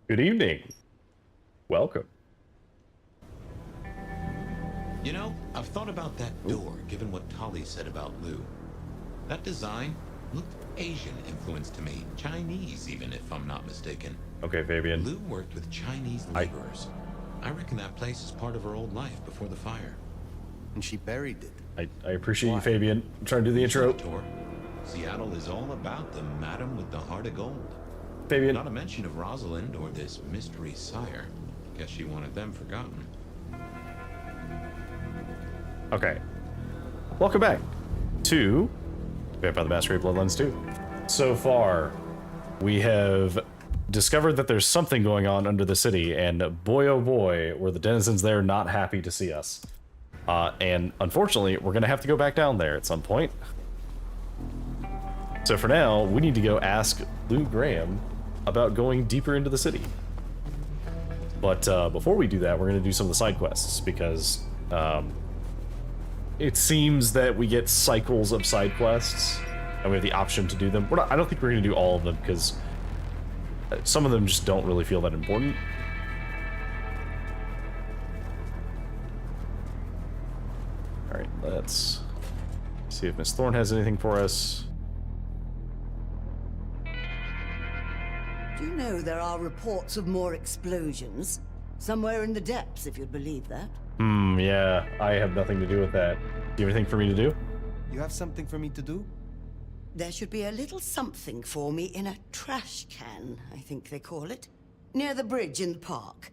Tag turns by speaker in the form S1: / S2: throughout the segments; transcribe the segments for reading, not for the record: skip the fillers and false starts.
S1: Good evening. Welcome.
S2: You know, I've thought about that door, given what Tali said about Lou. That design looked Asian influenced to me. Chinese, even, if I'm not mistaken.
S1: Okay, Fabian.
S2: Lou worked with Chinese laborers. I reckon that place is part of her old life before the fire.
S3: And she buried it.
S1: I appreciate you, Fabian. I'm trying to do the intro.
S2: Seattle is all about the madam with the heart of gold.
S1: Fabian.
S2: Not a mention of Rosalind or this mystery sire. Guess she wanted them forgotten.
S1: Okay. Welcome back to Vampire the Masquerade Bloodlines 2. So far, we have discovered that there's something going on under the city, and boy oh boy, were the denizens there not happy to see us. And unfortunately, we're gonna have to go back down there at some point. So for now, we need to go ask Lou Graham about going deeper into the city. But before we do that, we're gonna do some of the side quests, because it seems that we get cycles of side quests, and we have the option to do them. I don't think we're going to do all of them, because some of them just don't really feel that important. Alright, let's see if Miss Thorne has anything for us.
S4: Do you know there are reports of more explosions? Somewhere in the depths, if you'd believe that.
S1: Yeah, I have nothing to do with that. Do you have anything for me to do?
S3: You have something for me to do?
S4: There should be a little something for me in a trash can, I think they call it. Near the bridge in the park.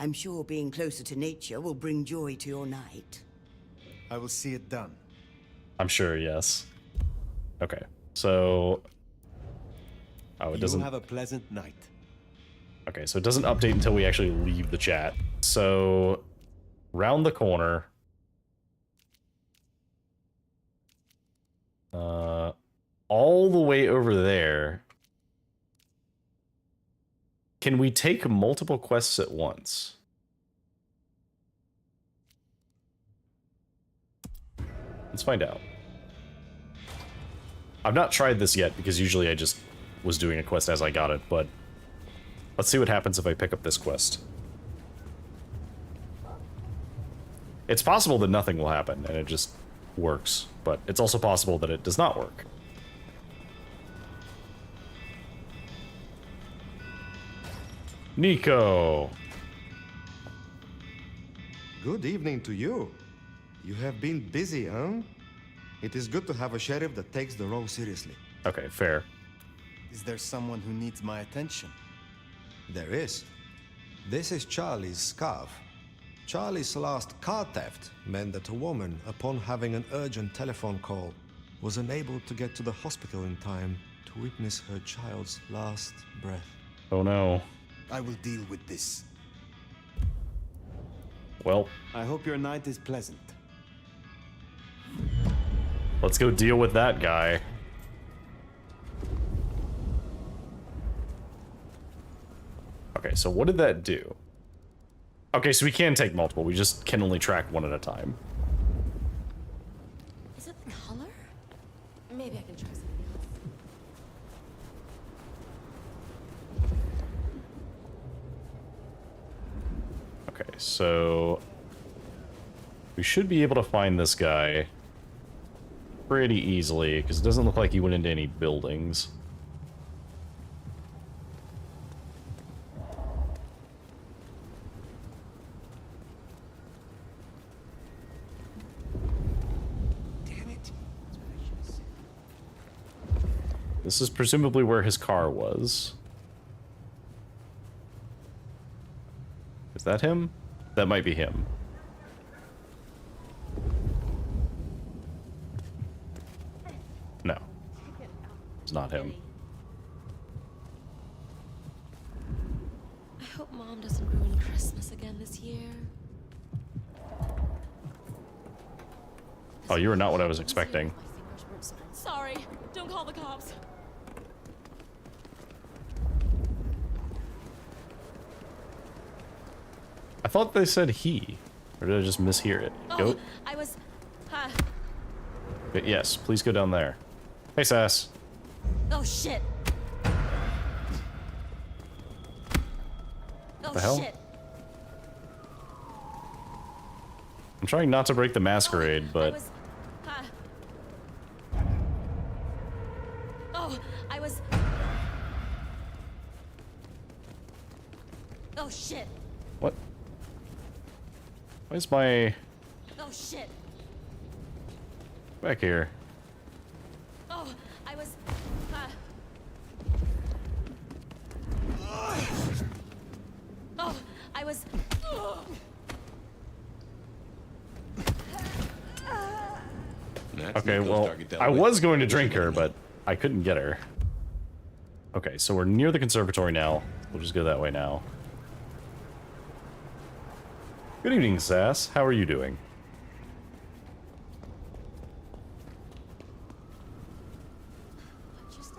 S4: I'm sure being closer to nature will bring joy to your night.
S3: I will see it done.
S1: I'm sure, yes. Okay, so... Oh, it doesn't...
S3: You have a pleasant night.
S1: Okay, so it doesn't update until we actually leave the chat. So... round the corner. All the way over there. Can we take multiple quests at once? Let's find out. I've not tried this yet, because usually I just was doing a quest as I got it, but let's see what happens if I pick up this quest. It's possible that nothing will happen and it just works, but it's also possible that it does not work. Nico!
S5: Good evening to you. You have been busy, huh? It is good to have a sheriff that takes the role seriously.
S1: Okay, fair.
S3: Is there someone who needs my attention?
S5: There is. This is Charlie's scarf. Charlie's last car theft meant that a woman, upon having an urgent telephone call, was unable to get to the hospital in time to witness her child's last breath.
S1: Oh no.
S3: I will deal with this.
S1: Well,
S3: I hope your night is pleasant.
S1: let's go deal with that guy. Okay, so what did that do? Okay, so we can take multiple, we just can only track one at a time.
S6: Is it the color? Maybe I can try something else.
S1: Okay, so we should be able to find this guy pretty easily, because it doesn't look like he went into any buildings. This is presumably where his car was. Is that him? That might be him. No. It's not him.
S6: I hope Mom doesn't ruin Christmas again this year.
S1: Oh, you were not what I was expecting.
S6: Sorry, don't call the cops.
S1: I thought they said he. Or did I just mishear it? Go.
S6: Oh, I was...
S1: But yes, please go down there. Hey, Sass.
S6: Oh, shit. Oh,
S1: The hell?
S6: shit.
S1: I'm trying not to break the masquerade,
S6: I
S1: but...
S6: was, oh, I was... Oh, shit.
S1: What? Where's my...
S6: Oh, shit.
S1: Back here.
S6: Oh, I was... Oh, I was...
S2: That's
S1: Okay,
S2: Nico's
S1: well,
S2: target
S1: I
S2: dealt with.
S1: was going to drink her, but I couldn't get her. Okay, so we're near the conservatory now. We'll just go that way now. Good evening, Sass. How are you doing?
S6: Just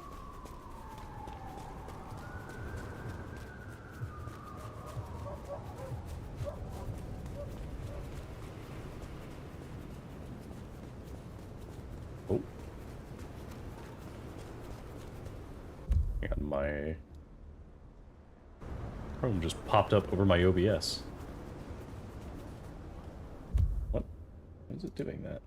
S1: Oh. And my Chrome just popped up over my OBS. What? Why is it doing that?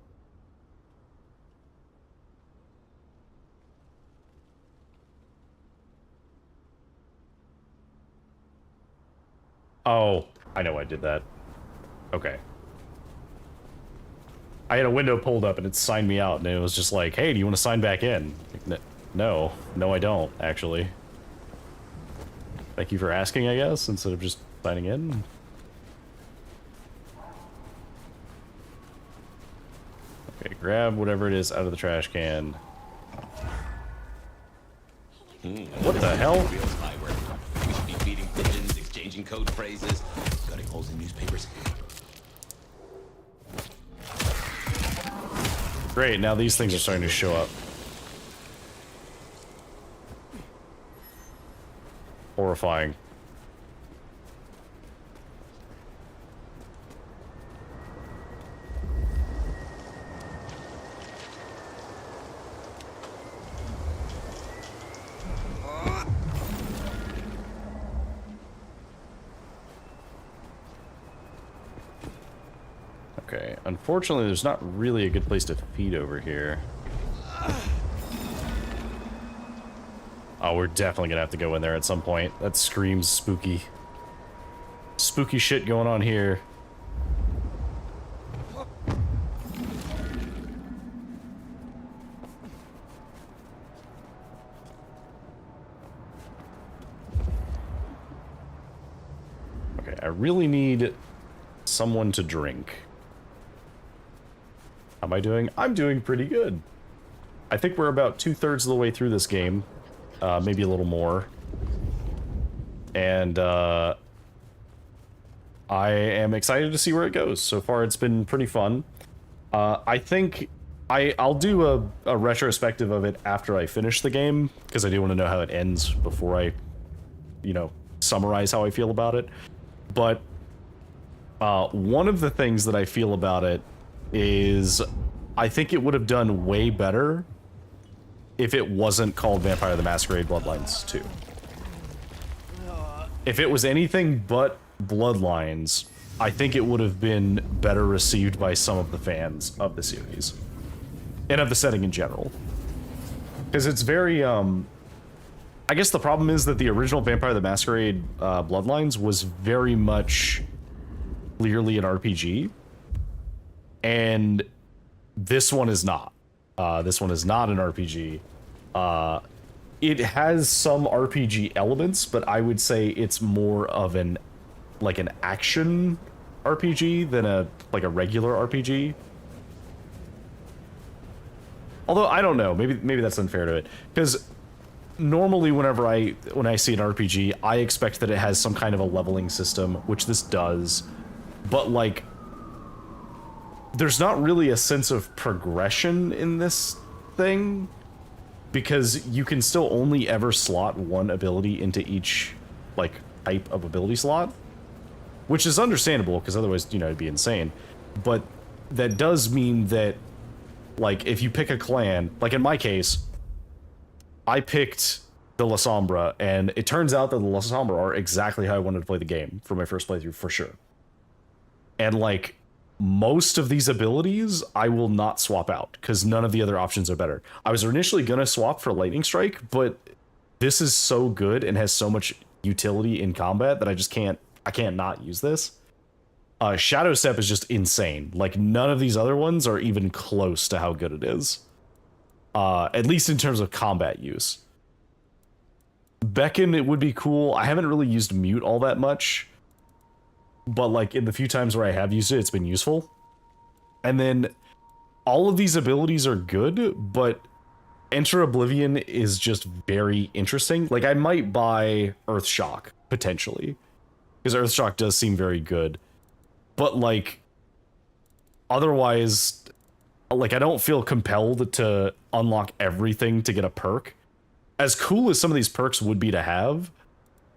S1: Oh, I know I did that. Okay. I had a window pulled up and it signed me out, and it was just like, hey, do you want to sign back in? Like, no. No, I don't, actually. Thank you for asking, I guess, instead of just signing in. Okay, grab whatever it is out of the trash can. What the hell?
S2: Real spyware. We should be feeding pigeons, exchanging code phrases, cutting holes in newspapers.
S1: Great, now these things are starting to show up. Horrifying. Okay, unfortunately there's not really a good place to feed over here. Oh, we're definitely gonna have to go in there at some point. That screams spooky. Spooky shit going on here. Okay, I really need someone to drink. How am I doing? I'm doing pretty good. I think we're about 2/3 of the way through this game. Maybe a little more. And I am excited to see where it goes. So far it's been pretty fun. I think I'll do a retrospective of it after I finish the game, because I do want to know how it ends before I, you know, summarize how I feel about it. But one of the things that I feel about it is I think it would have done way better if it wasn't called Vampire the Masquerade Bloodlines 2. If it was anything but Bloodlines, I think it would have been better received by some of the fans of the series. And of the setting in general. Because it's very, I guess the problem is that the original Vampire the Masquerade Bloodlines was very much clearly an RPG. And this one is not. This one is not an RPG. It has some RPG elements, but I would say it's more of an action RPG than a regular RPG. Although I don't know, maybe that's unfair to it, because normally when I see an RPG, I expect that it has some kind of a leveling system, which this does, but like there's not really a sense of progression in this thing, because you can still only ever slot one ability into each type of ability slot, which is understandable because otherwise, you know, it'd be insane. But that does mean that if you pick a clan, like in my case, I picked the La Sombra, and it turns out that the La Sombra are exactly how I wanted to play the game for my first playthrough, for sure. And like, most of these abilities I will not swap out because none of the other options are better. I was initially gonna swap for Lightning Strike, but this is so good and has so much utility in combat that I can't not use this. Shadow Step is just insane. Like, none of these other ones are even close to how good it is. At least in terms of combat use. Beckon, it would be cool. I haven't really used Mute all that much, but like in the few times where I have used it, it's been useful. And then all of these abilities are good, but Enter Oblivion is just very interesting. Like, I might buy Earthshock, potentially, because Earthshock does seem very good. But, like, otherwise, like, I don't feel compelled to unlock everything to get a perk. As cool as some of these perks would be to have,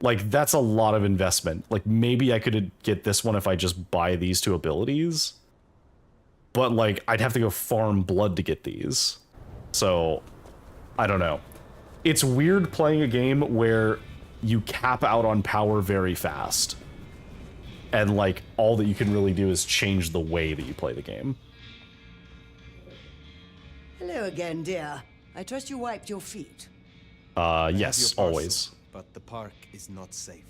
S1: like, that's a lot of investment. Like, maybe I could get this one if I just buy these two abilities. But, like, I'd have to go farm blood to get these. So, I don't know. It's weird playing a game where you cap out on power very fast. And, like, all that you can really do is change the way that you play the game.
S4: Hello again, dear. I trust you wiped your feet.
S3: I have
S1: Yes,
S3: your parcel,
S1: always.
S3: But the park is not safe.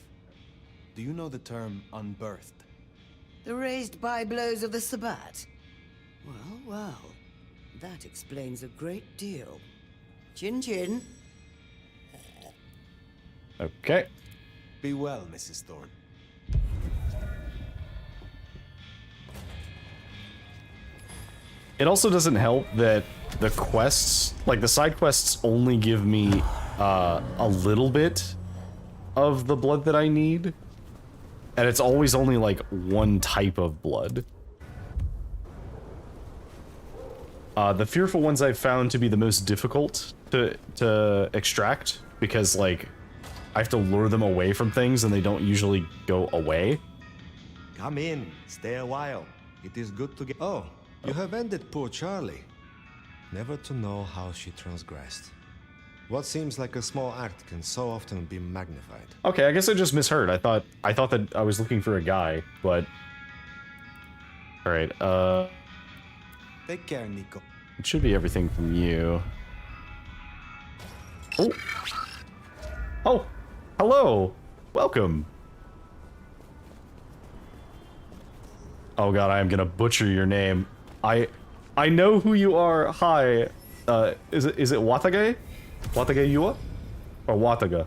S3: Do you know the term unbirthed?
S4: The raised by blows of the Sabbat. Well, well. That explains a great deal. Chin chin.
S1: Okay.
S3: Be well, Mrs. Thorne.
S1: It also doesn't help that the quests, like the side quests, only give me a little bit of the blood that I need. And it's always only like one type of blood. The fearful ones I've found to be the most difficult to extract because, like, I have to lure them away from things and they don't usually go away.
S5: Come in, stay a while. It is good to get. Oh, you have ended poor Charlie. Never to know how she transgressed. What seems like a small act can so often be magnified.
S1: Okay, I guess I just misheard. I thought that I was looking for a guy, but all right.
S3: Take care, Nico.
S1: It should be everything from you. Oh. Oh. Hello. Welcome. Oh god, I am gonna butcher your name. I know who you are. Hi. Is it Watage? Watage Yua? Or Wataga?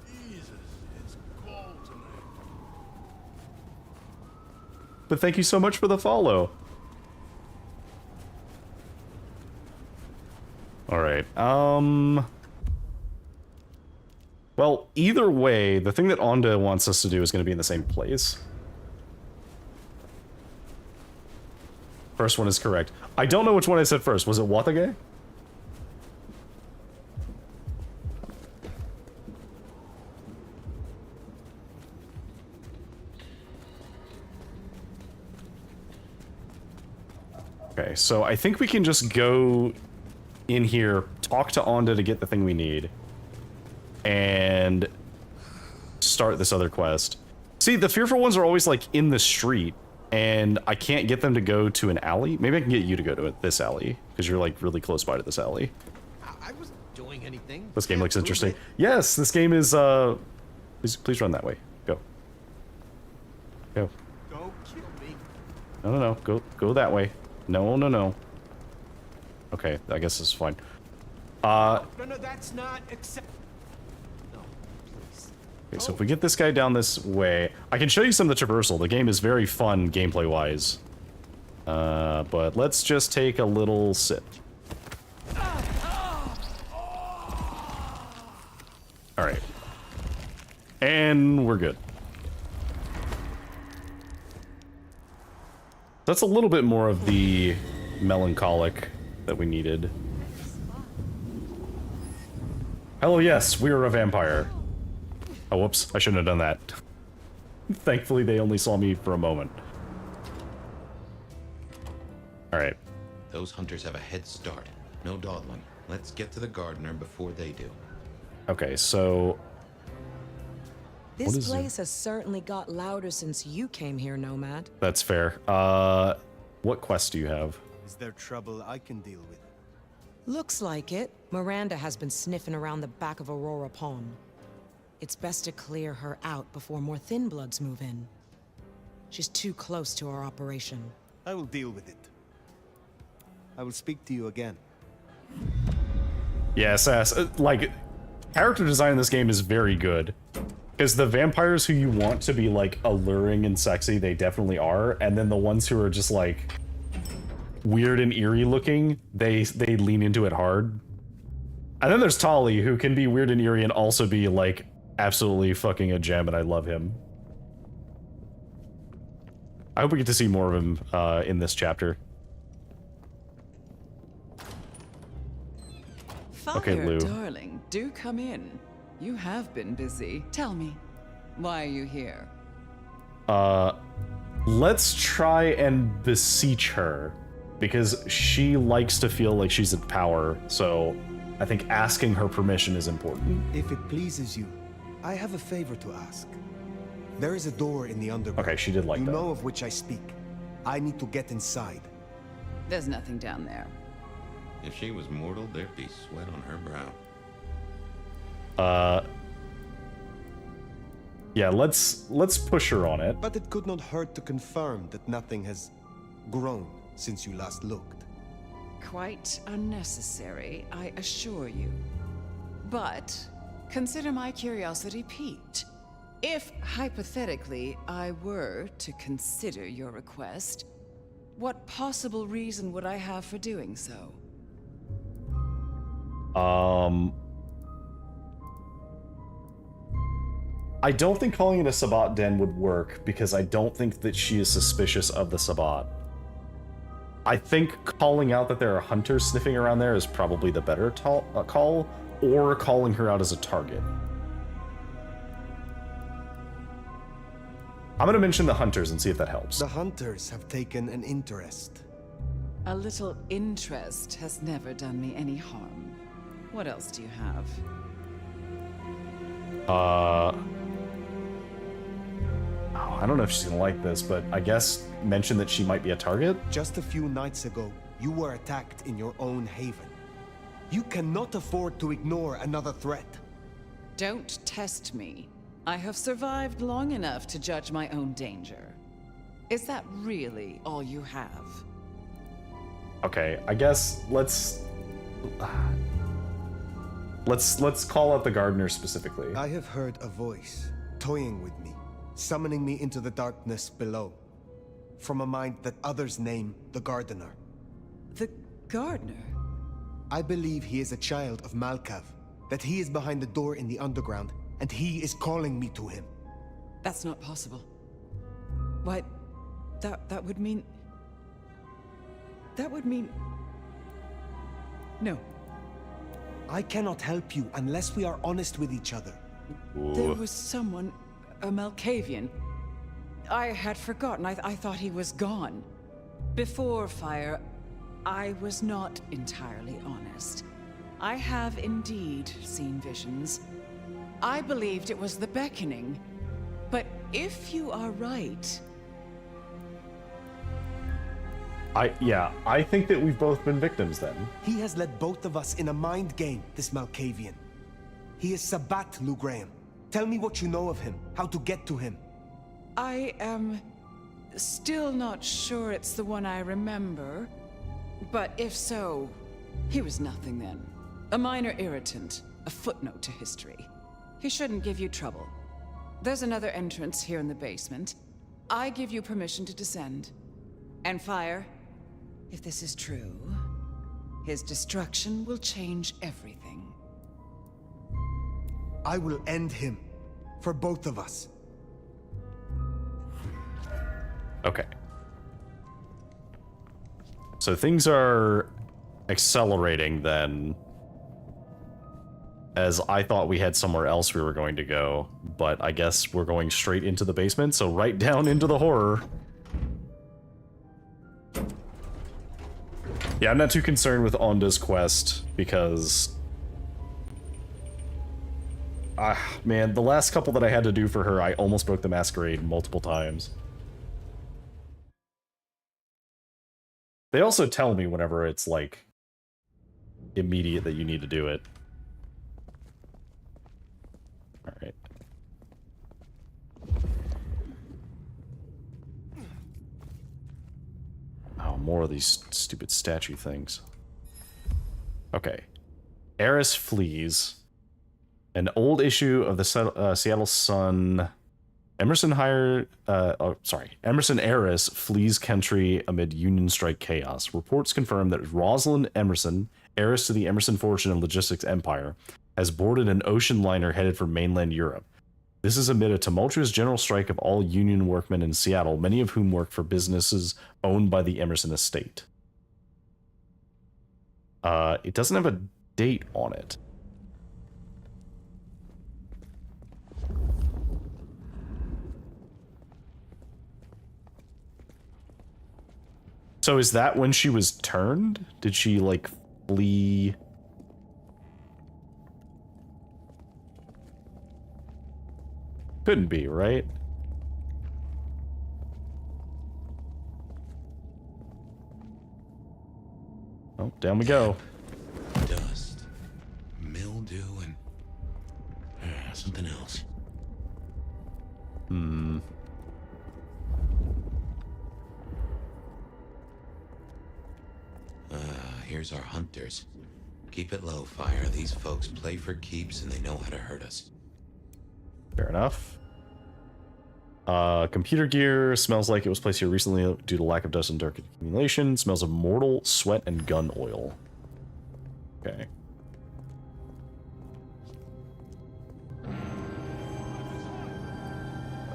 S7: Jesus, it's cold tonight.
S1: But thank you so much for the follow. Alright, well, either way, the thing that Onda wants us to do is going to be in the same place. First one is correct. I don't know which one I said first. Was it Watage? Okay, so I think we can just go in here, talk to Onda to get the thing we need, and start this other quest. See, the fearful ones are always, like, in the street, and I can't get them to go to an alley. Maybe I can get you to go to this alley, because you're, like, really close by to this alley.
S5: I wasn't doing anything.
S1: This game looks interesting. Yes, this game is, please run that way. Go. Go.
S3: Don't kill me.
S1: No. Go that way. No. Okay, I guess this is fine.
S3: No, that's not acceptable. No, please.
S1: Okay, so if we get this guy down this way, I can show you some of the traversal. The game is very fun gameplay-wise. But let's just take a little sip. Alright. And we're good. That's a little bit more of the melancholic that we needed. Hello, yes, we are a vampire. Oh, whoops, I shouldn't have done that. Thankfully, they only saw me for a moment. Alright.
S2: Those hunters have a head start. No dawdling. Let's get to the gardener before they do.
S1: Okay, so
S8: This
S1: is
S8: place has certainly got louder since you came here, Nomad.
S1: that's fair. What quest do you have?
S3: Is there trouble I can deal with?
S8: Looks like it. Miranda has been sniffing around the back of Aurora Pond. It's best to clear her out before more Thin Bloods move in. She's too close to our operation.
S3: I will deal with it. I will speak to you again.
S1: Yeah, Sass, like, character design in this game is very good. Because the vampires who you want to be, like, alluring and sexy, they definitely are. And then the ones who are just, like, weird and eerie looking, they lean into it hard. And then there's Tolly, who can be weird and eerie and also be, like, absolutely fucking a gem, and I love him. I hope we get to see more of him in this chapter. Okay,
S9: Fire,
S1: Lou.
S9: darling, do come in. You have been busy. Tell me, why are you here?
S1: Let's try and beseech her, because she likes to feel like she's in power, so I think asking her permission is important.
S3: If it pleases you, I have a favor to ask. There is a door in the underground.
S1: Okay, she did like
S3: you
S1: that.
S3: know of which I speak. I need to get inside.
S9: There's nothing down there.
S2: If she was mortal, there'd be sweat on her brow.
S1: Yeah, let's push her on it.
S3: But it could not hurt to confirm that nothing has grown since you last looked.
S9: Quite unnecessary, I assure you. But consider my curiosity piqued. If, hypothetically, I were to consider your request, what possible reason would I have for doing so?
S1: I don't think calling it a Sabbat den would work, because I don't think that she is suspicious of the Sabbat. I think calling out that there are hunters sniffing around there is probably the better call, or calling her out as a target. I'm gonna mention the hunters and see if that helps.
S3: The hunters have taken an interest.
S9: A little interest has never done me any harm. What else do you have?
S1: Oh, I don't know if she's gonna like this, but I guess mention that she might be a target?
S3: Just a few nights ago, you were attacked in your own haven. You cannot afford to ignore another threat.
S9: Don't test me. I have survived long enough to judge my own danger. Is that really all you have?
S1: Okay, I guess let's call out the gardener specifically.
S3: I have heard a voice toying with me, summoning me into the darkness below, from a mind that others name the Gardener.
S9: The gardener?
S3: I believe he is a child of Malkav, that he is behind the door in the underground, and he is calling me to him.
S9: That's not possible. Why, that would mean... That would mean... No.
S3: I cannot help you unless we are honest with each other.
S9: There was someone, a Malkavian. I had forgotten. I thought he was gone. Before Fire, I was not entirely honest. I have indeed seen visions. I believed it was the beckoning. But if you are right...
S1: I think that we've both been victims then.
S3: He has led both of us in a mind game, this Malkavian. He is Sabbat, Lou Graham. Tell me what you know of him, how to get to him.
S9: I am still not sure it's the one I remember. But if so, he was nothing then. A minor irritant, a footnote to history. He shouldn't give you trouble. There's another entrance here in the basement. I give you permission to descend. And Fire, if this is true, his destruction will change everything.
S3: I will end him, for both of us.
S1: Okay. So things are accelerating then, as I thought we had somewhere else we were going to go, but I guess we're going straight into the basement, so right down into the horror. Yeah, I'm not too concerned with Onda's quest because... man, the last couple that I had to do for her, I almost broke the Masquerade multiple times. They also tell me whenever it's, like, immediate that you need to do it. Alright. Oh, more of these stupid statue things. Okay. Eris flees. An old issue of the Seattle Sun. Emerson Eris flees country amid Union strike chaos. Reports confirm that Rosalind Emerson, heiress to the Emerson fortune and logistics empire, has boarded an ocean liner headed for mainland Europe. This is amid a tumultuous general strike of all union workmen in Seattle, many of whom work for businesses owned by the Emerson estate. It doesn't have a date on it. So is that when she was turned? Did she, like, flee? Couldn't be, right? Oh, down we go.
S2: Dust, mildew, and something else. Here's our hunters. Keep it low, Fire. These folks play for keeps and they know how to hurt us.
S1: Fair enough. Computer gear smells like it was placed here recently due to lack of dust and dirt accumulation. Smells of mortal sweat and gun oil. Okay.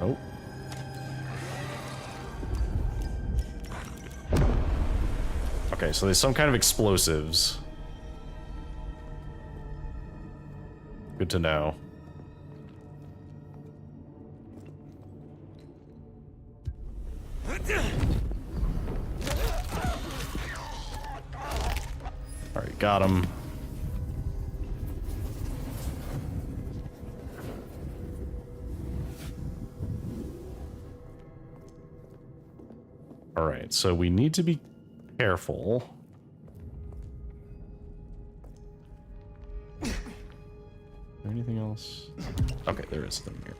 S1: Oh. Okay, so there's some kind of explosives. Good to know. Alright, got him. Alright, so we need to be careful. Is there anything else? Okay, there is something here.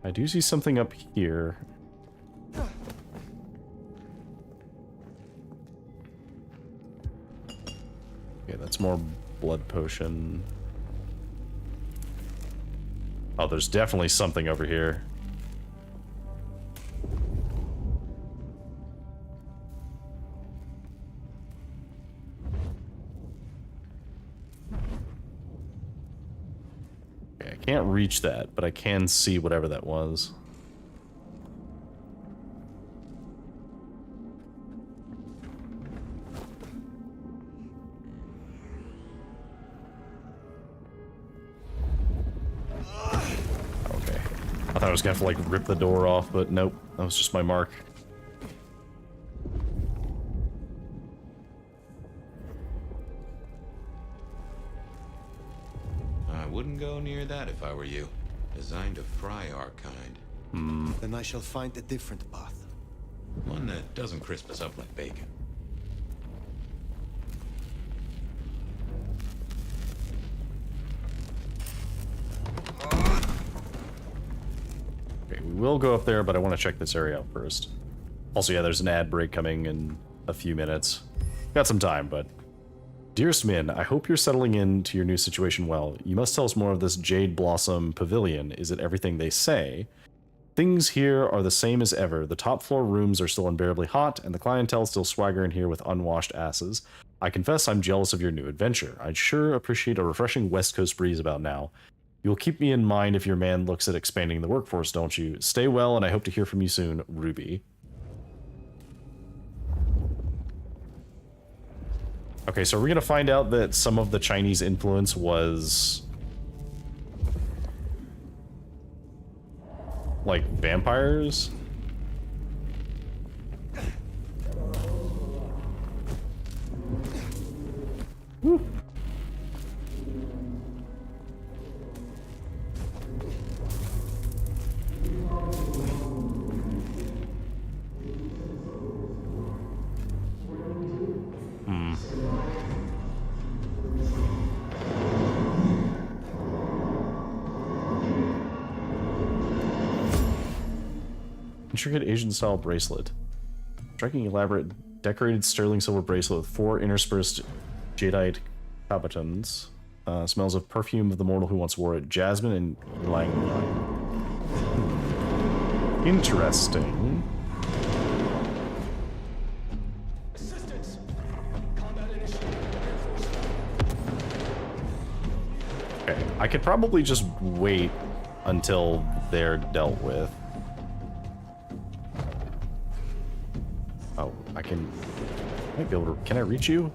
S1: I do see something up here. Okay, that's more blood potion. Oh, there's definitely something over here. Okay, I can't reach that, but I can see whatever that was. I was gonna have to, like, rip the door off, but nope, that was just my mark.
S2: I wouldn't go near that if I were you. Designed to fry our kind.
S3: Then I shall find a different path.
S2: One that doesn't crisp us up like bacon.
S1: Okay, we will go up there, but I want to check this area out first. Also, yeah, there's an ad break coming in a few minutes. Got some time, but... Dearest Min, I hope you're settling into your new situation well. You must tell us more of this Jade Blossom Pavilion. Is it everything they say? Things here are the same as ever. The top floor rooms are still unbearably hot, and the clientele still swagger in here with unwashed asses. I confess I'm jealous of your new adventure. I'd sure appreciate a refreshing West Coast breeze about now. You'll keep me in mind if your man looks at expanding the workforce, don't you? Stay well, and I hope to hear from you soon, Ruby. Okay, so we're gonna find out that some of the Chinese influence was... like vampires. Woo. Intricate Asian-style bracelet. Striking, elaborate, decorated sterling silver bracelet with 4 interspersed jadeite cabochons. Smells of perfume of the mortal who once wore it. Jasmine and ylang ylang. Interesting.
S7: Assistance! Combat initiated.
S1: Okay, I could probably just wait until they're dealt with. Oh, I might be able to, can I reach you?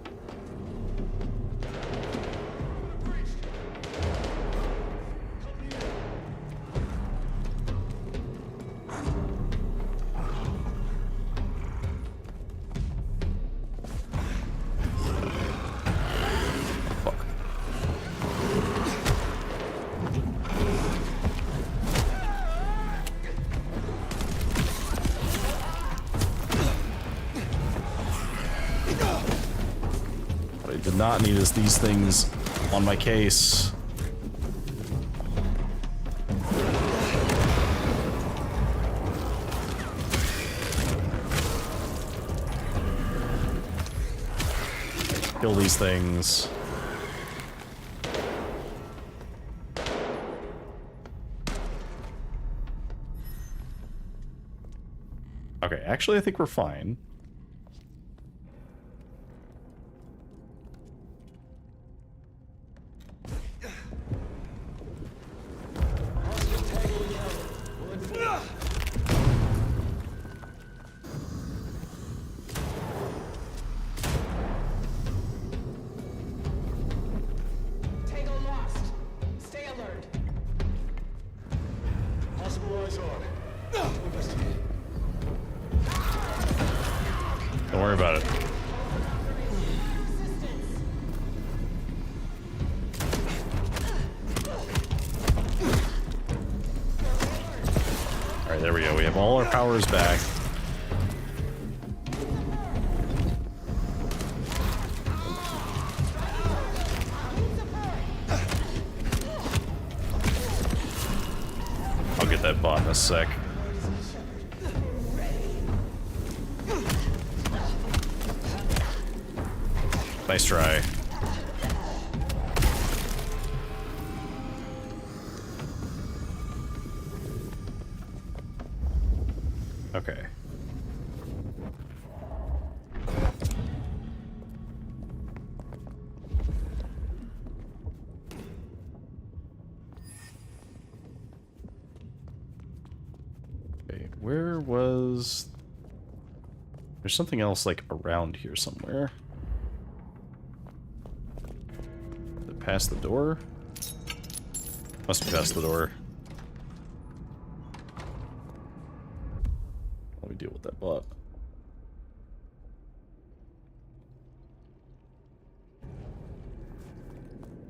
S1: Not need is these things on my case. Kill these things. Okay, actually I think we're fine. Don't worry about it. Alright, there we go. We have all our powers back. I'll get that bot in a sec. Nice try. Okay. Okay, where was... There's something else, like, around here somewhere. Past the door? Must be past the door. Let me deal with that bot.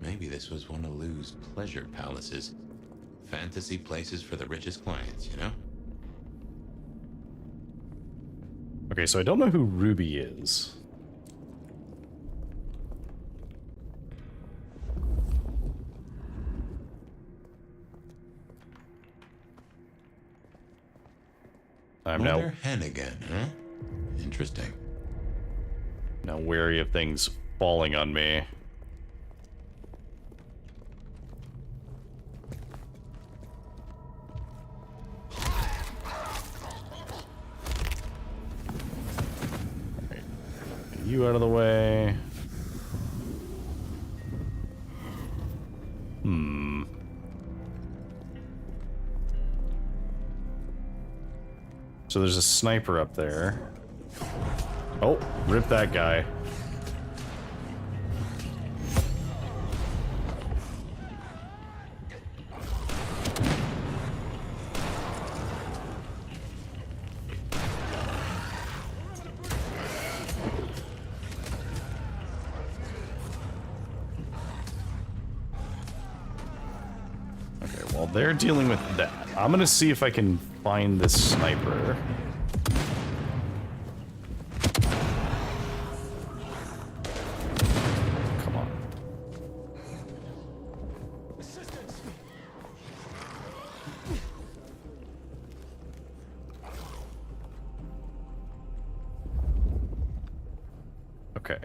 S2: Maybe this was one of Lou's pleasure palaces. Fantasy places for the richest clients, you know?
S1: Okay, so I don't know who Ruby is. I'm now
S2: Mother hen again, huh? Interesting.
S1: wary of things falling on me. Right. Get you out of the way. So there's a sniper up there. Oh, rip that guy. they're dealing with that. I'm gonna see if I can find this sniper. Come on.
S7: Assistance!
S1: Okay.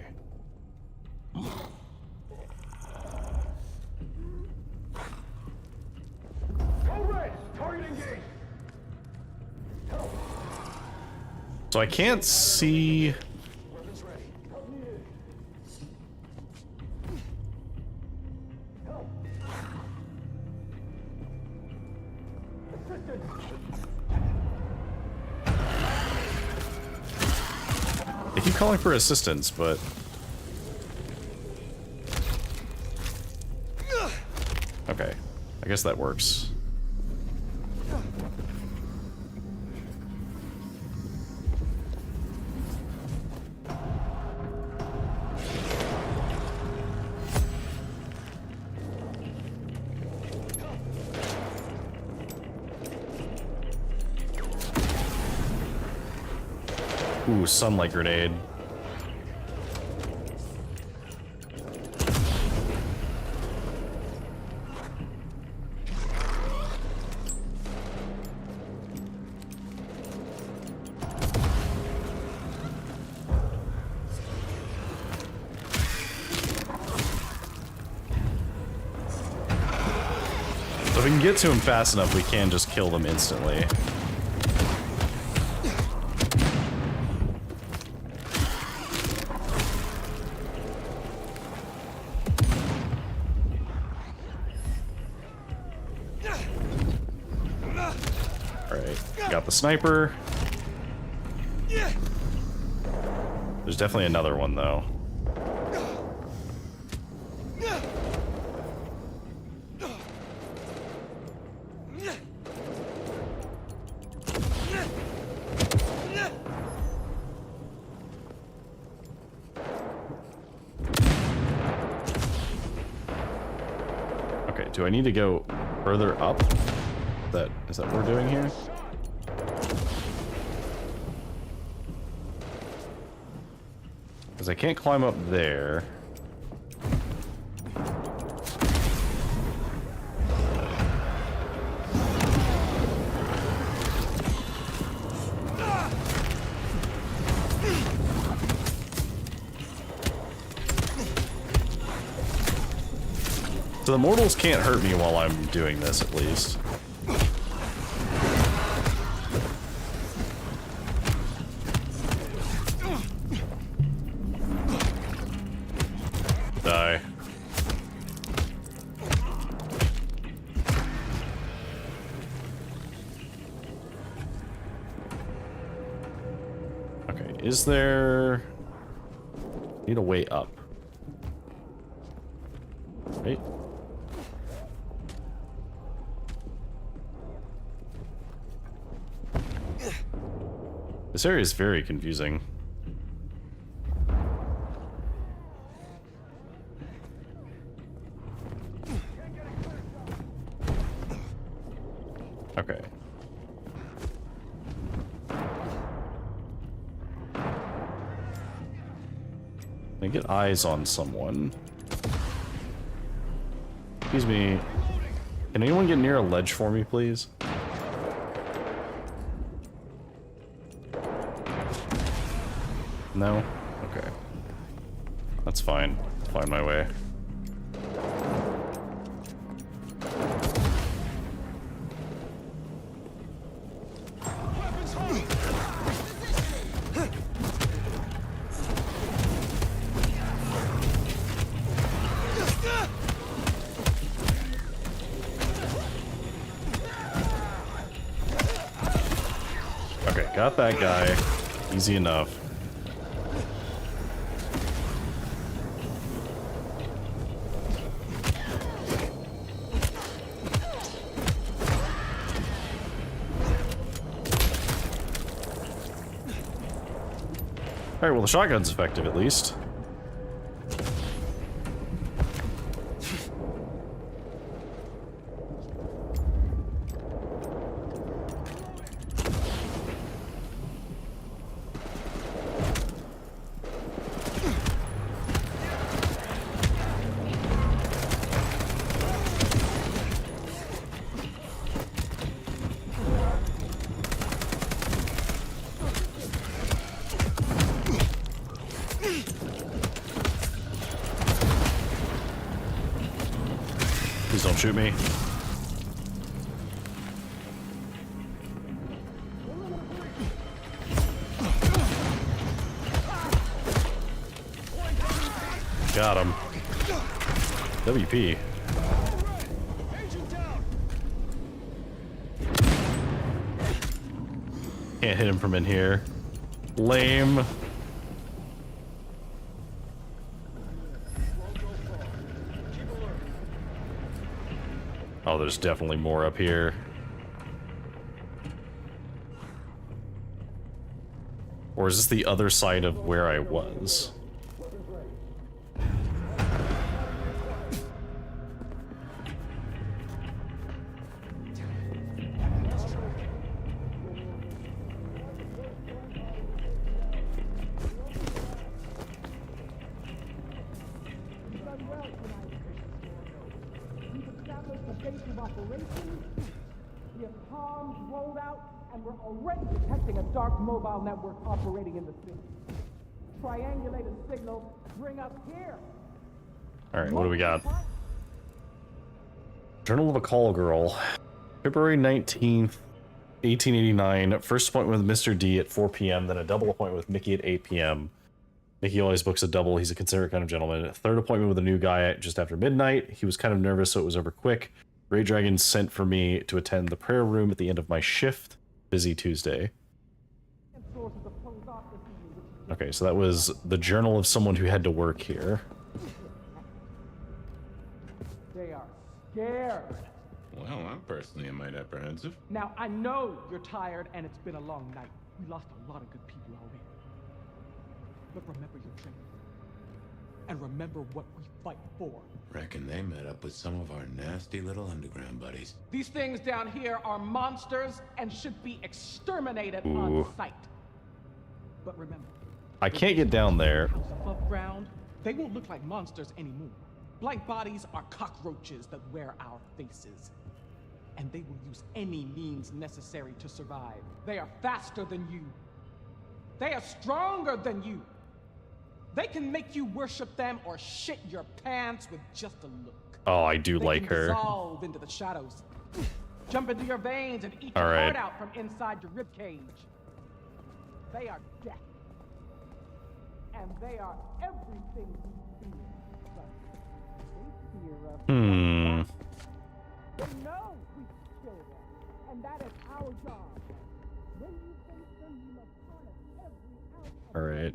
S7: Target engaged!
S1: So I can't see.
S7: Weapons ready. Help me in. Help! Assistance!
S1: They keep calling for assistance, but okay, I guess that works. Ooh, sunlight grenade. So if we can get to him fast enough, we can just kill them instantly. Got the sniper. There's definitely another one, though. Okay, do I need to go further up? Is that what we're doing here? Because I can't climb up there. So the mortals can't hurt me while I'm doing this, at least. Die. Okay, is there... Need a way up. Right? This area is very confusing. Okay. I get eyes on someone. Excuse me. Can anyone get near a ledge for me, please? No? Okay. That's fine. I'll find my way. Okay, got that guy. Easy enough. Alright, well the shotgun's effective at least. shoot me. Got him. WP. Can't hit him from in here. Lame. Oh, there's definitely more up here. Or is this the other side of where I was?
S10: Already detecting a dark mobile network operating in the city. Triangulated signals bring us here.
S1: Alright, what do we got? Journal of a Call Girl. February 19th, 1889. First appointment with Mr. D at 4 p.m., then a double appointment with Mickey at 8 p.m. Mickey always books a double. He's a considerate kind of gentleman. Third appointment with a new guy at just after midnight. He was kind of nervous, so it was over quick. Great Dragon sent for me to attend the prayer room at the end of my shift. Busy Tuesday. Okay, so that was the journal of someone who had to work here.
S10: They are scared.
S2: Well, I'm personally a mite apprehensive.
S10: Now, I know you're tired and it's been a long night. We lost a lot of good people already. But remember your training. And remember what we fight for.
S2: Reckon they met up with some of our nasty little underground buddies.
S10: These things down here are monsters and should be exterminated on sight. But remember,
S1: I can't get down there.
S10: above ground, they won't look like monsters anymore. Blank bodies are cockroaches that wear our faces. And they will use any means necessary to survive. They are faster than you. They are stronger than you. They can make you worship them or shit your pants with just a look.
S1: Oh, I do like her.
S10: Dissolve into the shadows. Jump into your veins and eat
S1: All
S10: your
S1: right.
S10: heart out from inside your rib cage. They are death. And they are everything we fear. But they fear us. They know we kill them. And that is our job. When you face them, you must harness every ounce of
S1: All right.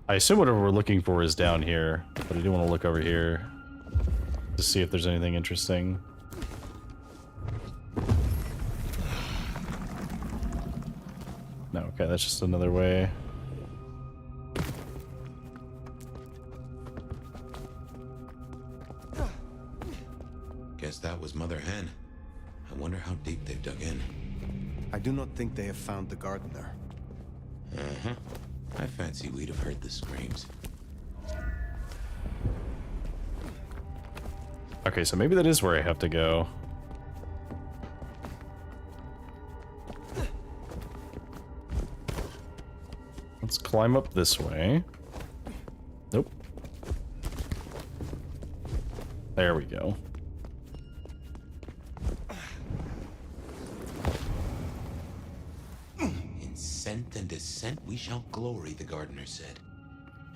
S1: I assume whatever we're looking for is down here, but I do want to look over here to see if there's anything interesting. No, okay, that's just another way.
S2: Guess that was Mother Hen. I wonder how deep they've dug in.
S3: I do not think they have found the gardener.
S2: Uh-huh. I fancy we'd have heard the screams.
S1: Okay, so maybe that is where I have to go. Let's climb up this way. Nope. There we go.
S2: In scent and descent we shall glory, the gardener said.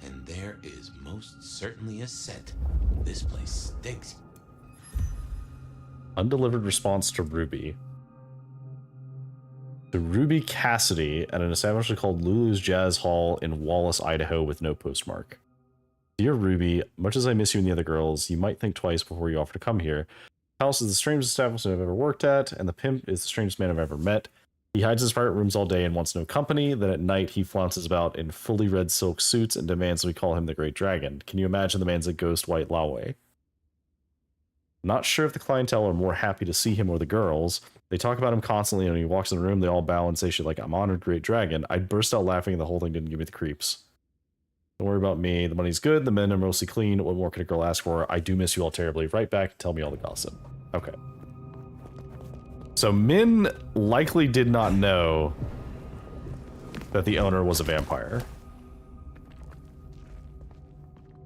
S2: And there is most certainly a scent. This place stinks.
S1: Undelivered response to Ruby. To Ruby Cassidy at an establishment called Lulu's Jazz Hall in Wallace, Idaho, with no postmark. Dear Ruby, much as I miss you and the other girls, you might think twice before you offer to come here. The house is the strangest establishment I've ever worked at, and the pimp is the strangest man I've ever met. He hides in his private rooms all day and wants no company. Then at night, he flounces about in fully red silk suits and demands we call him the Great Dragon. Can you imagine the man's a ghost white Laoway? Not sure if the clientele are more happy to see him or the girls. They talk about him constantly, and when he walks in the room, they all bow and say shit like, I'm honored, Great Dragon. I'd burst out laughing, and the whole thing didn't give me the creeps. Don't worry about me. The money's good. The men are mostly clean. What more can a girl ask for? I do miss you all terribly. Right back. Tell me all the gossip. Okay. So Min likely did not know that the owner was a vampire.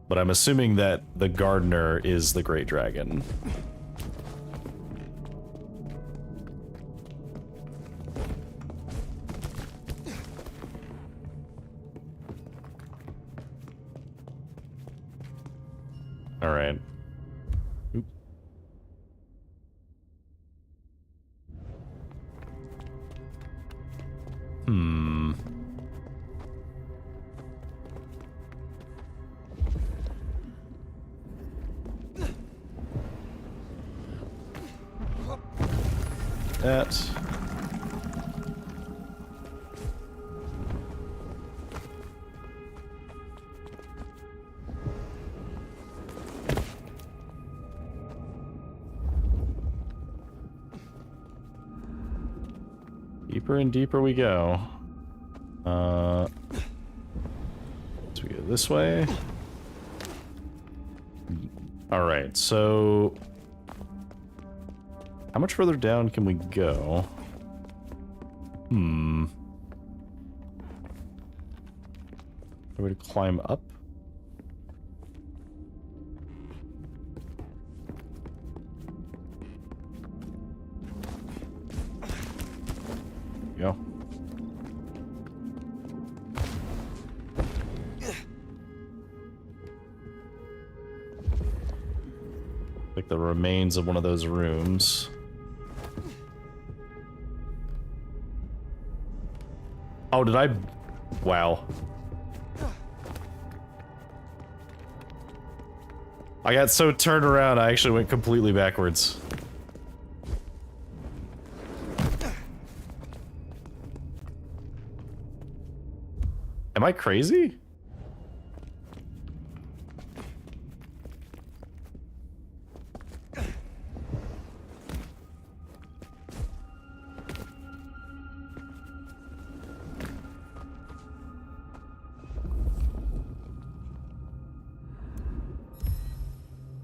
S1: But I'm assuming that the gardener is the Great Dragon. All right. Oop. That. Deeper and deeper we go. So we go this way. All right, so how much further down can we go? Are we to climb up? Go. Like the remains of one of those rooms. Oh, did I? Wow. I got so turned around, I actually went completely backwards. Am I crazy?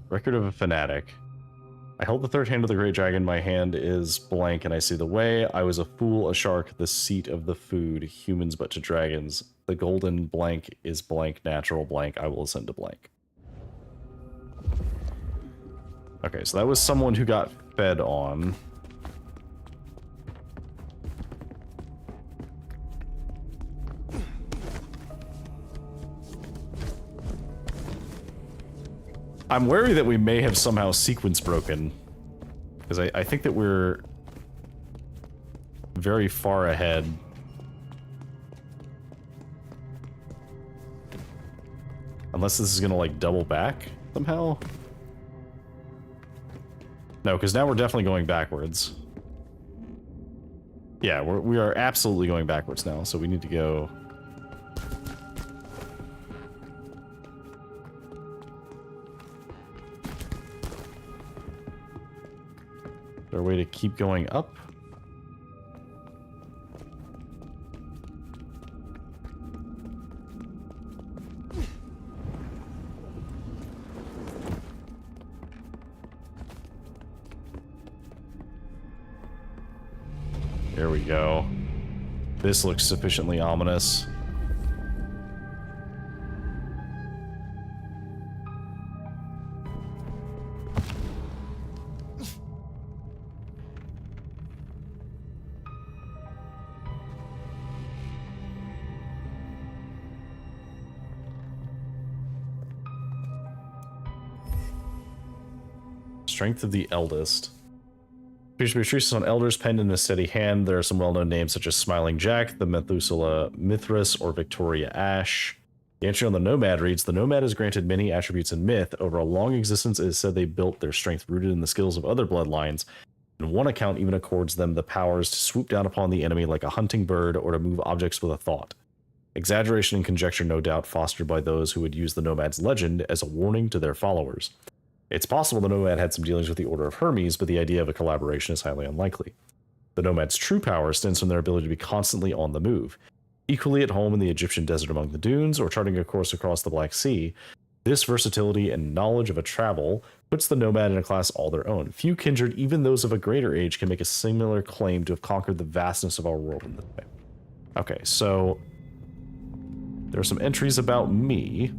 S1: Record of a fanatic. I held the third hand of the great dragon. My hand is blank and I see the way. I was a fool, a shark, the seat of the food, humans but to dragons. The golden blank is blank, natural blank. I will ascend to blank. Okay, so that was someone who got fed on. I'm wary that we may have somehow sequence broken. Because I think that we're very far ahead. Unless this is gonna like double back somehow. No, because now we're definitely going backwards. Yeah, we are absolutely going backwards now, so we need to go. Is there a way to keep going up? There we go. This looks sufficiently ominous. Strength of the eldest. Appears to be a truce on elders penned in a steady hand. There are some well-known names such as Smiling Jack, the Methuselah Mithras, or Victoria Ash. The entry on the Nomad reads, the Nomad is granted many attributes in myth. Over a long existence, it is said they built their strength rooted in the skills of other bloodlines. And one account even accords them the powers to swoop down upon the enemy like a hunting bird or to move objects with a thought. Exaggeration and conjecture no doubt fostered by those who would use the Nomad's legend as a warning to their followers. It's possible the Nomad had some dealings with the Order of Hermes, but the idea of a collaboration is highly unlikely. The Nomad's true power stems from their ability to be constantly on the move. Equally at home in the Egyptian desert among the dunes, or charting a course across the Black Sea, This versatility and knowledge of a travel puts the nomad in a class all their own. Few kindred, even those of a greater age, can make a similar claim to have conquered the vastness of our world in this way. Okay, so there are some entries about me.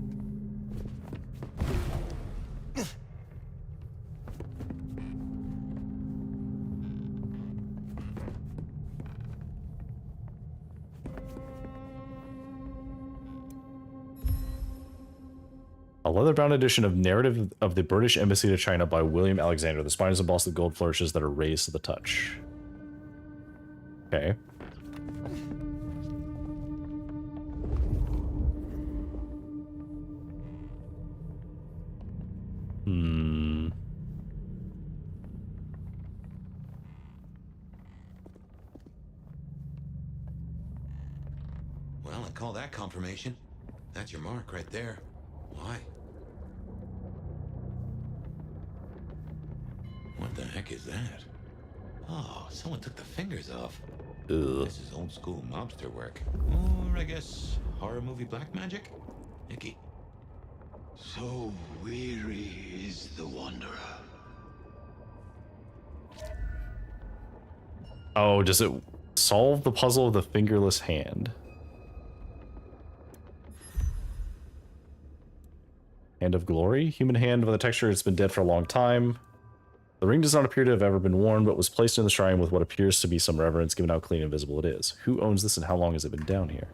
S1: A leather-bound edition of Narrative of the British Embassy to China by William Alexander. The spine is embossed with gold flourishes that are raised to the touch. Okay.
S2: Well, I call that confirmation. That's your mark right there. Why? What the heck is that? Oh, someone took the fingers off.
S1: Ugh.
S2: This is old school mobster work. Or I guess horror movie black magic? Icky.
S11: So weary is the wanderer.
S1: Oh, does it solve the puzzle of the fingerless hand? Hand of Glory? Human hand with a texture it's been dead for a long time. The ring does not appear to have ever been worn, but was placed in the shrine with what appears to be some reverence, given how clean and visible it is. Who owns this and how long has it been down here?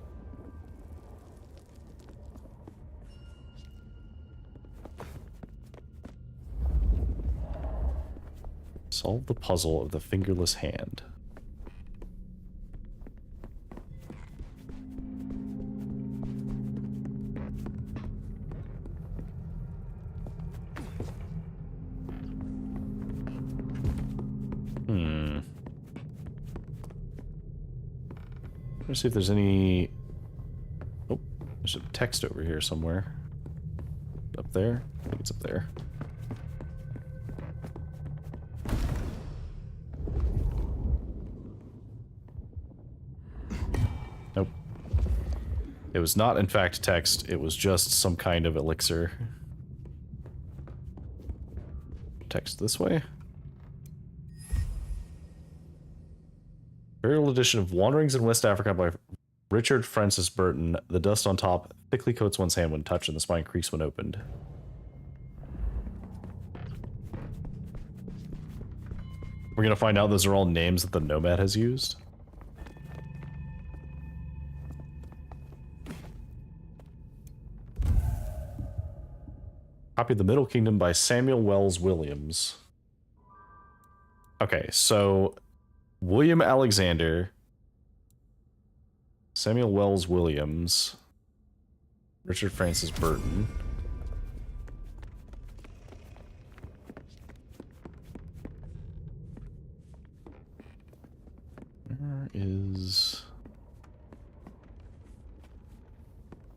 S1: Solve the puzzle of the fingerless hand. Let's see if there's any... Oh, there's some text over here somewhere. Up there? I think it's up there. Nope. It was not, in fact, text. It was just some kind of elixir. Text this way. Burial edition of Wanderings in West Africa by Richard Francis Burton. The dust on top thickly coats one's hand when touched, and the spine creaks when opened. We're gonna find out those are all names that the Nomad has used. Copy of the Middle Kingdom by Samuel Wells Williams. Okay, so William Alexander, Samuel Wells Williams, Richard Francis Burton. Where is...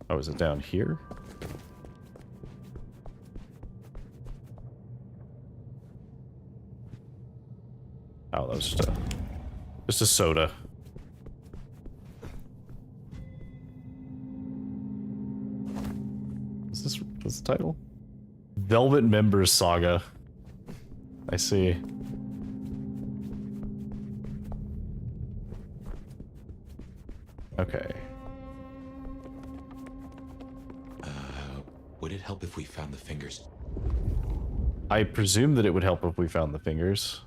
S1: Oh, is it down here? Oh, that was just a soda. Is this what's the title? Velvet Members Saga. I see. Okay.
S2: Would it help if we found the fingers?
S1: I presume that it would help if we found the fingers.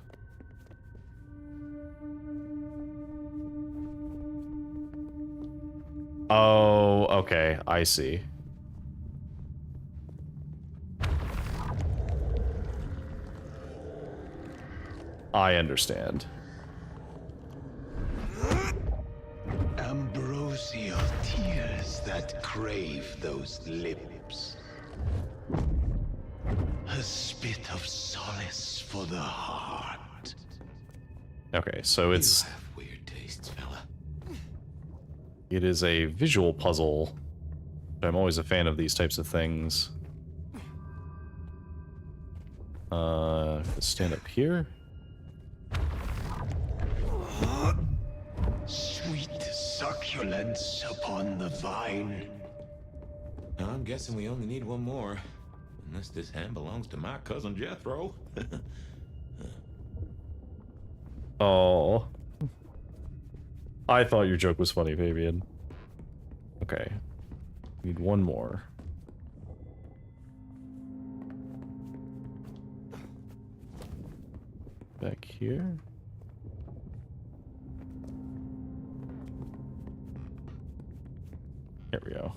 S1: Oh, okay. I see. I understand.
S11: Ambrosial tears that crave those lips. A spit of solace for the heart.
S1: Okay, so it's...
S2: You have weird tastes, fella.
S1: It is a visual puzzle. I'm always a fan of these types of things. Stand up here.
S11: Sweet succulence upon the vine.
S2: I'm guessing we only need one more. Unless this hand belongs to my cousin Jethro.
S1: Oh. I thought your joke was funny, Fabian. Okay. Need one more. Back here. There we go.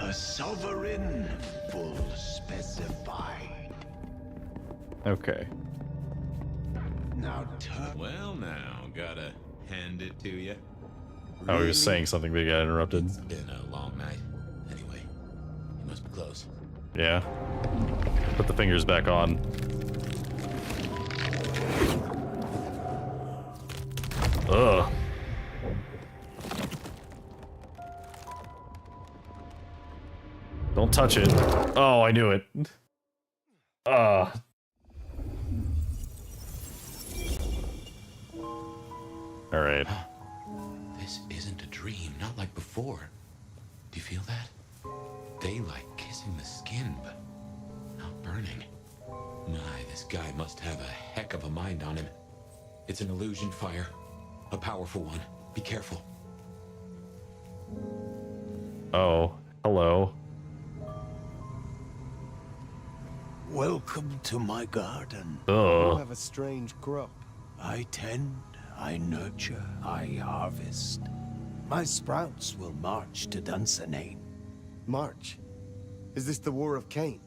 S11: A sovereign full specified.
S1: Okay.
S11: Now turn.
S2: Well, now, gotta hand it to you.
S1: Oh, he was saying something, but he got interrupted.
S2: It's been a long night. Anyway, you must be close.
S1: Yeah. Put the fingers back on. Ugh. Don't touch it. Oh, I knew it. Alright.
S2: This isn't a dream, not like before. Do you feel that? Daylight kissing the skin, but not burning. My, this guy must have a heck of a mind on him. It's an illusion fire. A powerful one. Be careful.
S1: Oh, hello.
S11: Welcome to my garden.
S3: You
S1: Ugh.
S3: have a strange crop.
S11: I tend, I nurture, I harvest. My sprouts will march to Dunsinane.
S3: March. Is this the War of Cain?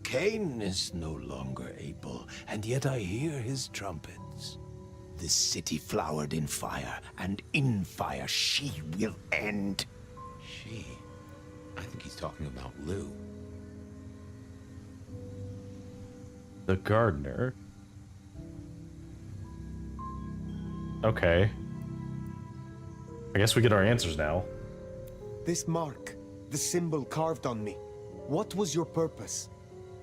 S11: Cain is no longer able, and yet I hear his trumpets. This city flowered in fire, and in fire she will end.
S2: She? I think he's talking about Lou.
S1: The gardener. Okay. I guess we get our answers now.
S3: This mark, the symbol carved on me. What was your purpose?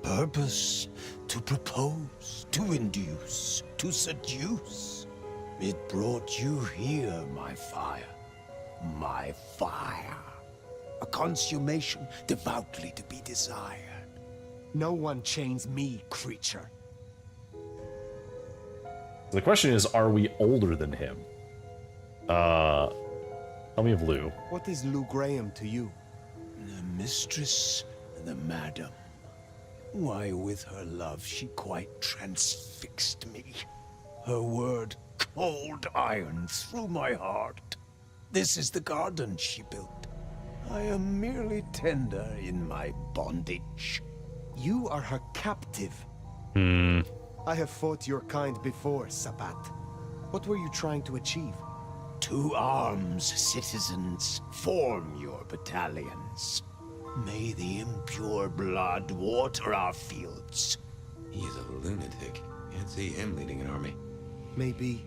S11: Purpose to propose, to induce, to seduce. It brought you here, my fire. My fire. A consummation devoutly to be desired.
S3: No one chains me, creature.
S1: The question is, are we older than him? Tell me of Lou.
S3: What is Lou Graham to you?
S11: The mistress, the madam. Why, with her love, she quite transfixed me. Her word, cold iron through my heart. This is the garden she built. I am merely tender in my bondage.
S3: You are her captive. I have fought your kind before, Sabat. What were you trying to achieve?
S11: To arms, citizens. Form your battalions. May the impure blood water our fields.
S2: He's a lunatic. Can't see him leading an army.
S3: Maybe,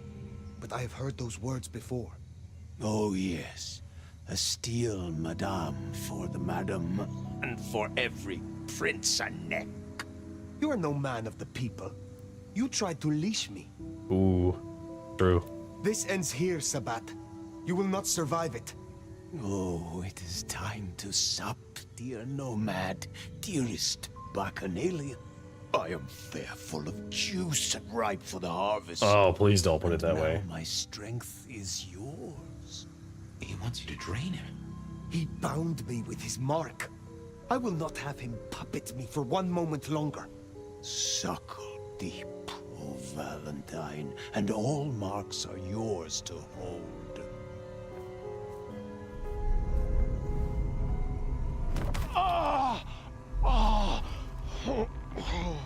S3: but I have heard those words before.
S11: Oh yes, a steel madame for the madam, and for every prince a neck.
S3: You are no man of the people. You tried to leash me.
S1: Ooh, true.
S3: This ends here, Sabat. You will not survive it.
S11: Oh, it is time to sup, dear nomad, dearest bacchanalian. I am fair, full of juice and ripe for the harvest.
S1: Oh, please don't put it that
S11: Now
S1: way.
S11: my strength is yours.
S2: He wants you to drain him.
S3: He bound me with his mark. I will not have him puppet me for one moment longer.
S11: Suckle deep, oh Valentine, and all marks are yours to hold. Ah! Ah! Oh, oh.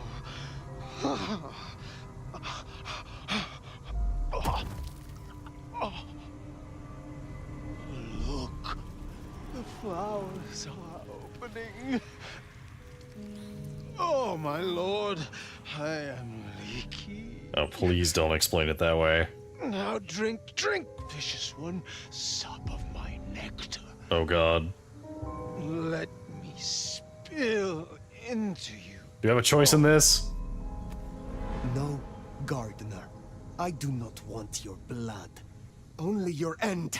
S11: Look, the flowers are opening. Oh, my lord, I am leaky.
S1: Oh, please don't explain it that way.
S11: Now drink, drink, vicious one, sup of my nectar.
S1: Oh god.
S11: Let me spill into you.
S1: Do you have a choice in this?
S3: No, gardener. I do not want your blood. Only your end.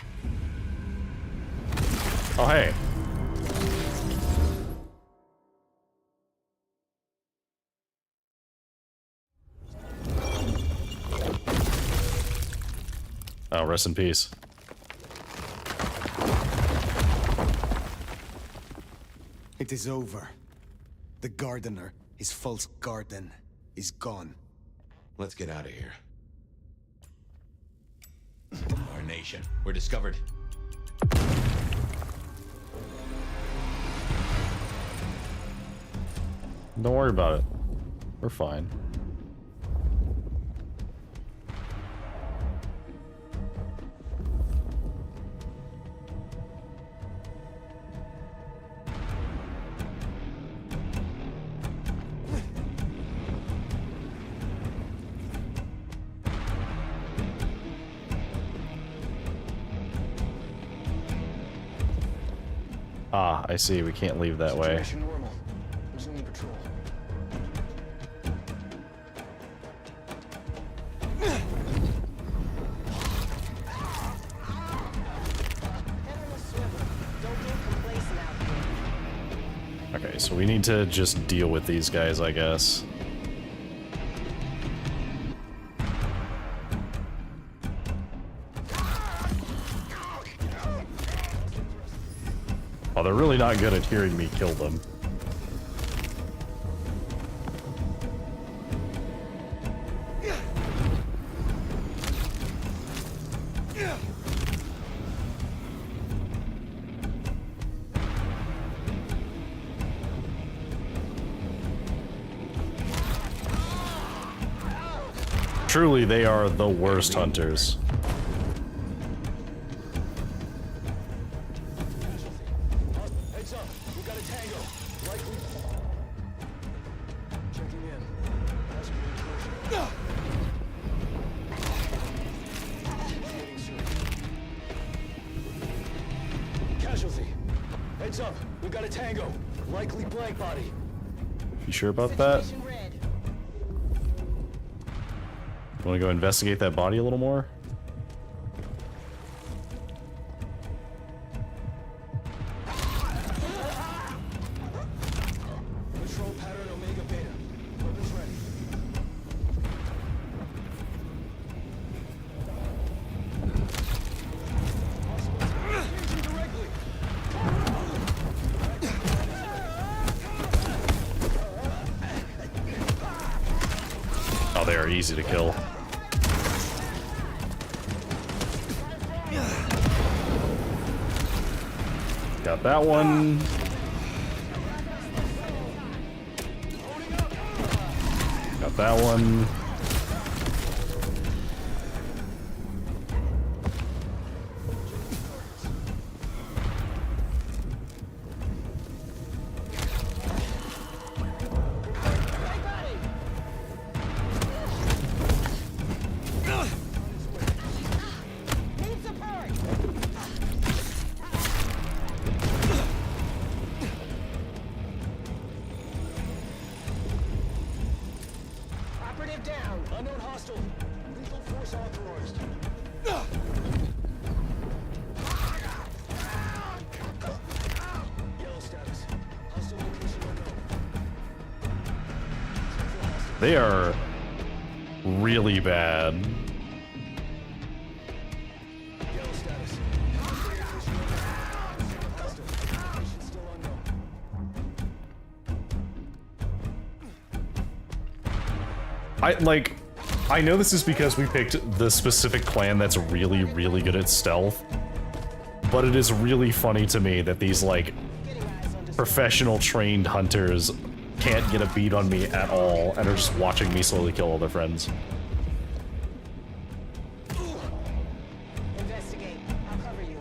S1: Oh, hey. Oh, rest in peace.
S3: It is over. The gardener, his false garden, is gone.
S2: Let's get out of here. Our nation. We're discovered.
S1: Don't worry about it. We're fine. Ah, I see. We can't leave that way.
S7: Situation normal. Resuming patrol.
S1: Okay, so we need to just deal with these guys, I guess. Oh, they're really not good at hearing me kill them. Truly, they are the worst hunters.
S7: Heads up. We got a tango. Likely. Checking in. Possible intrusion. Getting serious. Casualty. Heads up. We got a tango. Likely blank body.
S1: You sure about that? Want to go investigate that body a little more?
S7: Control pattern Omega Beta. Weapons ready. Engaging directly.
S1: Oh, they are easy to kill. Got that one. Got that one.
S7: Operative down. Unknown hostile. Lethal force authorized. Yellow status. Hostile location unknown.
S1: They are really bad.
S7: Yellow status. Hostile location unknown. Hostile. Location still unknown.
S1: I know this is because we picked the specific clan that's really, really good at stealth, but it is really funny to me that these, like, professional trained hunters can't get a beat on me at all and are just watching me slowly kill all their friends.
S6: Investigate. I'll cover you.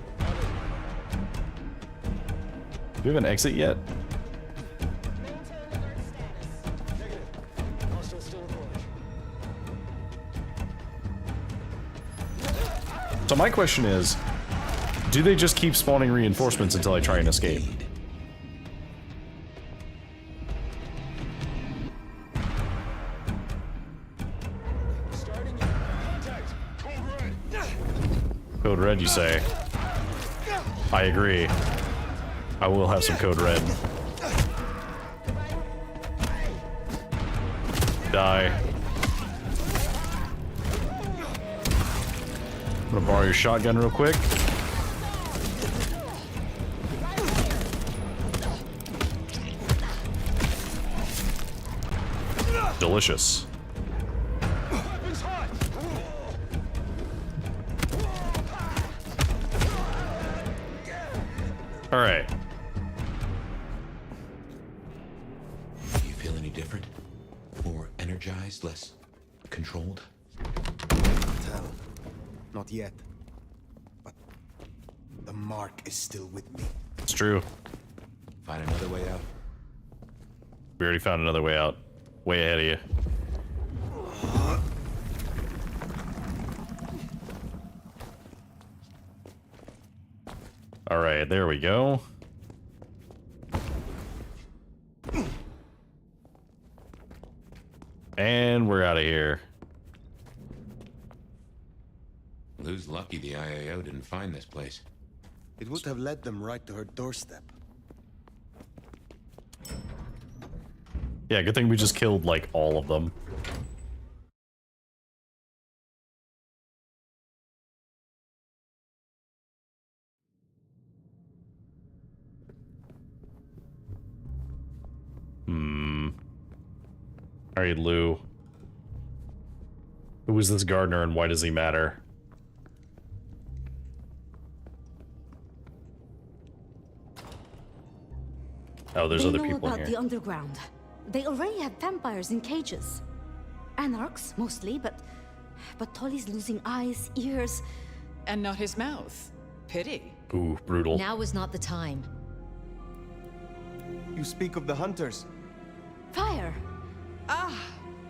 S1: Do we have an exit yet?
S6: Maintain alert status.
S7: Negative. Hostile still approach.
S1: So my question is, do they just keep spawning reinforcements until I try and escape?
S7: Starting in. Attack.
S1: Code red, you say? I agree. I will have some code red. Die. I'm gonna borrow your shotgun real quick. Delicious. All right.
S2: Do you feel any different? More energized, less controlled?
S3: Tell. Not yet. But the mark is still with me.
S1: It's true.
S2: Find another way out.
S1: We already found another way out. Way ahead of you. All right, there we go. And we're out of here.
S2: Lou's lucky the IAO didn't find this place.
S3: It would have led them right to her doorstep.
S1: Yeah, good thing we just killed, like, all of them. Alright, Lou. Who is this gardener and why does he matter? Oh, there's other people in
S6: They know
S1: here.
S6: about the underground. They already have vampires in cages. Anarchs, mostly, but Tolly's losing eyes, ears.
S9: And not his mouth. Pity.
S1: Ooh, brutal.
S6: Now is not the time.
S3: You speak of the hunters.
S6: Fire!
S9: Ah,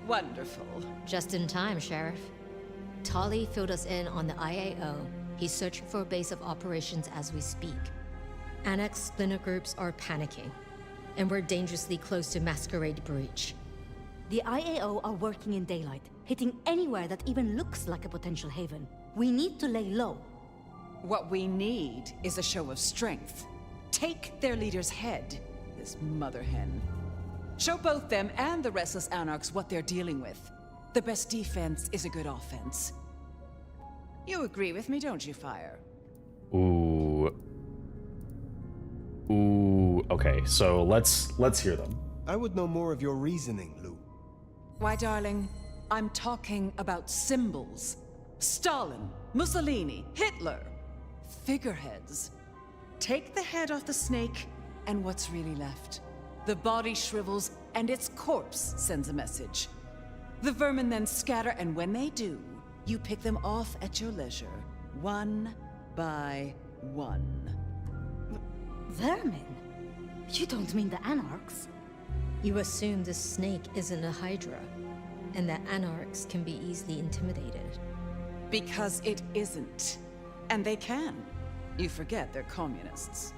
S9: wonderful.
S6: Just in time, Sheriff. Tolly filled us in on the IAO. He's searching for a base of operations as we speak. Annex splinter groups are panicking, and we're dangerously close to Masquerade Breach. The IAO are working in daylight, hitting anywhere that even looks like a potential haven. We need to lay low.
S9: What we need is a show of strength. Take their leader's head, this mother hen. Show both them and the restless anarchs what they're dealing with. The best defense is a good offense. You agree with me, don't you, Fire?
S1: Ooh. Ooh. Okay, so let's hear them.
S3: I would know more of your reasoning, Lou.
S9: Why, darling, I'm talking about symbols. Stalin, Mussolini, Hitler. Figureheads. Take the head off the snake, and what's really left? The body shrivels, and its corpse sends a message. The vermin then scatter, and when they do, you pick them off at your leisure, one by one.
S6: Vermin? You don't mean the Anarchs? You assume this snake isn't a Hydra, and that Anarchs can be easily intimidated.
S9: Because it isn't. And they can. You forget they're communists.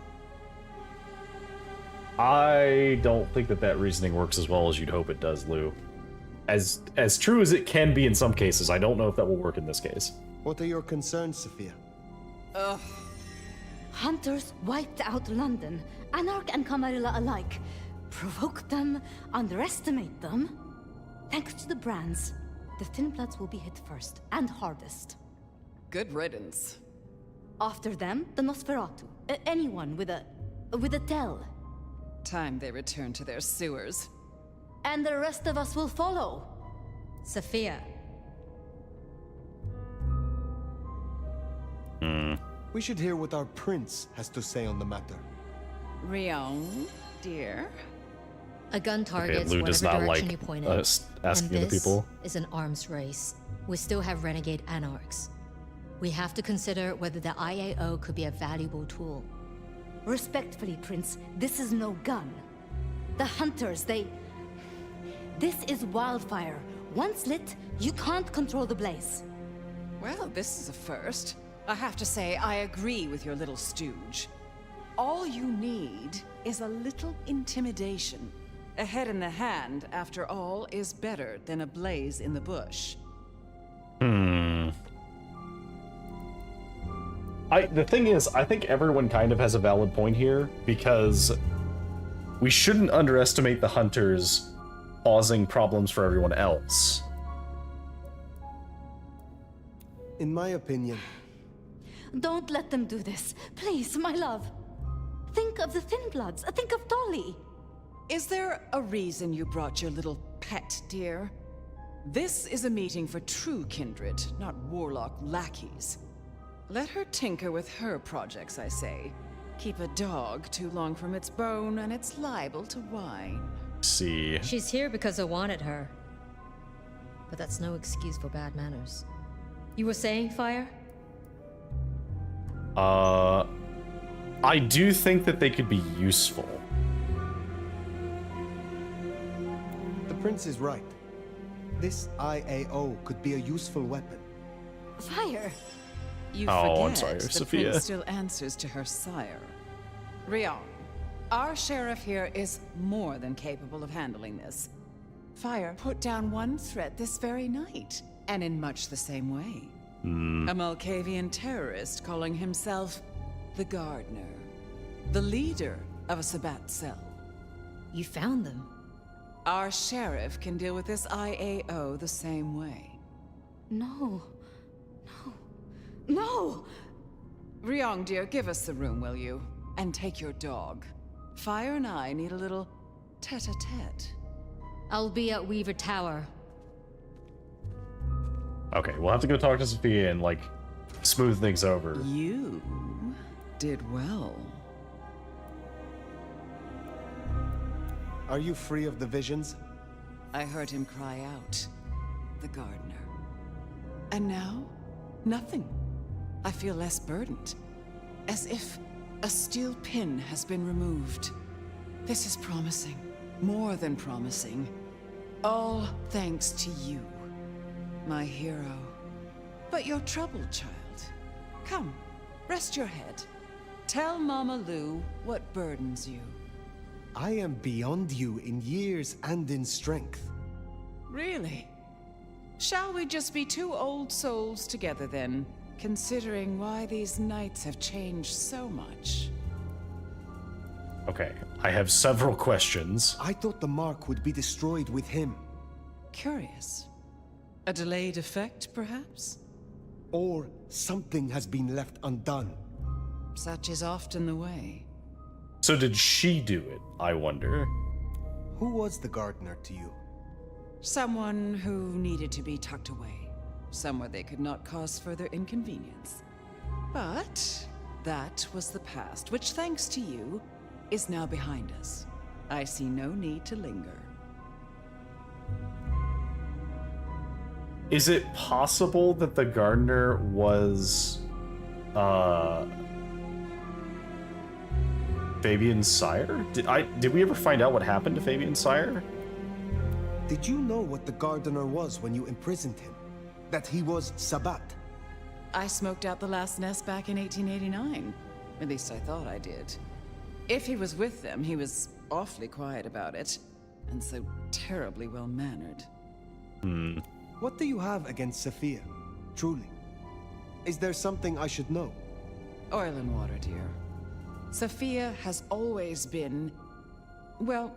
S1: I don't think that reasoning works as well as you'd hope it does, Lou. As true as it can be in some cases, I don't know if that will work in this case.
S3: What are your concerns, Sophia?
S6: Hunters wiped out London, Anarch and Camarilla alike. Provoke them, underestimate them. Thanks to the brands, the Thin Bloods will be hit first and hardest.
S9: Good riddance.
S6: After them, the Nosferatu. Anyone with a tell.
S9: Time they return to their sewers.
S6: And the rest of us will follow. Sophia.
S3: We should hear what our prince has to say on the matter.
S9: Rion, dear.
S6: A gun targets
S1: Lou does
S6: whatever
S1: not
S6: direction
S1: like
S6: you point it.
S1: us asking
S6: and
S1: the people.
S6: This is an arms race. We still have renegade anarchs. We have to consider whether the IAO could be a valuable tool. Respectfully, Prince, this is no gun. The hunters, This is wildfire. Once lit, you can't control the blaze.
S9: Well, this is a first. I have to say, I agree with your little stooge. All you need is a little intimidation. A head in the hand, after all, is better than a blaze in the bush.
S1: The thing is, I think everyone kind of has a valid point here, because we shouldn't underestimate the hunters causing problems for everyone else.
S3: In my opinion,
S12: Don't let them do this. Please, my love. Think of the Thin Bloods. Think of Dolly.
S9: Is there a reason you brought your little pet, dear? This is a meeting for true kindred, not warlock lackeys. Let her tinker with her projects, I say. Keep a dog too long from its bone, and it's liable to whine.
S1: See.
S6: She's here because I wanted her. But that's no excuse for bad manners. You were saying, Fire?
S1: I do think that they could be useful.
S3: the prince is right. This IAO could be a useful weapon.
S12: Fire.
S9: You
S1: Oh, I'm
S9: forget
S1: sorry,
S9: the
S1: Sophia.
S9: prince still answers to her sire. Rion, our sheriff here is more than capable of handling this. Fire put down one threat this very night, and in much the same way. A Malkavian terrorist calling himself the Gardener, the leader of a Sabbat cell.
S6: You found them.
S9: Our sheriff can deal with this IAO the same way.
S12: No. No!
S9: Ryong, dear, give us the room, will you? And take your dog. Fire and I need a little tete-a-tete.
S6: I'll be at Weaver Tower.
S1: Okay, we'll have to go talk to Sophia and, like, smooth things over.
S9: You did well.
S3: Are you free of the visions?
S9: I heard him cry out. The gardener. And now, nothing. I feel less burdened. As if a steel pin has been removed. This is promising. More than promising. All thanks to you, my hero. But you're troubled, child. Come, rest your head. Tell Mama Lou what burdens you.
S3: I am beyond you in years and in strength.
S9: Really? Shall we just be two old souls together then, considering why these nights have changed so much?
S1: Okay, I have several questions.
S3: I thought the mark would be destroyed with him.
S9: Curious. A delayed effect, perhaps?
S3: Or something has been left undone.
S9: Such is often the way.
S1: So did she do it, I wonder?
S3: Who was the gardener to you?
S9: Someone who needed to be tucked away. Somewhere they could not cause further inconvenience. But that was the past, which, thanks to you, is now behind us. I see no need to linger.
S1: Is it possible that the gardener was, Fabian's sire? Did we ever find out what happened to Fabian's sire?
S3: Did you know what the gardener was when you imprisoned him? That he was Sabbat?
S9: I smoked out the last nest back in 1889. At least I thought I did. If he was with them, he was awfully quiet about it, and so terribly well-mannered.
S3: What do you have against Sophia? Truly. Is there something I should know?
S9: Oil and water, dear. Sophia has always been, well,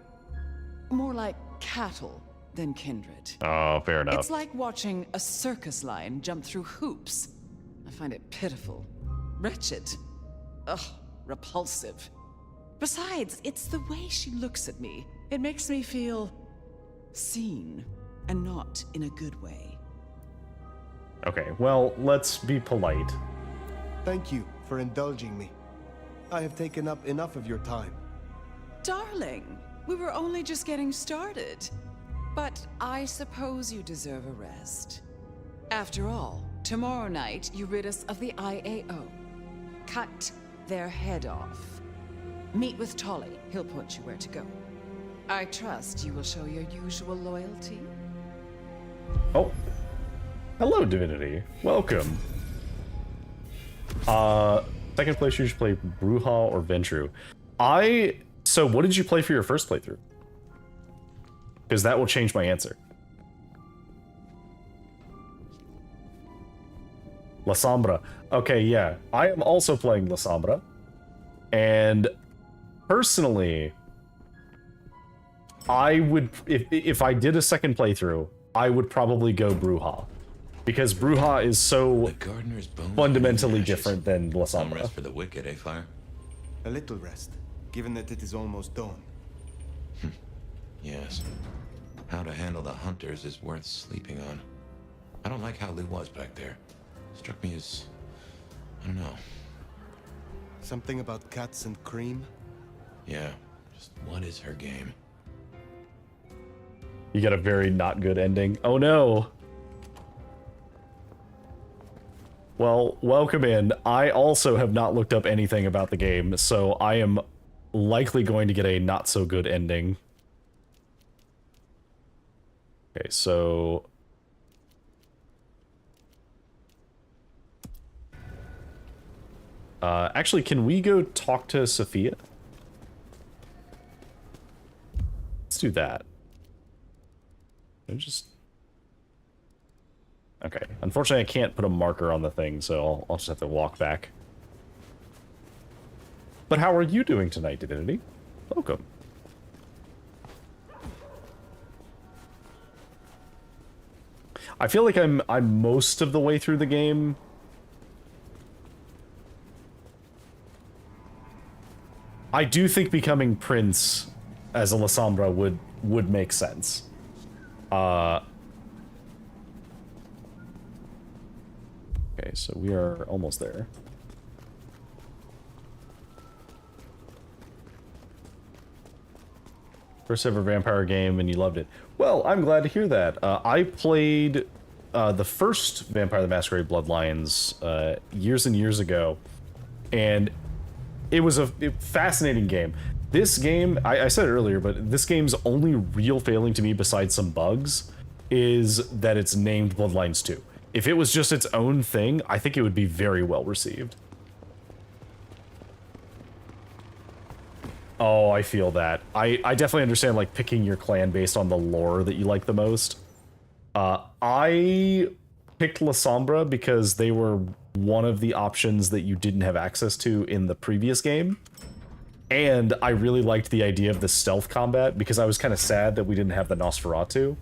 S9: more like cattle than kindred.
S1: Oh, fair enough.
S9: It's like watching a circus lion jump through hoops. I find it pitiful. Wretched. Ugh, repulsive. Besides, it's the way she looks at me. It makes me feel seen, and not in a good way.
S1: Okay, well, let's be polite.
S3: Thank you for indulging me. I have taken up enough of your time.
S9: Darling, we were only just getting started. But I suppose you deserve a rest. After all, tomorrow night you rid us of the IAO. Cut their head off. Meet with Tolly. He'll point you where to go. I trust you will show your usual loyalty.
S1: Oh. Hello, Divinity. Welcome. Second place you should play Bruja or Ventru. So what did you play for your first playthrough? Because that will change my answer. La Sombra. Okay, yeah. I am also playing La Sombra. And personally, I would, if I did a second playthrough, I would probably go Bruja. Because Bruja is so fundamentally different than La
S2: Some
S1: Sombra.
S2: rest for the wicked, eh, Fire?
S3: A little rest, given that it is almost dawn.
S2: Yes. How to handle the hunters is worth sleeping on. I don't like how Lee was back there. Struck me as... I don't know.
S3: Something about cats and cream?
S2: Yeah, just what is her game?
S1: You get a very not good ending. Oh no! Well, welcome in. I also have not looked up anything about the game, so I am likely going to get a not so good ending. Okay, so... actually, can we go talk to Sophia? Let's do that. Just... Okay. Unfortunately, I can't put a marker on the thing, so I'll just have to walk back. But how are you doing tonight, Divinity? Welcome. I feel like I'm most of the way through the game. I do think becoming Prince as a La Sombra would make sense. Okay, so we are almost there. First ever vampire game, and you loved it. Well, I'm glad to hear that. I played the first Vampire the Masquerade Bloodlines years and years ago, and it was a fascinating game. This game, I said it earlier, but this game's only real failing to me, besides some bugs, is that it's named Bloodlines 2. If it was just its own thing, I think it would be very well received. Oh, I feel that. I definitely understand, like, picking your clan based on the lore that you like the most. I picked La Sombra because they were one of the options that you didn't have access to in the previous game. And I really liked the idea of the stealth combat because I was kind of sad that we didn't have the Nosferatu.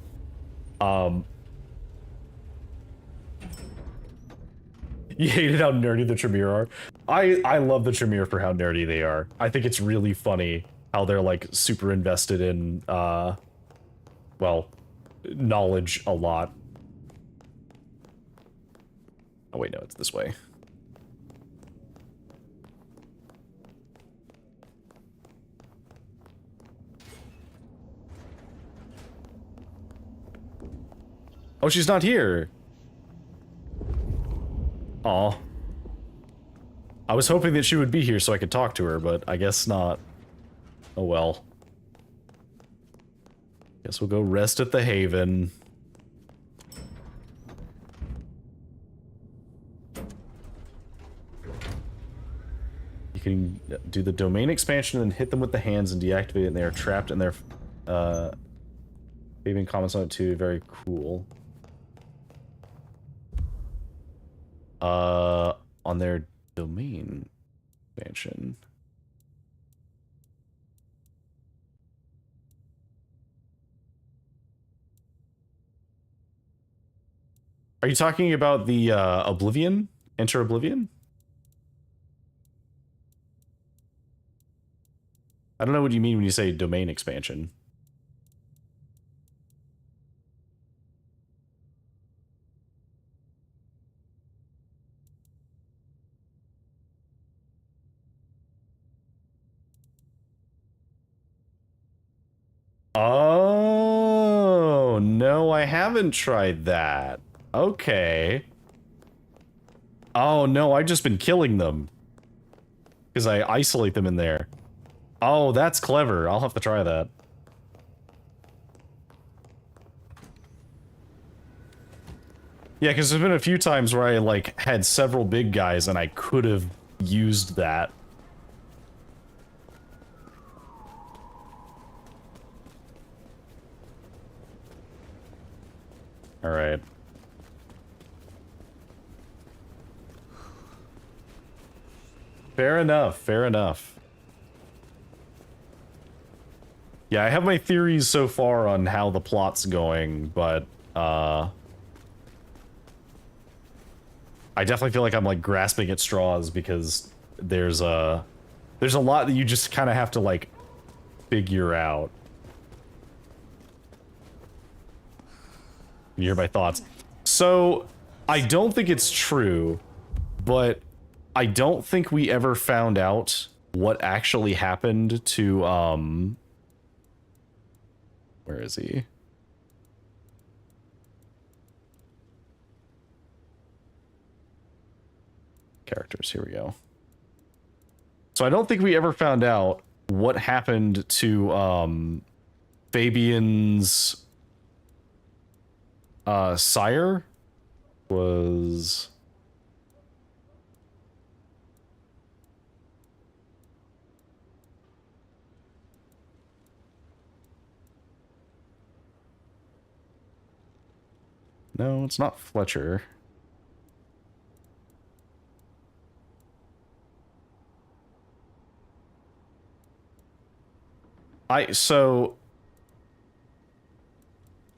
S1: You hated how nerdy the Tremere are. I love the Tremere for how nerdy they are. I think it's really funny how they're like super invested in well, knowledge a lot. Oh wait, no, it's this way. Oh, she's not here. Aw. I was hoping that she would be here so I could talk to her, but I guess not. Oh well. Guess we'll go rest at the Haven. You can do the domain expansion and hit them with the hands and deactivate it, and they are trapped in their Haven comments on it too. Very cool. On their domain expansion. Are you talking about the Oblivion? Enter Oblivion? I don't know what you mean when you say domain expansion. Oh, no, I haven't tried that. Okay. Oh, no, I've just been killing them. Because I isolate them in there. Oh, that's clever. I'll have to try that. Yeah, because there's been a few times where I, like, had several big guys and I could have used that. Alright. Fair enough, fair enough. Yeah, I have my theories so far on how the plot's going, but, I definitely feel like I'm, like, grasping at straws because there's a lot that you just kind of have to, like, figure out. You hear my thoughts. So, I don't think it's true, but I don't think we ever found out what actually happened to, where is he? Characters, here we go. So I don't think we ever found out what happened to, Fabian's, sire was... No, it's not Fletcher. So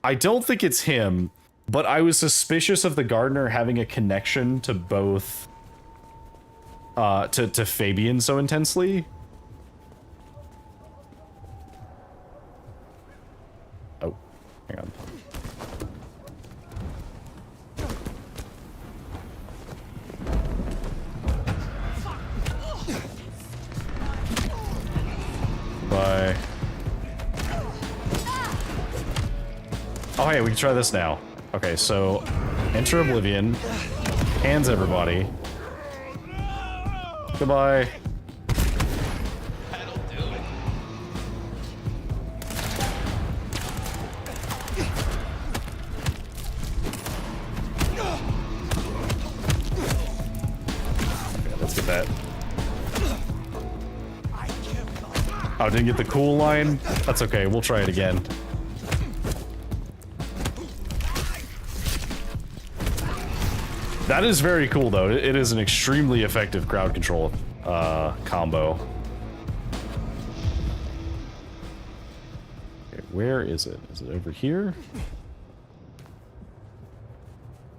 S1: I don't think it's him, but I was suspicious of the gardener having a connection to both to Fabian so intensely. Oh, hang on. Bye. Oh, hey, we can try this now. Okay, so enter Oblivion, hands everybody. Goodbye.
S2: That'll do it.
S1: Okay, let's get that. Oh, didn't get the cool line? That's okay, we'll try it again. That is very cool, though. It is an extremely effective crowd control combo. Okay, where is it? Is it over here?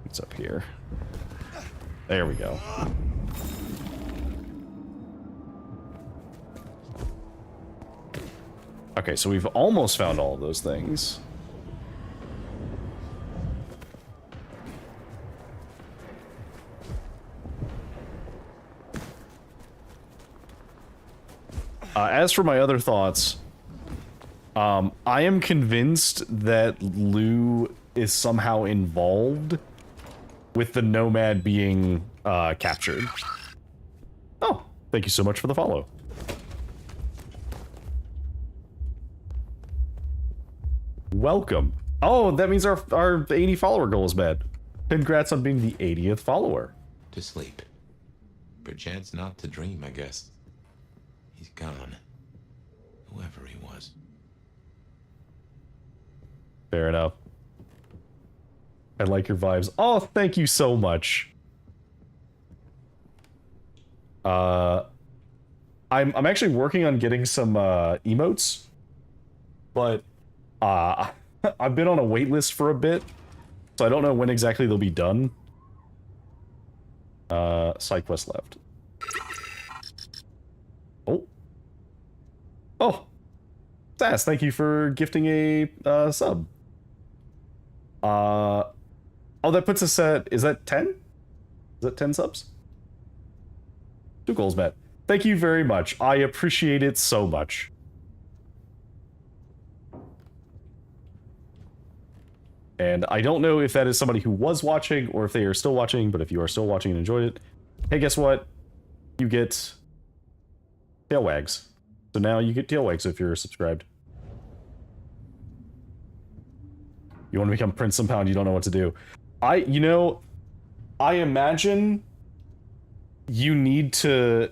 S1: It's up here. There we go. Okay, so we've almost found all of those things. As for my other thoughts, I am convinced that Lou is somehow involved with the Nomad being captured. Oh, thank you so much for the follow. Welcome. Oh, that means our 80 follower goal is met. Congrats on being the 80th follower.
S2: To sleep. Perchance not to dream, I guess. He's gone. Whoever he was.
S1: Fair enough. I like your vibes. Oh, thank you so much. I'm actually working on getting some emotes, but I've been on a wait list for a bit, so I don't know when exactly they'll be done. Side quest left. Oh, Sass, thank you for gifting a sub. Oh, that puts us at, is that 10? Is that 10 subs? 2 goals met. Thank you very much. I appreciate it so much. And I don't know if that is somebody who was watching or if they are still watching, but if you are still watching and enjoyed it, hey, guess what? You get tail wags. So now you get tail wags if you're subscribed. You want to become Prince some pound, you don't know what to do. I imagine you need to...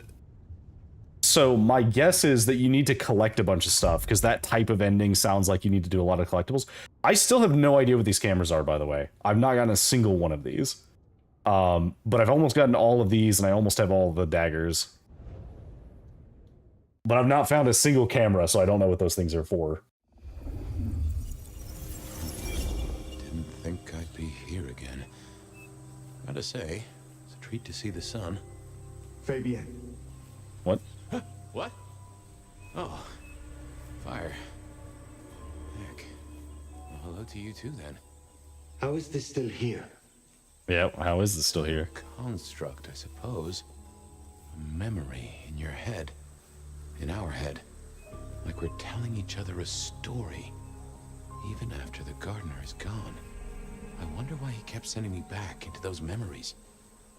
S1: So my guess is that you need to collect a bunch of stuff, because that type of ending sounds like you need to do a lot of collectibles. I still have no idea what these cameras are, by the way. I've not gotten a single one of these. But I've almost gotten all of these, and I almost have all the daggers. But I've not found a single camera, so I don't know what those things are for.
S2: Didn't think I'd be here again. Gotta say, it's a treat to see the sun.
S3: Fabienne.
S1: What?
S2: What? Oh, fire. Heck. Well, hello to you too, then.
S3: How is this still here?
S1: Yeah, how is this still here?
S2: Construct, I suppose. A memory in your head. In our head. Like we're telling each other a story. Even after the gardener is gone. I wonder why he kept sending me back into those memories.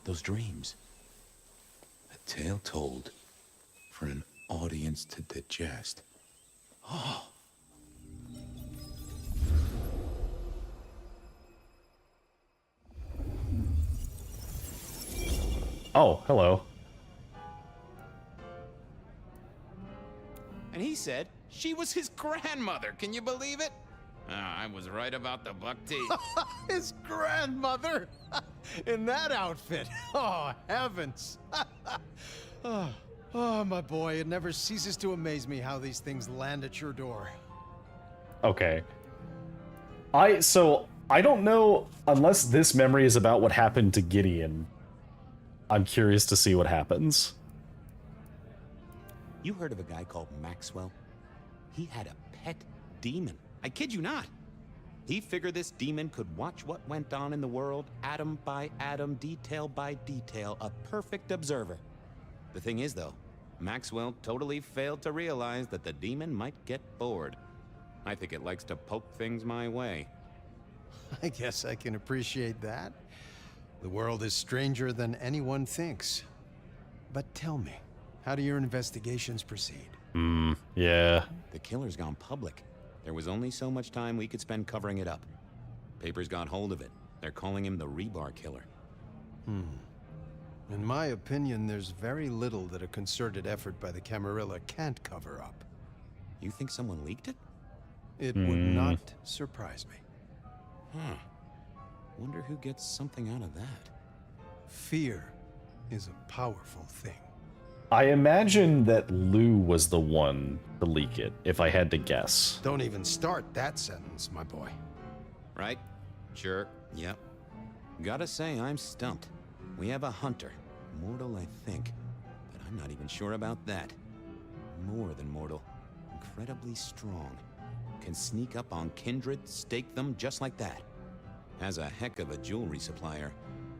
S2: Those dreams. A tale told for an audience to digest. Oh.
S1: Oh, hello.
S13: And he said she was his grandmother. Can you believe it? I was right about the buck teeth.
S11: His grandmother? In that outfit? Oh, heavens. Oh, my boy, it never ceases to amaze me how these things land at your door.
S1: Okay. I don't know, unless this memory is about what happened to Gideon. I'm curious to see what happens.
S13: You heard of a guy called Maxwell? He had a pet demon. I kid you not. He figured this demon could watch what went on in the world, atom by atom, detail by detail, a perfect observer. The thing is, though, Maxwell totally failed to realize that the demon might get bored. I think it likes to poke things my way.
S11: I guess I can appreciate that. The world is stranger than anyone thinks. But tell me, how do your investigations proceed?
S1: Yeah.
S2: The killer's gone public. There was only so much time we could spend covering it up. Papers got hold of it. They're calling him the Rebar Killer.
S11: In my opinion, there's very little that a concerted effort by the Camarilla can't cover up.
S2: You think someone leaked it?
S11: It would not surprise me.
S2: Huh. Wonder who gets something out of that.
S11: Fear is a powerful thing.
S1: I imagine that Lou was the one to leak it, if I had to guess.
S11: Don't even start that sentence, my boy.
S2: Right? Sure. Yep. Gotta say, I'm stumped. We have a hunter. Mortal, I think. But I'm not even sure about that. More than mortal. Incredibly strong. Can sneak up on kindred, stake them just like that. Has a heck of a jewelry supplier.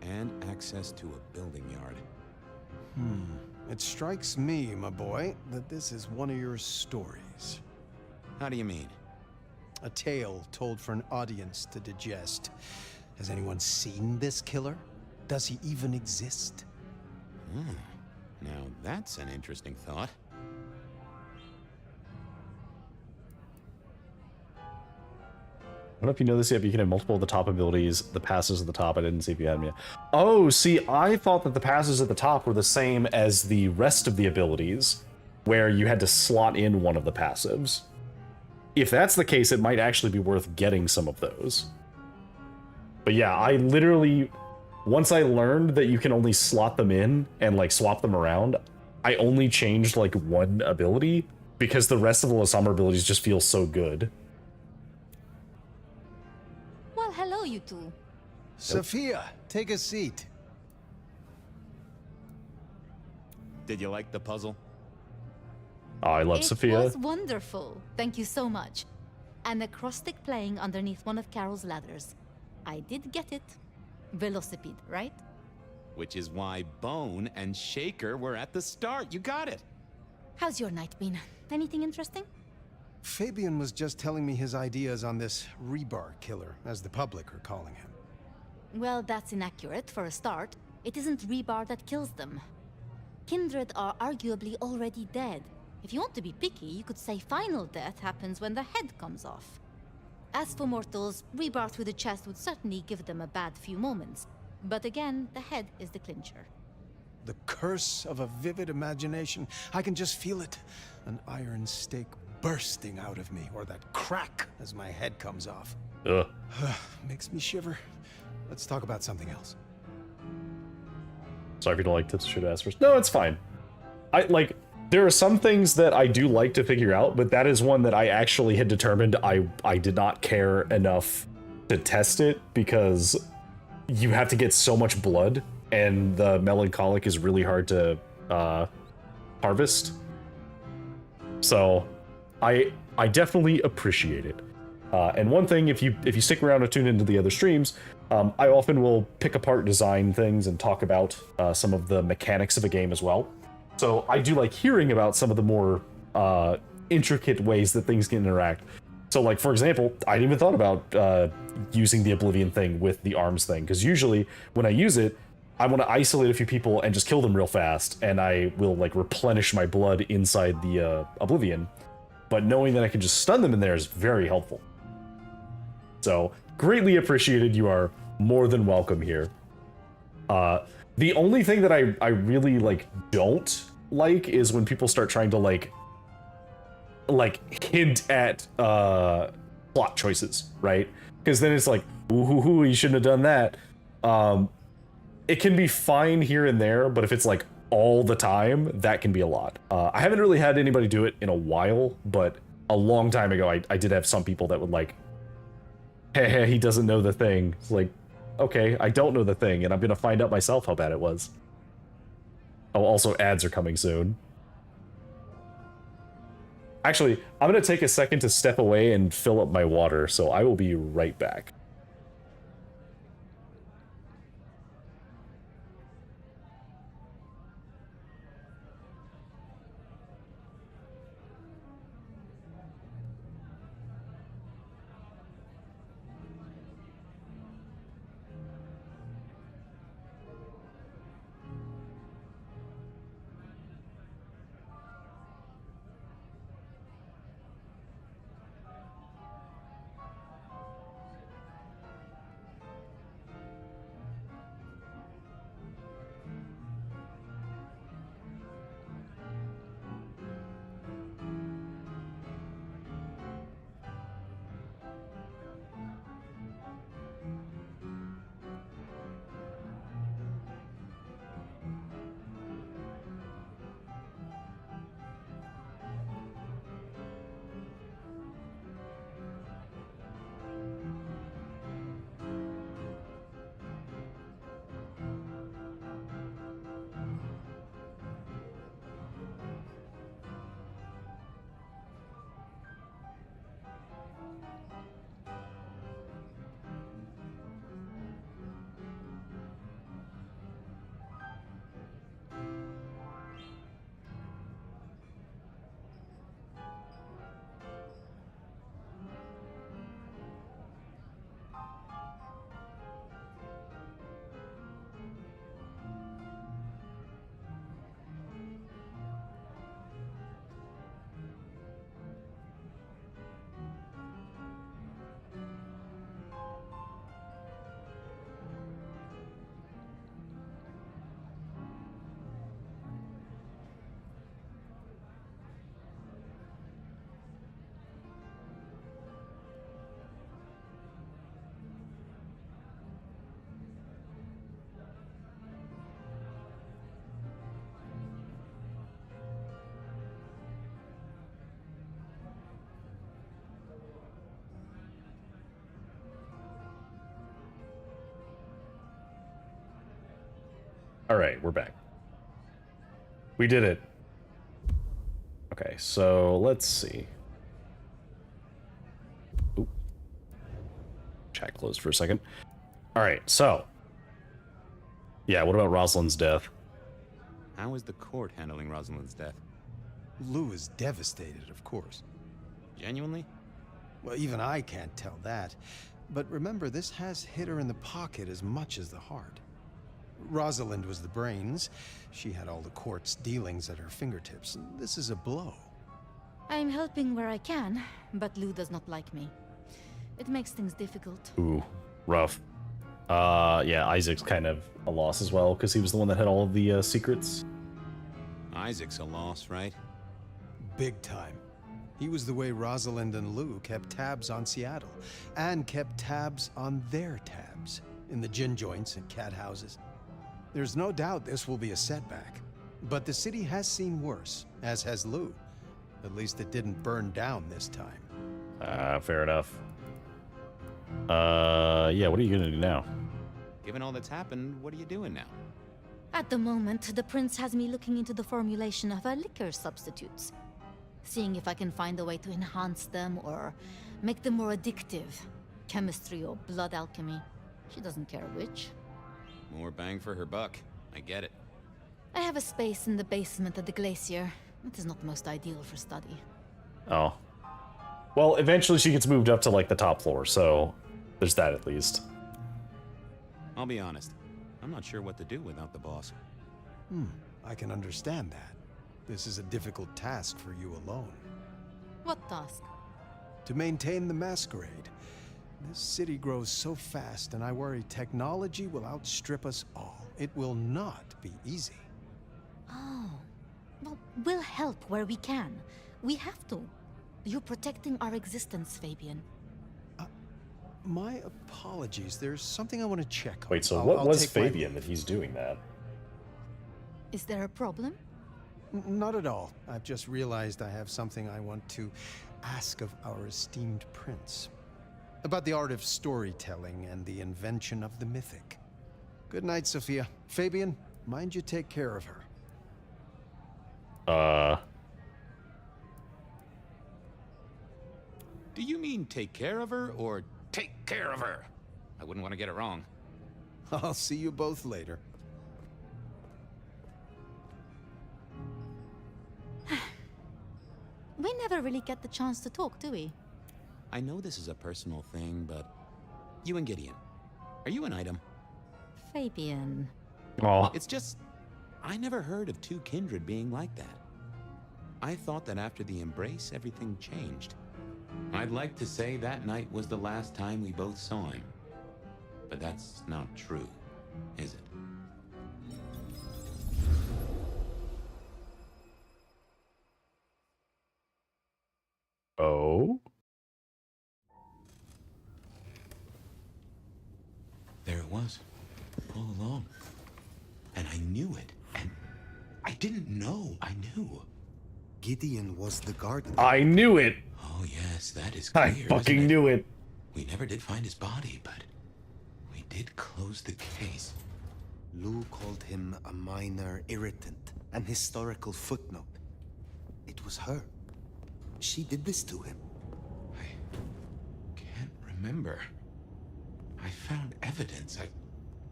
S2: And access to a building yard.
S11: It strikes me, my boy, that this is one of your stories.
S2: How do you mean?
S11: A tale told for an audience to digest. Has anyone seen this killer? Does he even exist?
S2: Now that's an interesting thought.
S1: I don't know if you know this yet, but you can have multiple of the top abilities. The passes at the top, I didn't see if you had them yet. Oh, see, I thought that the passes at the top were the same as the rest of the abilities, where you had to slot in one of the passives. If that's the case, it might actually be worth getting some of those. But yeah, I literally, once I learned that you can only slot them in and like swap them around, I only changed like one ability because the rest of the Lasamar abilities just feel so good.
S12: Well, hello, you two.
S11: Sophia, take a seat.
S2: Did you like the puzzle?
S1: Oh, I love Sophia.
S12: It was wonderful. Thank you so much. An acrostic playing underneath one of Carol's ladders. I did get it. Velocipede, right?
S2: Which is why Bone and Shaker were at the start. You got it.
S12: How's your night been? Anything interesting?
S11: Fabian was just telling me his ideas on this Rebar Killer, as the public are calling him.
S12: Well, that's inaccurate for a start. It isn't Rebar that kills them. Kindred are arguably already dead. If you want to be picky, you could say final death happens when the head comes off. As for mortals, Rebar through the chest would certainly give them a bad few moments. But again, the head is the clincher.
S11: The curse of a vivid imagination. I can just feel it. An iron stake bursting out of me, or that crack as my head comes off.
S1: Ugh.
S11: Makes me shiver. Let's talk about something else.
S1: Sorry if you don't like to should ask first. No, it's fine. There are some things that I do like to figure out, but that is one that I actually had determined I did not care enough to test it because you have to get so much blood, and the melancholic is really hard to harvest. So I definitely appreciate it. And one thing, if you stick around and tune into the other streams, I often will pick apart design things and talk about some of the mechanics of a game as well. So I do like hearing about some of the more intricate ways that things can interact. So like, for example, I hadn't even thought about using the Oblivion thing with the arms thing, because usually when I use it, I want to isolate a few people and just kill them real fast, and I will like replenish my blood inside the Oblivion. But knowing that I can just stun them in there is very helpful. So, greatly appreciated. You are more than welcome here. The only thing that I really like don't like is when people start trying to like hint at plot choices, right? Because then it's like, ooh, you shouldn't have done that. It can be fine here and there, but if it's like all the time, that can be a lot. I haven't really had anybody do it in a while, but a long time ago, I did have some people that would like, hey, he doesn't know the thing. It's like, okay, I don't know the thing, and I'm gonna find out myself how bad it was. Oh, also ads are coming soon. Actually, I'm gonna take a second to step away and fill up my water, so I will be right back. All right, we're back. We did it. Okay, so let's see. Oop. Chat closed for a second. All right, so. Yeah, what about Rosalind's death?
S13: How is the court handling Rosalind's death?
S5: Lou is devastated, of course.
S13: Genuinely?
S5: Well, even I can't tell that. But remember, this has hit her in the pocket as much as the heart. Rosalind was the brains. She had all the court's dealings at her fingertips. This is a blow.
S12: I'm helping where I can, but Lou does not like me. It makes things difficult.
S1: Ooh, rough. Yeah, Isaac's kind of a loss as well, because he was the one that had all of the secrets.
S13: Isaac's a loss, right?
S5: Big time. He was the way Rosalind and Lou kept tabs on Seattle, and kept tabs on their tabs, in the gin joints and cat houses. There's no doubt this will be a setback.
S11: But the city has seen worse, as has Lou. At least it didn't burn down this time.
S1: Fair enough. Yeah, what are you gonna do now?
S13: Given all that's happened, what are you doing now?
S12: At the moment, the prince has me looking into the formulation of liquor substitutes. Seeing if I can find a way to enhance them or make them more addictive. Chemistry or blood alchemy. She doesn't care which.
S13: More bang for her buck. I get it.
S12: I have a space in the basement of the glacier. It is not the most ideal for study.
S1: Oh. Well, eventually she gets moved up to, like, the top floor, so there's that at least.
S13: I'll be honest. I'm not sure what to do without the boss.
S11: I can understand that. This is a difficult task for you alone.
S12: What task?
S11: To maintain the Masquerade. This city grows so fast, and I worry technology will outstrip us all. It will not be easy.
S12: Oh. Well, we'll help where we can. We have to. You're protecting our existence, Fabian.
S11: My apologies. There's something I want to check on.
S1: Wait, so
S11: I'll
S1: what was
S11: take my
S1: Fabian that he's doing that?
S12: Is there a problem?
S11: Not at all. I've just realized I have something I want to ask of our esteemed prince. About the art of storytelling and the invention of the mythic. Good night, Sophia. Fabian, mind you take care of her.
S13: Do you mean take care of her or take care of her? I wouldn't want to get it wrong.
S11: I'll see you both later.
S12: We never really get the chance to talk, do we?
S13: I know this is a personal thing, but you and Gideon, are you an item?
S12: Fabian.
S1: Oh.
S13: It's just, I never heard of two kindred being like that. I thought that after the embrace, everything changed. I'd like to say that night was the last time we both saw him. But that's not true, is it?
S1: Oh?
S2: There it was, all along. And I knew it, and I didn't know I knew.
S3: Gideon was the gardener.
S1: I knew it!
S2: Oh yes, that is clear,
S1: I fucking
S2: isn't it?
S1: knew it.
S2: We never did find his body, but we did close the case.
S3: Lou called him a minor irritant, an historical footnote. It was her. She did this to him.
S2: I can't remember. I found evidence.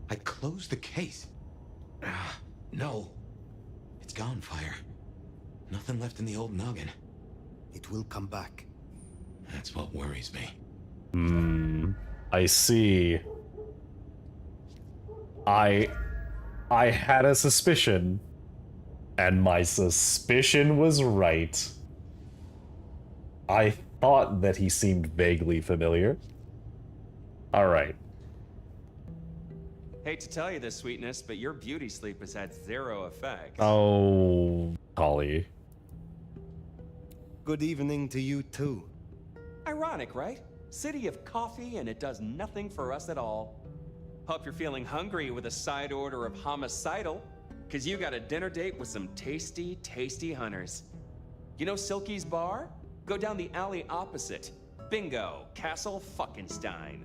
S2: I closed the case. No. It's gone, Fire. Nothing left in the old noggin.
S3: It will come back.
S2: That's what worries me.
S1: I see. I had a suspicion, and my suspicion was right. I thought that he seemed vaguely familiar. Alright.
S14: Hate to tell you this, sweetness, but your beauty sleep has had zero effect.
S1: Oh, Holly.
S3: Good evening to you too.
S14: Ironic, right? City of coffee and it does nothing for us at all. Hope you're feeling hungry with a side order of homicidal, cause you got a dinner date with some tasty, tasty hunters. You know Silky's bar? Go down the alley opposite. Bingo, Castle Fuckenstein.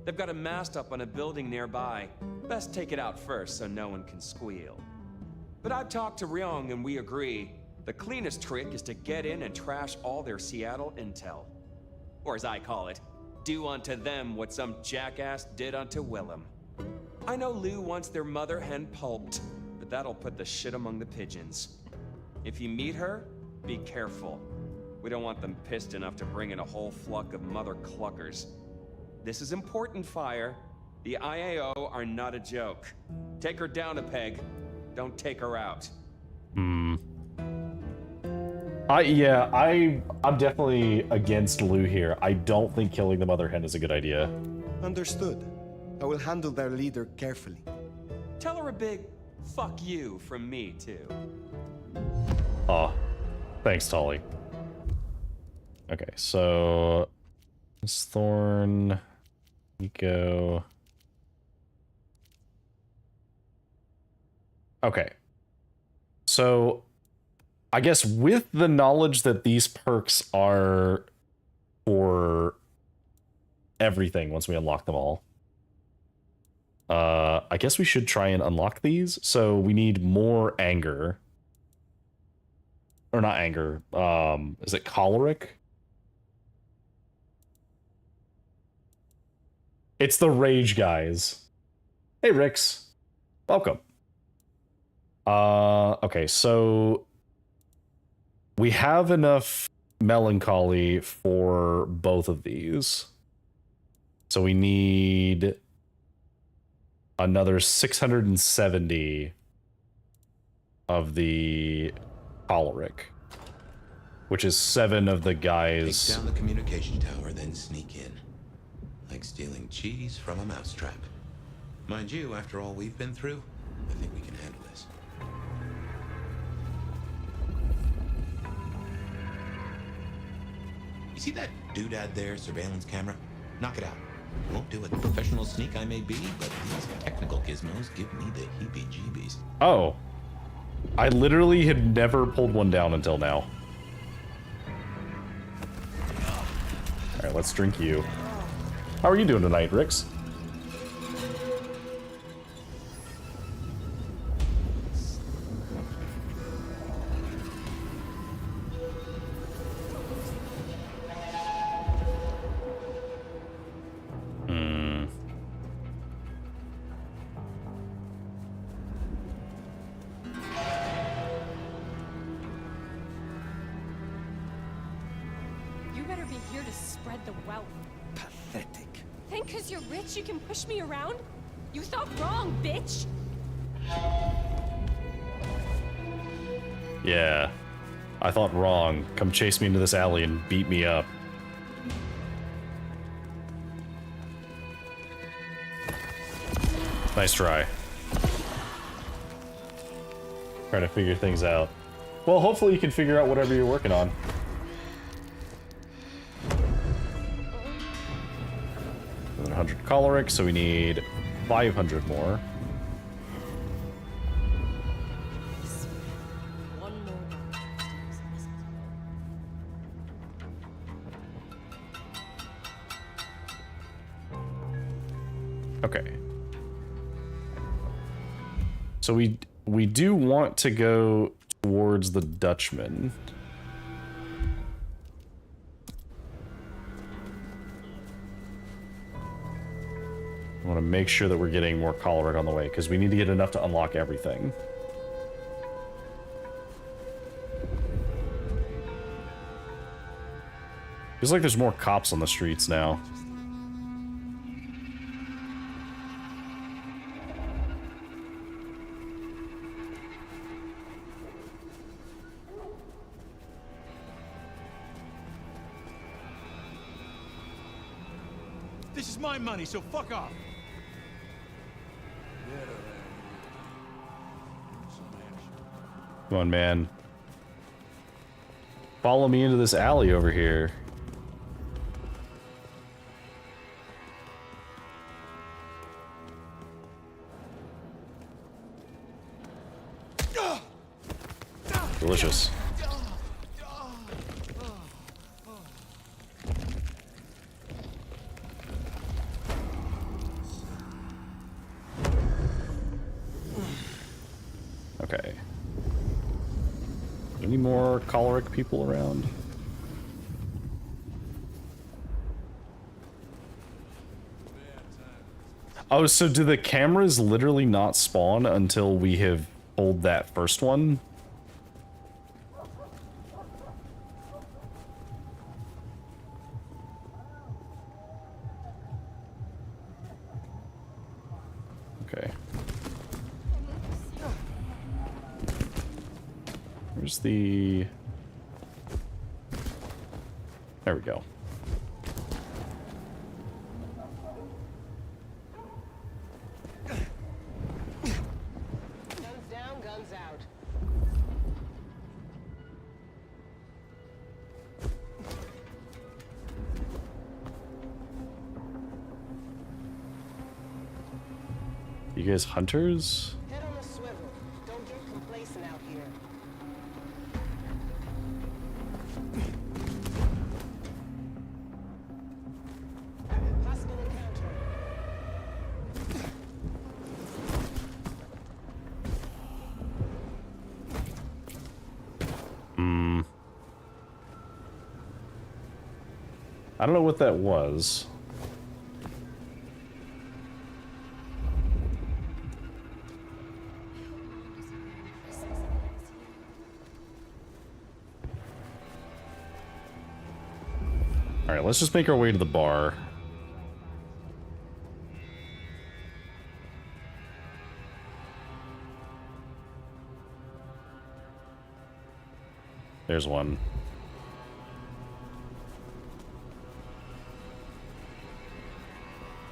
S14: They've got a mast up on a building nearby. Best take it out first so no one can squeal. But I've talked to Ryong and we agree, the cleanest trick is to get in and trash all their Seattle intel. Or as I call it, do unto them what some jackass did unto Willem. I know Lou wants their mother hen pulped, but that'll put the shit among the pigeons. If you meet her, be careful. We don't want them pissed enough to bring in a whole flock of mother cluckers. This is important, Fire. The IAO are not a joke. Take her down a peg. Don't take her out.
S1: I'm definitely against Lou here. I don't think killing the mother hen is a good idea.
S3: Understood. I will handle their leader carefully.
S14: Tell her a big fuck you from me, too.
S1: Oh, thanks, Tolly. Okay, so Miss Thorn, Nico. Okay. So, I guess with the knowledge that these perks are for everything once we unlock them all, I guess we should try and unlock these. So we need more anger. Or not anger. Is it choleric? It's the rage guys. Hey, Rix. Welcome. Okay, so we have enough melancholy for both of these. So we need another 670 of the choleric, which is 7 of the guys.
S2: Take down the communication tower, then sneak in. Like stealing cheese from a mousetrap. Mind you, after all we've been through, I think we can handle this. You see that doodad there, surveillance camera? Knock it out. Won't do it. Professional sneak I may be, but these technical gizmos give me the heebie-jeebies.
S1: Oh. I literally had never pulled one down until now. Alright, let's drink you. How are you doing tonight, Rix?
S15: You better be here to spread the wealth.
S11: Pathetic.
S15: Think 'cause you're rich you can push me around? You thought wrong, bitch!
S1: Yeah. I thought wrong. Come chase me into this alley and beat me up. Nice try. Trying to figure things out. Well, hopefully you can figure out whatever you're working on. Another 100 choleric, so we need 500 more. Okay. So we do want to go towards the Dutchman. I want to make sure that we're getting more choleric on the way, because we need to get enough to unlock everything. Feels like there's more cops on the streets now.
S11: This is my money, so fuck off.
S1: Come on, man. Follow me into this alley over here. Delicious. Okay. Any more choleric people around? Oh, so do the cameras literally not spawn until we have pulled that first one? Okay. Where's the... There we go.
S16: Guns down, guns out.
S1: You guys hunters?
S16: Head on a swivel. Don't get complacent out here.
S1: I don't know what that was. Alright, let's just make our way to the bar. There's one.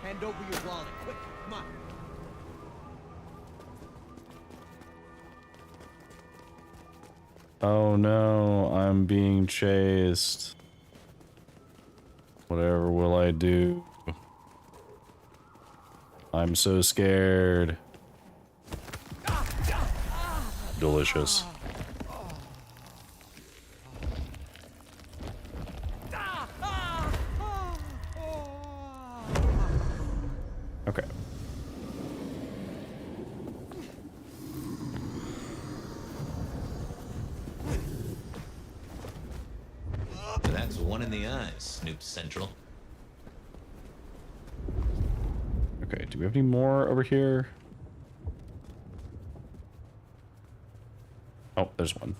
S7: Hand over your wallet, quick, come on.
S1: Oh no, I'm being chased. Whatever will I do? I'm so scared. Delicious. Okay.
S16: That's one in the eye, Snoop Central.
S1: Okay, do we have any more over here? Oh, there's one.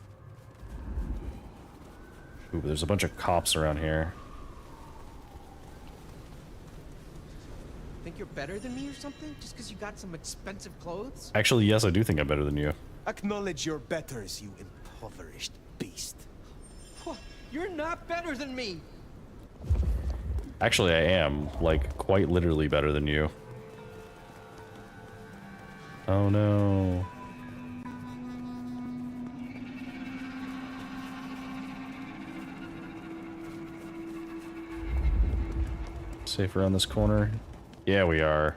S1: Ooh, there's a bunch of cops around here.
S7: Think you're better than me or something? Just because you got some expensive clothes?
S1: Actually, yes, I do think I'm better than you.
S3: Acknowledge your betters, you impoverished beast.
S7: You're not better than me!
S1: Actually, I am, like, quite literally better than you. Oh no. Safe around this corner? Yeah, we are.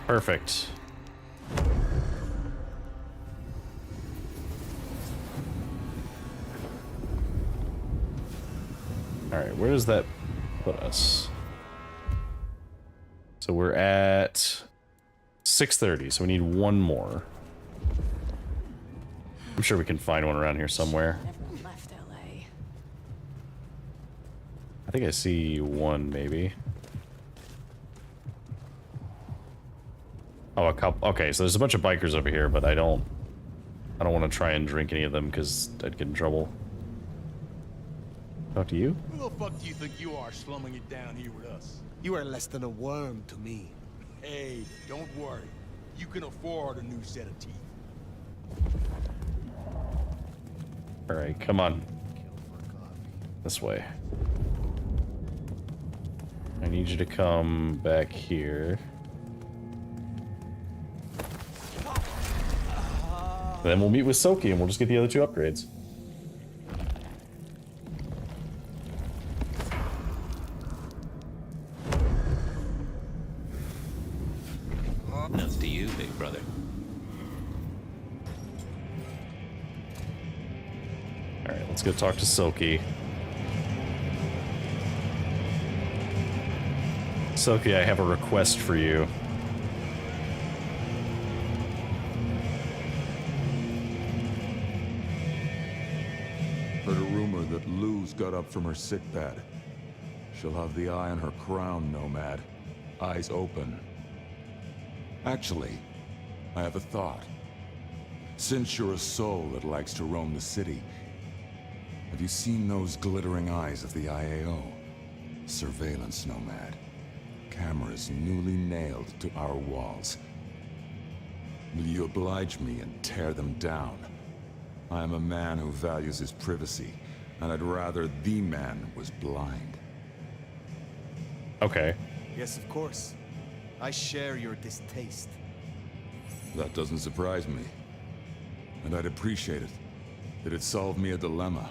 S1: Perfect. Alright, where does that put us? So we're at 6:30, so we need one more. I'm sure we can find one around here somewhere.
S15: Everyone left LA.
S1: I think I see one, maybe. Oh, a couple. Okay, so there's a bunch of bikers over here, but I don't want to try and drink any of them because I'd get in trouble. Talk to you?
S11: Who the fuck do you think you are, slumming it down here with us?
S3: You are less than a worm to me.
S11: Hey, don't worry. You can afford a new set of teeth.
S1: Alright, come on. This way. I need you to come back here. Then we'll meet with Soki and we'll just get the other two upgrades.
S16: Notes to you, big brother.
S1: Alright, let's go talk to Soki. Soki, I have a request for you.
S17: Heard a rumor that Lou's got up from her sickbed. She'll have the eye on her crown, Nomad. Eyes open. Actually, I have a thought. Since you're a soul that likes to roam the city, have you seen those glittering eyes of the IAO? Surveillance, Nomad. Cameras newly nailed to our walls. Will you oblige me and tear them down? I am a man who values his privacy, and I'd rather the man was blind.
S1: Okay.
S3: Yes, of course. I share your distaste.
S17: That doesn't surprise me. And I'd appreciate it. It'd solve me a dilemma.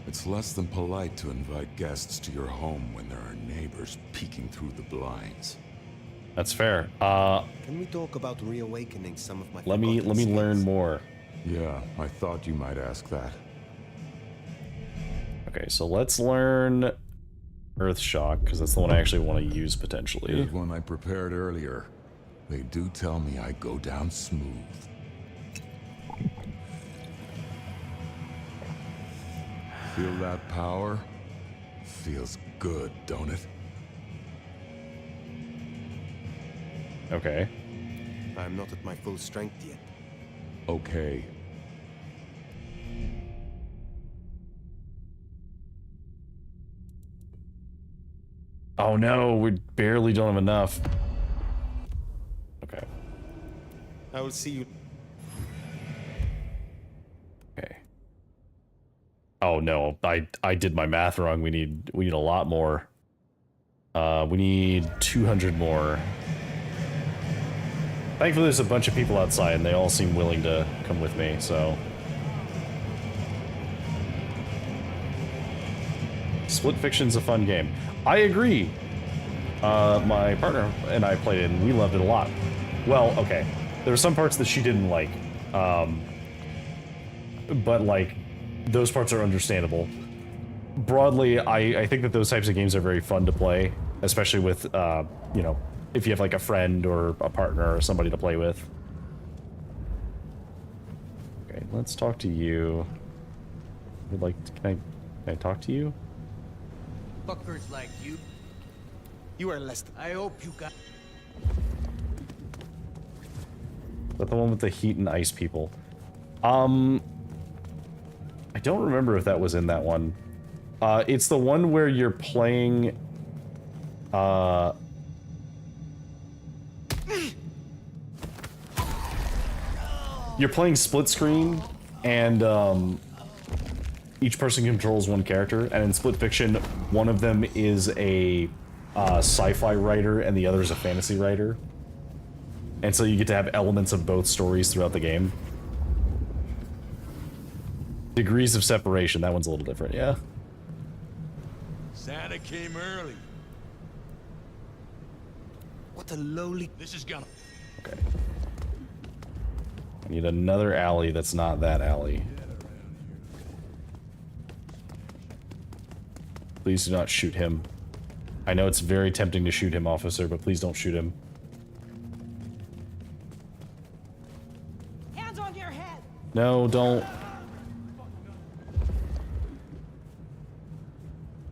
S17: It's less than polite to invite guests to your home when there are neighbors peeking through the blinds.
S1: That's fair.
S3: Can we talk about reawakening some of my
S1: let me learn more.
S17: Yeah, I thought you might ask that.
S1: Okay, so let's learn Earthshock, because that's the one I actually want to use potentially.
S17: Here's one I prepared earlier. They do tell me I go down smooth. Feel that power? Feels good, don't it?
S1: Okay.
S3: I'm not at my full strength yet.
S17: Okay.
S1: Oh no, we barely don't have enough. Okay.
S3: I will see you.
S1: Okay. Oh no, I did my math wrong. We need a lot more. We need 200 more. Thankfully, there's a bunch of people outside, and they all seem willing to come with me, so... Split Fiction's a fun game. I agree! My partner and I played it, and we loved it a lot. Well, okay. There were some parts that she didn't like. But, like, those parts are understandable. Broadly, I think that those types of games are very fun to play, especially with, you know, if you have like a friend or a partner or somebody to play with. Okay, let's talk to you. Would like to, can I talk to you?
S11: Fuckers like you.
S3: You are less.
S11: I hope you got.
S1: Is that the one with the heat and ice people? I don't remember if that was in that one. It's the one where you're playing you're playing split screen, and each person controls one character, and in Split Fiction, one of them is a sci-fi writer and the other is a fantasy writer. And so you get to have elements of both stories throughout the game. Degrees of Separation, that one's a little different, yeah.
S11: Santa came early.
S3: What a lowly.
S11: This is gonna.
S1: Okay. I need another alley that's not that alley. Please do not shoot him. I know it's very tempting to shoot him, officer, but please don't shoot him.
S15: Hands on your head.
S1: No, don't.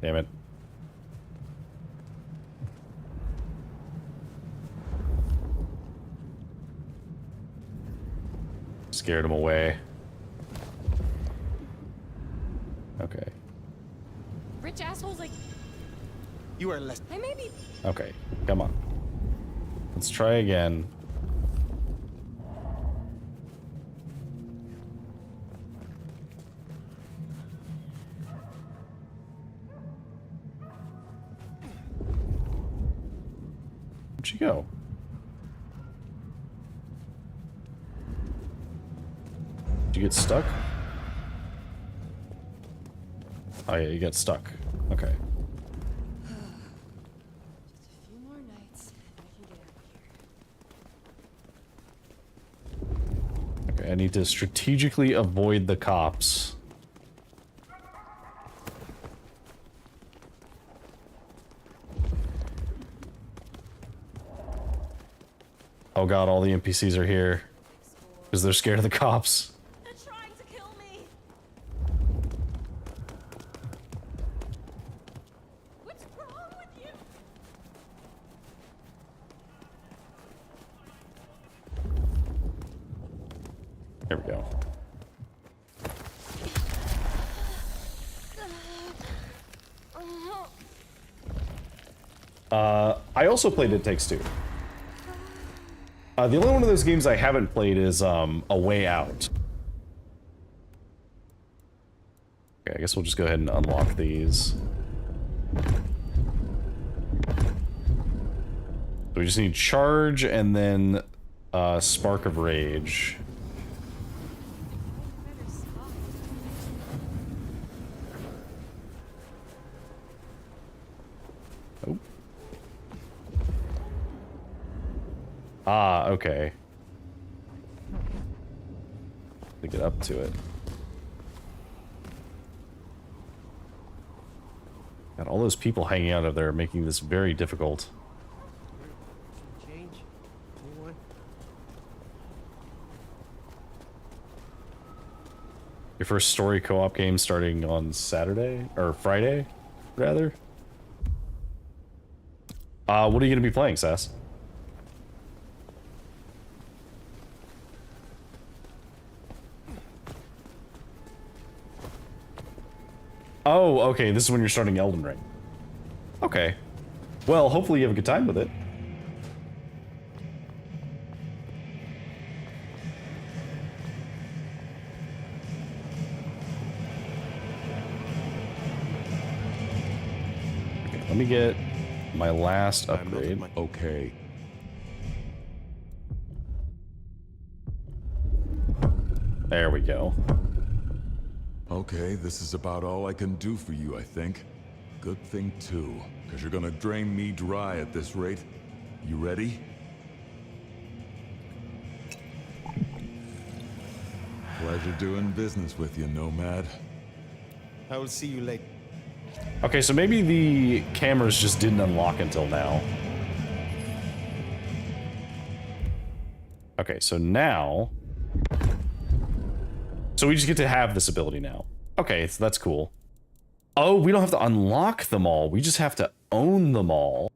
S1: Damn it. Scared him away. Okay.
S15: Rich assholes like.
S3: You are less.
S15: I may be.
S1: Okay, come on. Let's try again. Where'd she go? Did you get stuck? Oh yeah, you got stuck. Okay. Okay, I need to strategically avoid the cops. Oh god, all the NPCs are here. Because they're scared of the cops.
S15: They're trying to kill me. What's wrong with you?
S1: Here we go. I also played It Takes Two. The only one of those games I haven't played is A Way Out. Okay, I guess we'll just go ahead and unlock these. So we just need Charge and then Spark of Rage. Oh. Ah, okay. To get up to it. Got all those people hanging out of there, making this very difficult.
S7: Change? Anyone?
S1: Your first story co-op game starting on Saturday or Friday, rather. What are you gonna be playing, Sass? Oh, okay, this is when you're starting Elden Ring. Okay. Well, hopefully you have a good time with it. Okay, let me get my last upgrade.
S17: Okay.
S1: There we go.
S17: Okay, this is about all I can do for you, I think. Good thing, too, because you're gonna drain me dry at this rate. You ready? Pleasure doing business with you, Nomad.
S3: I will see you later.
S1: Okay, so maybe the cameras just didn't unlock until now. Okay, so now... So we just get to have this ability now. Okay, so that's cool. Oh, we don't have to unlock them all. We just have to own them all.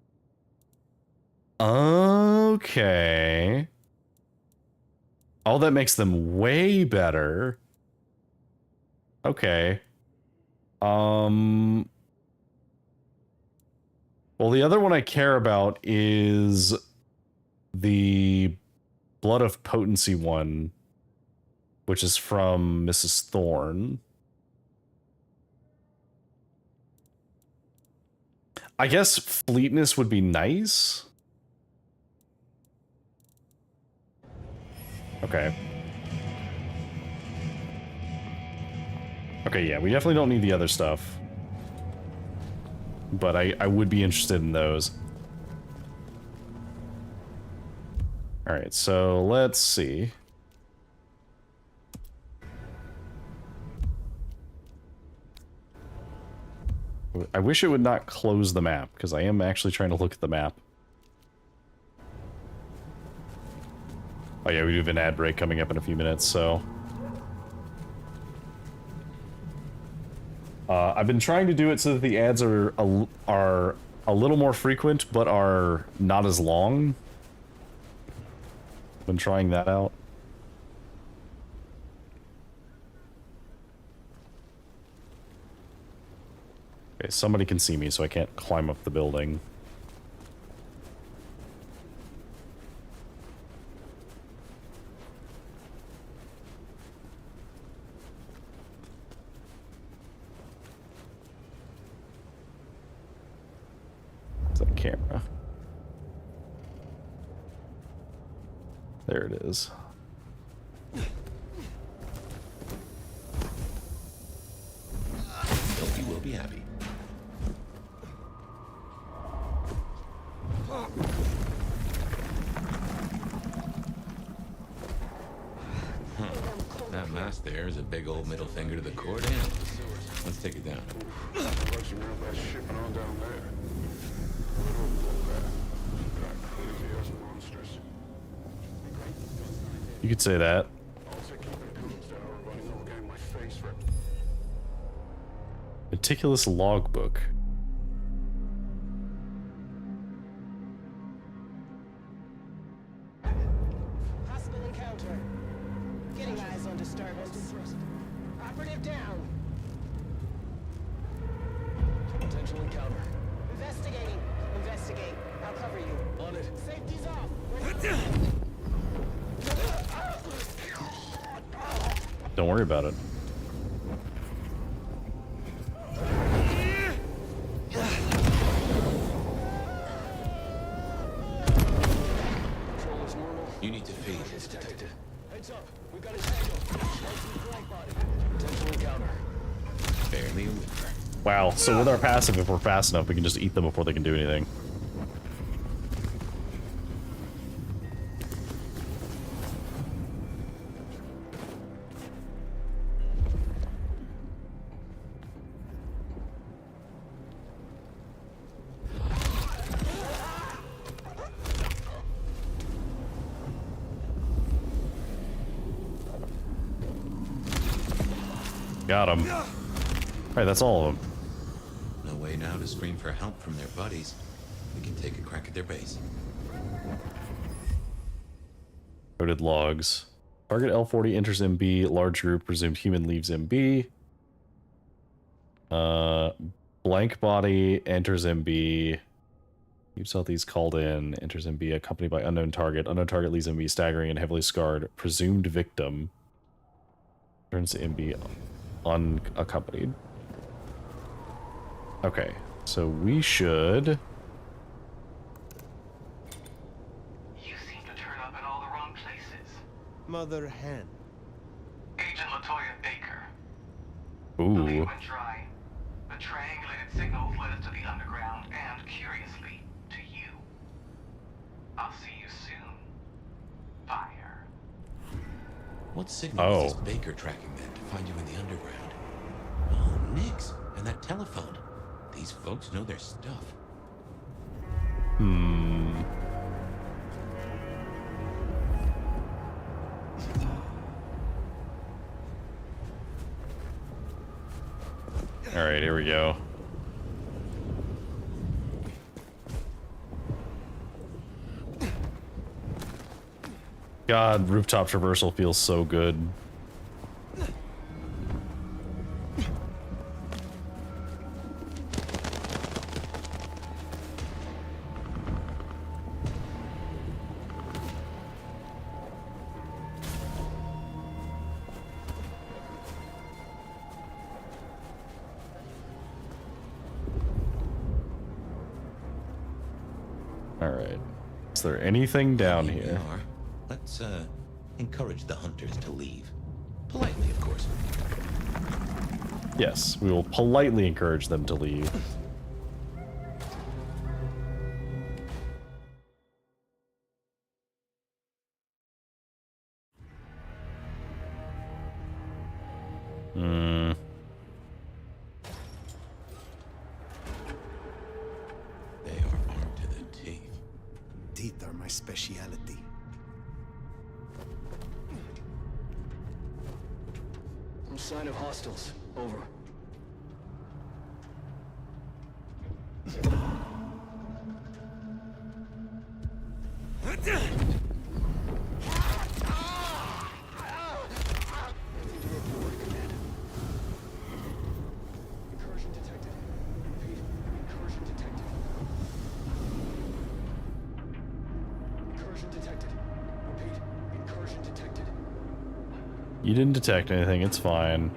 S1: Okay. Oh, that makes them way better. Okay. Well, the other one I care about is the Blood of Potency one, which is from Mrs. Thorne. I guess fleetness would be nice. Okay. Okay, yeah, we definitely don't need the other stuff. But I would be interested in those. Alright, so let's see. I wish it would not close the map, because I am actually trying to look at the map. Oh yeah, we do have an ad break coming up in a few minutes, so... I've been trying to do it so that the ads are a little more frequent, but are not as long. Been trying that out. Okay, somebody can see me, so I can't climb up the building. Is that a camera? There it is.
S16: Sophie will be happy. That mask there is a big old middle finger to the court analyst. Let's take it down.
S1: You could say that. Meticulous logbook.
S7: Possible encounter. Getting eyes on disturbance. Operative down. Potential encounter. Investigating. Investigate. I'll cover you. On it. Safety's off.
S1: Don't worry about it.
S16: You need to feed.
S7: It's detected. Heads up. We got his angle. Flank body. Potential encounter.
S16: Barely a whimper.
S1: Wow, so with our passive, if we're fast enough, we can just eat them before they can do anything. Got him. Alright, that's all of them.
S2: No way now to scream for help from their buddies. We can take a crack at their base.
S1: Coded logs. Target L40 enters MB. Large group presumed human leaves MB. Blank body enters MB. Deep Southeast called in. Enters MB accompanied by unknown target. Unknown target leaves MB staggering and heavily scarred. Presumed victim. Turns to MB unaccompanied. Okay, so we should...
S18: You seem to turn up in all the wrong places.
S3: Mother hen.
S18: Agent Latoya Baker.
S1: Ooh.
S18: The went dry. The triangulated signals led us to the underground and, curiously, to you. I'll see you soon. Fire.
S2: What signal is this Baker tracking then to find you in the underground? Oh, Nix, and that telephone. These folks know their stuff.
S1: Alright, here we go. God, rooftop traversal feels so good. Alright. Is there anything down here?
S2: Let's, encourage the hunters to leave. Politely, of course.
S1: Yes, we will politely encourage them to leave.
S2: They are armed to the teeth.
S3: Teeth are my speciality.
S7: No sign of hostiles. Over. Incursion detected. Repeat. Incursion detected. Incursion detected. Repeat. Incursion detected.
S1: You didn't detect anything, it's fine.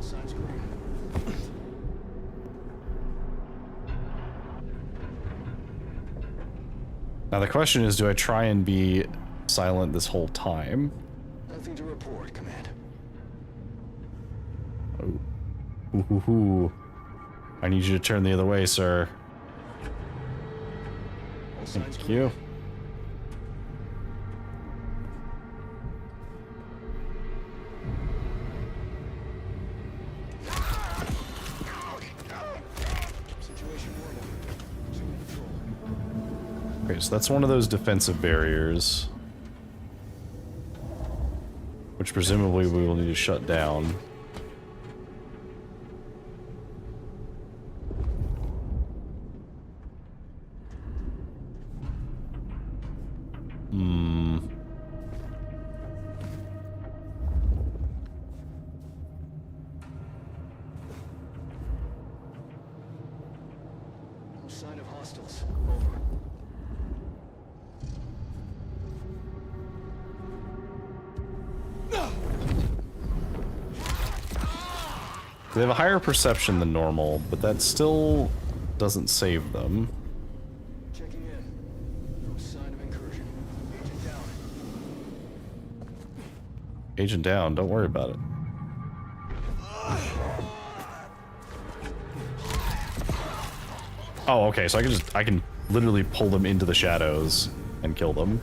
S7: Signs green.
S1: Now the question is, do I try and be silent this whole time?
S7: Nothing to report, Command.
S1: Ooh. I need you to turn the other way, sir. Thank you.
S7: Situation normal. Resume patrol.
S1: Okay, so that's one of those defensive barriers, which presumably we will need to shut down.
S7: No sign of hostiles. Over.
S1: They have a higher perception than normal, but that still doesn't save them.
S7: Checking in. No sign of incursion. Agent down.
S1: Agent down, don't worry about it. Oh, okay, so I can literally pull them into the shadows and kill them.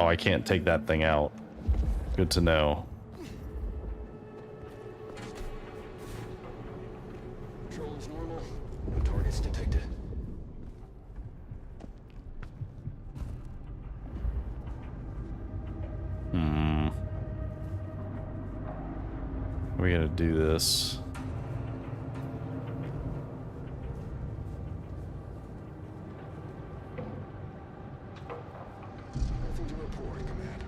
S1: Oh, I can't take that thing out. Good to know.
S7: Control is normal. No targets detected.
S1: We gotta do this.
S7: Nothing to report, Command.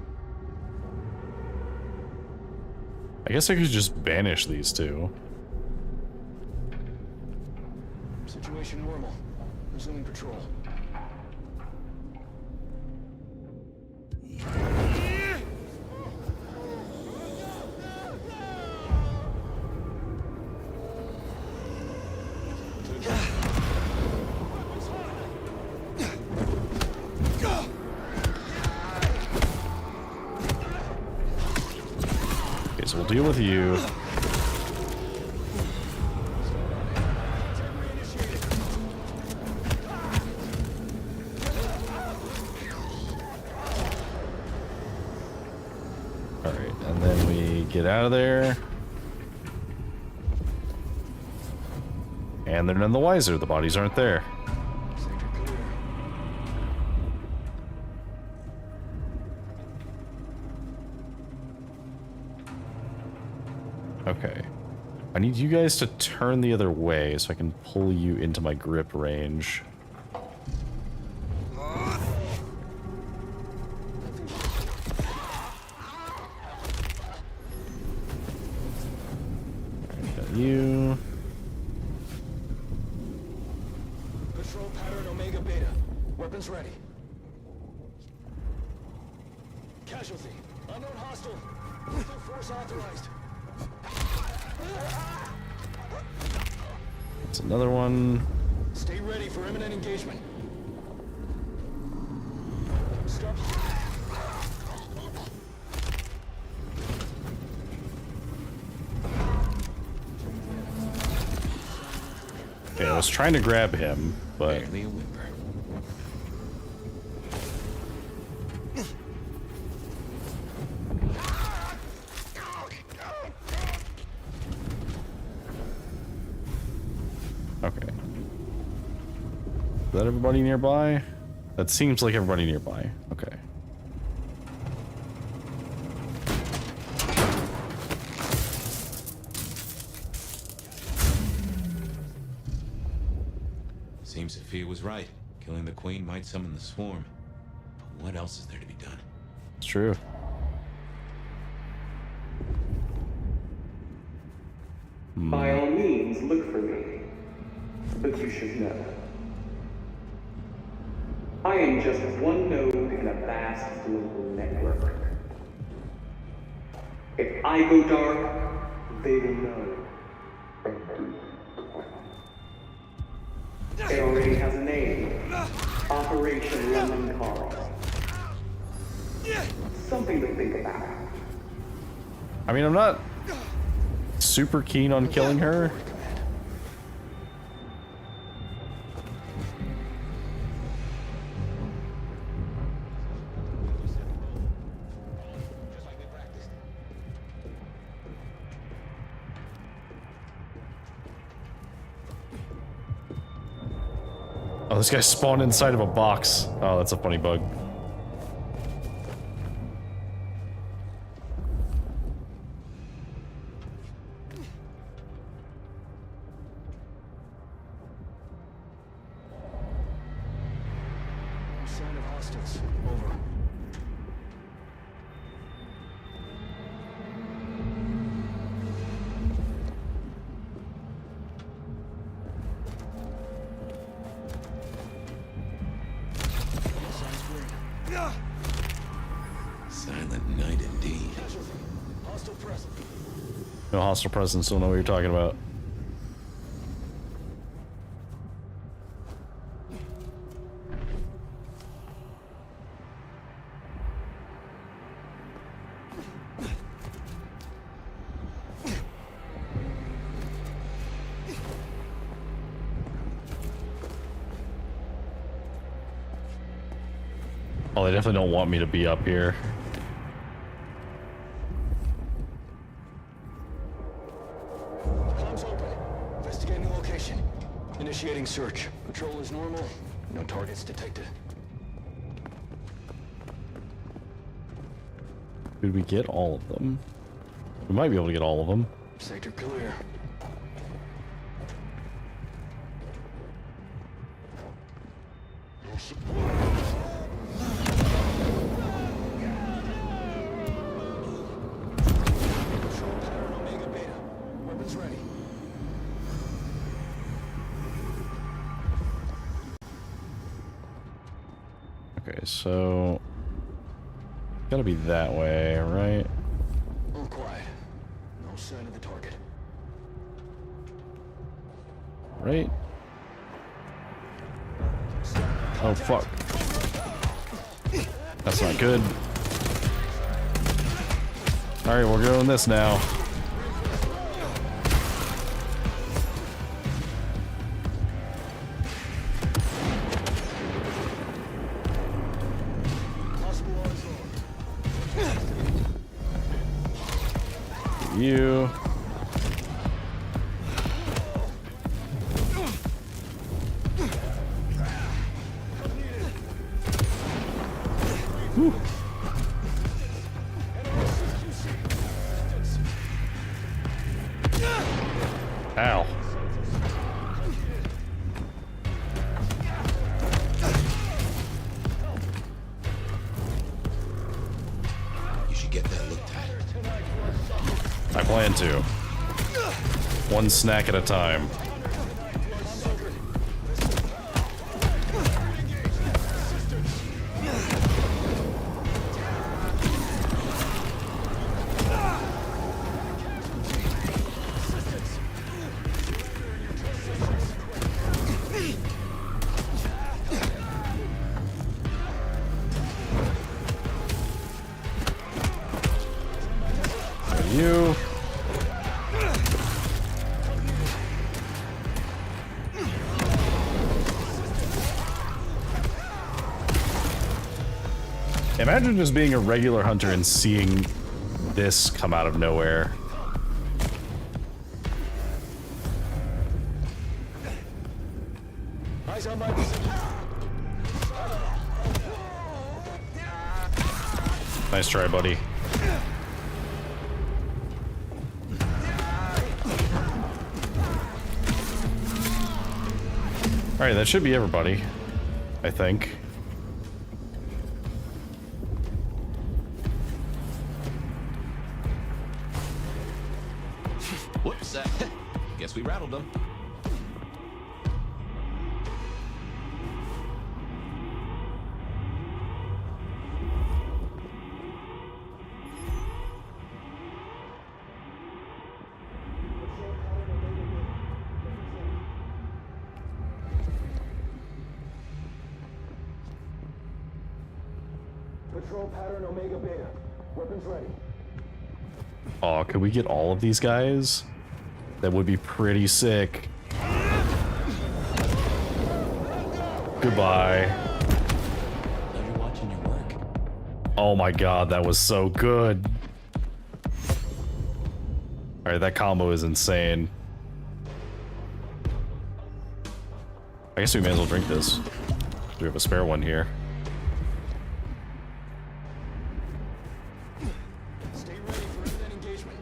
S1: I guess I could just banish these two.
S7: Situation normal. Resuming patrol.
S1: Okay, so we'll deal with you. Alright, and then we get out of there. And they're none the wiser, the bodies aren't there. Okay. I need you guys to turn the other way so I can pull you into my grip range. Alright, got you.
S7: Patrol pattern Omega Beta. Weapons ready. Casualty. Unknown hostile. Lethal force authorized.
S1: That's another one.
S7: Stay ready for imminent engagement. Stop.
S1: Okay, I was trying to grab him, but...
S2: Barely a whimper.
S1: Okay. Is that everybody nearby? That seems like everybody nearby. Okay.
S2: Seems Sophia was right. Killing the queen might summon the swarm. But what else is there to be done?
S1: It's true.
S19: By all means, look for me. But you should know. I am just one node in a vast global network. If I go dark, they will know. It already has a name. Operation Lemon Carl. Something to think about.
S1: I mean, I'm not super keen on killing her. Oh, this guy spawned inside of a box. Oh, that's a funny bug.
S7: Sign of hostiles. Over.
S2: Silent night indeed.
S7: Hostile present.
S1: No hostile presence, don't know what you're talking about. Oh, they definitely don't want me to be up here.
S7: Comms open. Investigating the location. Initiating search. Patrol is normal. No targets detected.
S1: Did we get all of them? We might be able to get all of them.
S7: Sector clear. No support. Control pattern Omega Beta. Weapons ready.
S1: Okay, so gotta be that way, right?
S7: All quiet. No sign of the target.
S1: Right? Oh fuck. That's not good. Alright, we're doing this now. You. Whew. Ow.
S2: You should get that looked at.
S1: I plan to. One snack at a time. You. Imagine just being a regular hunter and seeing this come out of nowhere.
S7: Eyes on my position.
S1: Nice try, buddy. Alright, that should be everybody, I think.
S13: Whoops, guess we rattled them.
S7: Patrol pattern Omega Beta. Weapons ready.
S1: Oh, could we get all of these guys? That would be pretty sick. Goodbye.
S2: Now you're watching your work.
S1: Oh my god, that was so good. Alright, that combo is insane. I guess we may as well drink this. We have a spare one here.
S7: Stay ready for instant engagement.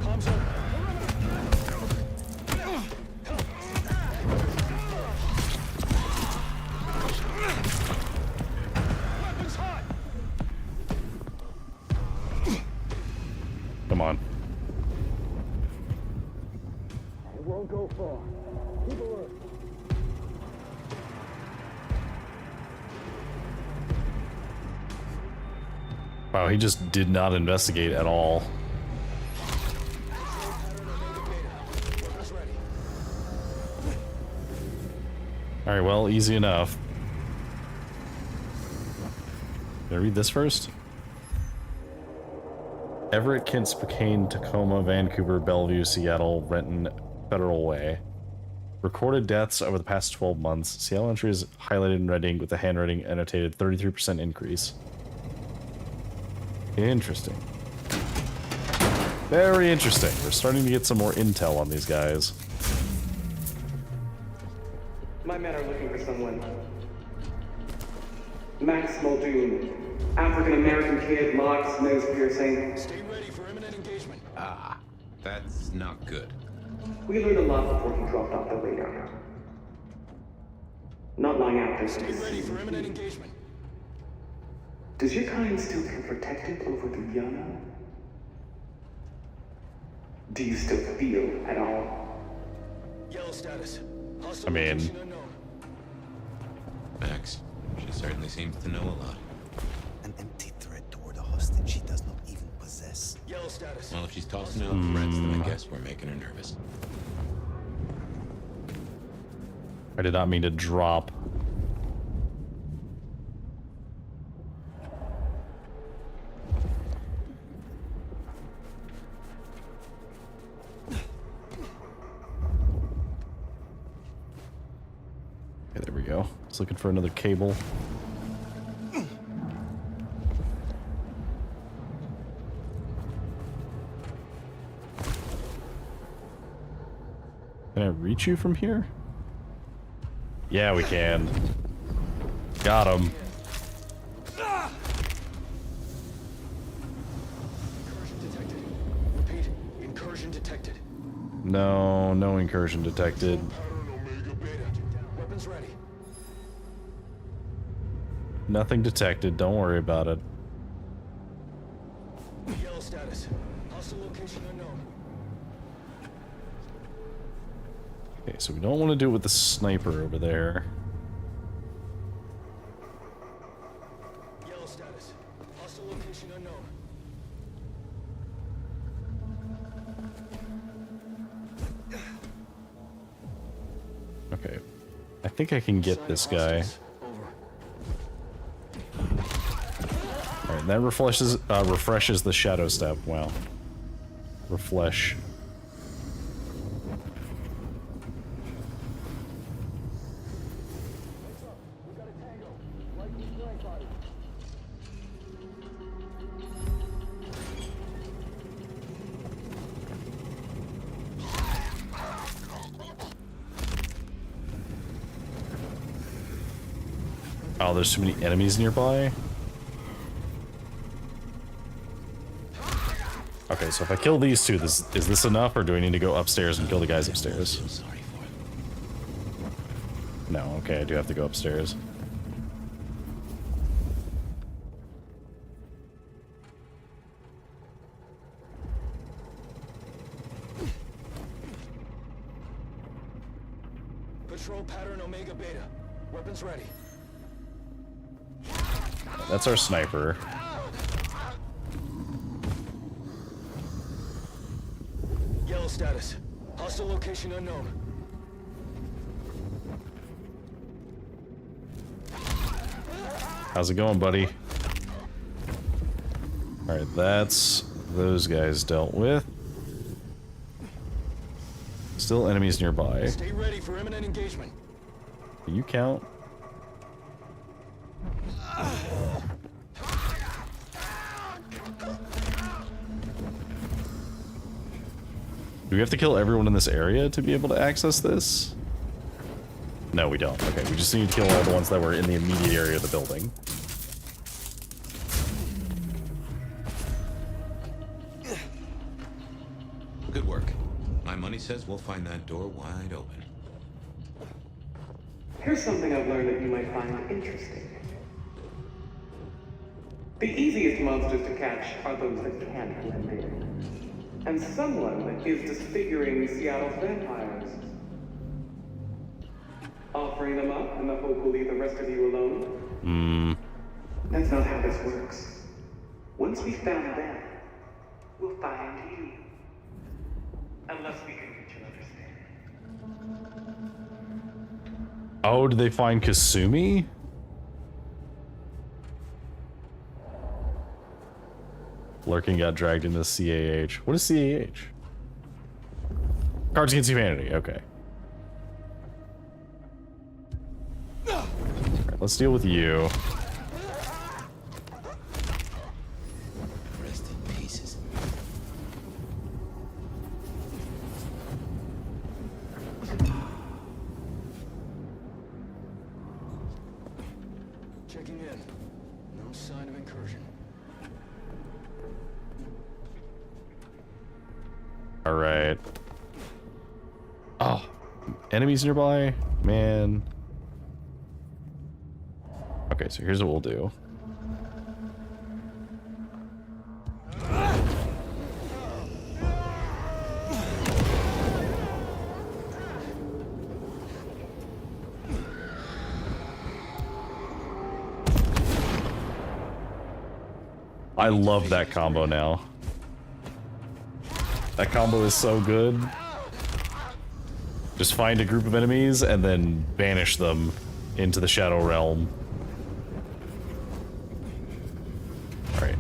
S7: Comms open. Weapons hot.
S1: Come on.
S7: It won't go far. Keep alert.
S1: Wow, he just did not investigate at all. Alright, well, easy enough. Did I read this first? Everett, Kent, Spokane, Tacoma, Vancouver, Bellevue, Seattle, Renton, Federal Way. Recorded deaths over the past 12 months. Seattle entry is highlighted in red ink with the handwriting annotated 33% increase. Interesting. Very interesting. We're starting to get some more intel on these guys.
S19: My men are looking for someone. Max Muldoon. African-American kid, locks, nose piercing.
S7: Stay ready for imminent engagement.
S13: Ah, that's not good.
S19: We learned a lot before he dropped off the radar. Not long after.
S7: Stay ready for imminent engagement.
S19: Does your kind still feel protected over the Yana?
S20: Do you still feel at all?
S7: Yellow status.
S1: I mean,
S2: Max, she certainly seems to know a lot.
S21: An empty threat toward a hostage she does not even possess.
S7: Yellow status.
S2: Well, if she's tossing out threats, then I guess we're making her nervous.
S1: I did not mean to drop. Okay, there we go. I was looking for another cable. Can I reach you from here? Yeah, we can. Got him.
S7: Incursion detected. Repeat, incursion detected.
S1: No, no incursion detected.
S7: Weapons ready.
S1: Nothing detected. Don't worry about it.
S7: Yellow status. Hostile location unknown.
S1: Okay, so we don't want to do it with the sniper over there.
S7: Yellow status. Hostile location unknown.
S1: Okay. I think I can get this guy. Alright, that refreshes the shadow step. Wow. Refresh. Oh, there's too many enemies nearby. Okay, so if I kill these two, is this enough, or do I need to go upstairs and kill the guys upstairs? No, okay, I do have to go upstairs.
S7: Patrol pattern Omega Beta. Weapons ready.
S1: That's our sniper.
S7: Yellow status. Hostile location unknown.
S1: How's it going, buddy? Alright, that's those guys dealt with. Still enemies nearby.
S7: Stay ready for imminent engagement.
S1: Can you count? Do we have to kill everyone in this area to be able to access this? No, we don't. Okay, we just need to kill all the ones that were in the immediate area of the building.
S2: Good work. My money says we'll find that door wide open.
S20: Here's something I've learned that you might find interesting. The easiest monsters to catch are those that can't blend in. And someone is disfiguring Seattle's vampires. Offering them up in the hope we'll leave the rest of you alone? That's not how this works. Once we found them, we'll find you. Unless we can reach an understanding.
S1: Oh, did they find Kasumi? Lurking got dragged into CAH. What is CAH? Cards Against Humanity, okay. let's deal with you.
S2: Rest in pieces.
S7: Checking in. No sign of incursion.
S1: All right. Oh, enemies nearby, man. Okay, so here's what we'll do. I love that combo now. That combo is so good. Just find a group of enemies and then banish them into the Shadow Realm. Alright.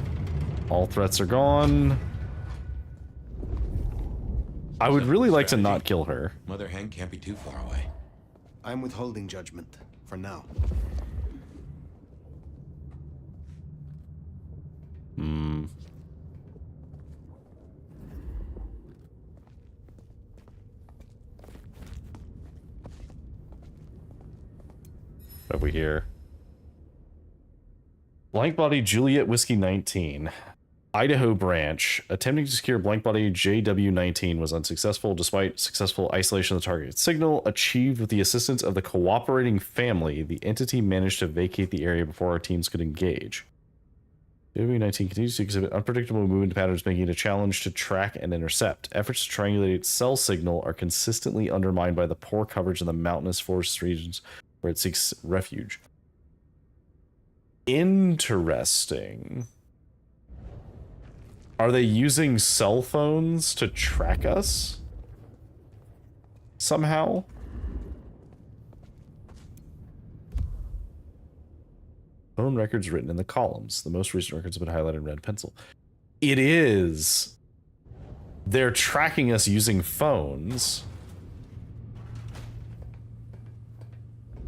S1: All threats are gone. I would really like to not kill her.
S2: Mother Hen can't be too far away.
S3: I'm withholding judgment for now.
S1: Hmm. What have we here? Blank Body Juliet Whiskey 19. Idaho branch. Attempting to secure Blank Body JW19 was unsuccessful despite successful isolation of the target signal. Achieved with the assistance of the cooperating family, the entity managed to vacate the area before our teams could engage. JW19 continues to exhibit unpredictable movement patterns, making it a challenge to track and intercept. Efforts to triangulate its cell signal are consistently undermined by the poor coverage in the mountainous forest regions where it seeks refuge. Interesting. Are they using cell phones to track us? Somehow? Phone records written in the columns. The most recent records have been highlighted in red pencil. It is. They're tracking us using phones.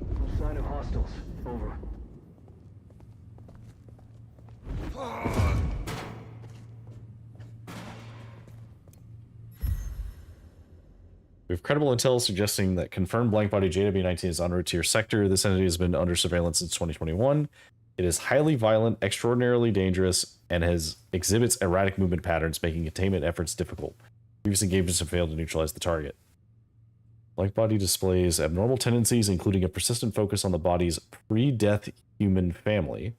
S7: No sign of hostiles. Over.
S1: We have credible intel suggesting that confirmed Blank Body JW19 is en route to your sector. This entity has been under surveillance since 2021. It is highly violent, extraordinarily dangerous, and exhibits erratic movement patterns, making containment efforts difficult. Previous engagements have failed to neutralize the target. Blank Body displays abnormal tendencies, including a persistent focus on the body's pre-death human family.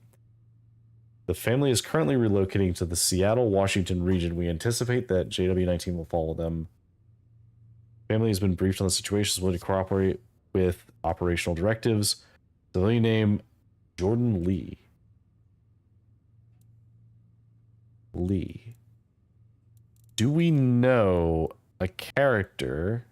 S1: The family is currently relocating to the Seattle, Washington region. We anticipate that JW19 will follow them. Family has been briefed on the situation, is willing to cooperate with operational directives. Civilian name, Jordan Lee. Lee. Do we know a character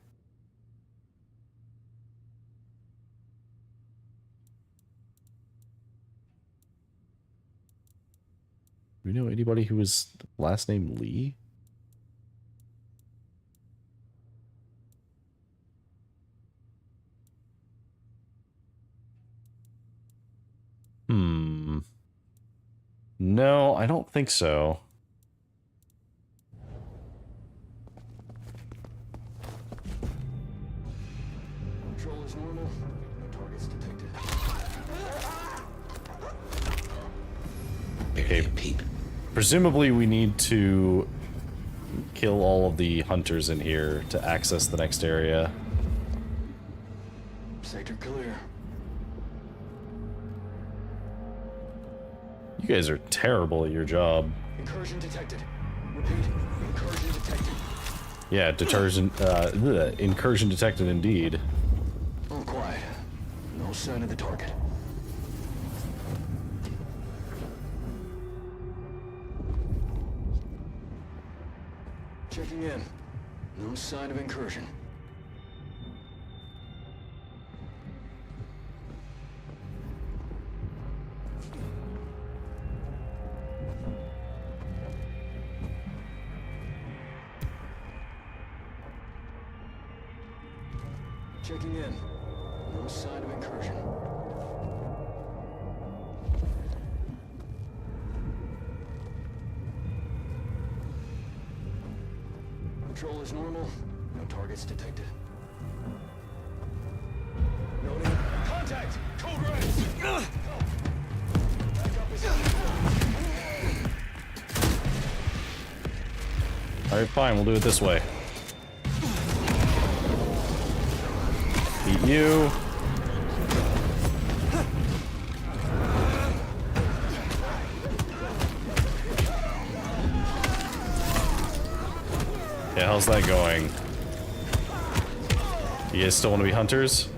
S1: do we know anybody who was last name Lee? No, I don't think so.
S7: Control is normal. No targets detected.
S1: Okay. Presumably we need to kill all of the hunters in here to access the next area.
S7: Sector clear.
S1: You guys are terrible at your job.
S7: Incursion detected. Repeat. Incursion detected.
S1: Yeah, incursion detected indeed.
S7: All quiet. No sign of the target. Checking in. No sign of incursion. Checking in. No sign of incursion. control is normal. No targets detected. Noting. Contact! Code red! Backup is
S1: Alright, fine, we'll do it this way. Beat you. Yeah, how's that going? You guys still want to be hunters?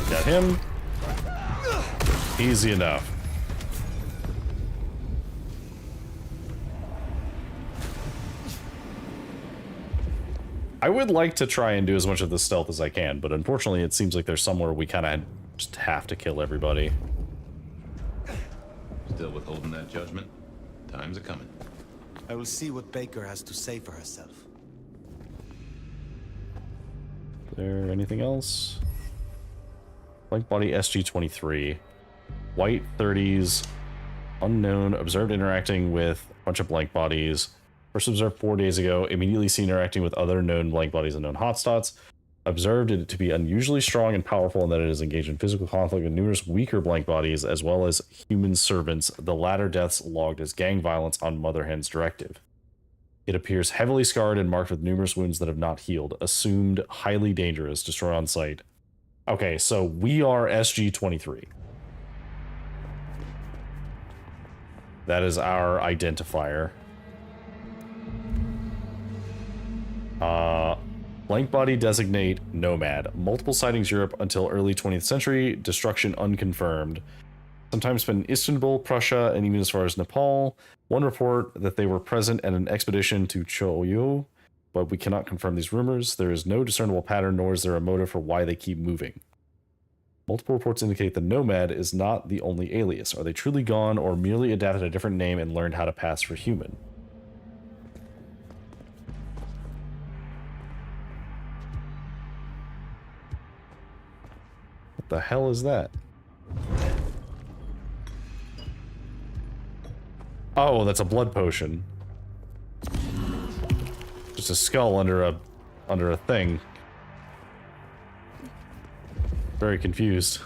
S1: Got him. Easy enough. I would like to try and do as much of this stealth as I can, but unfortunately it seems like there's somewhere we kind of just have to kill everybody.
S16: Still withholding that judgment? Time's a coming.
S21: I will see what Baker has to say for herself.
S1: Is there anything else? Blank body SG-23. White 30s. Unknown. Observed interacting with a bunch of blank bodies. First observed 4 days ago. Immediately seen interacting with other known blank bodies and known hotspots. Observed it to be unusually strong and powerful, and that it is engaged in physical conflict with numerous weaker blank bodies as well as human servants. The latter deaths logged as gang violence on Mother Hen's directive. It appears heavily scarred and marked with numerous wounds that have not healed. Assumed highly dangerous. Destroy on sight. Okay, so we are SG-23. That is our identifier. Blank body designate Nomad. Multiple sightings Europe until early 20th century. Destruction unconfirmed. Sometimes been in Istanbul, Prussia, and even as far as Nepal. One report that they were present at an expedition to Choyo, but we cannot confirm these rumors. There is no discernible pattern, nor is there a motive for why they keep moving. Multiple reports indicate the Nomad is not the only alias. Are they truly gone, or merely adapted a different name and learned how to pass for human? What the hell is that? Oh, that's a blood potion. Just a skull under a thing. Very confused.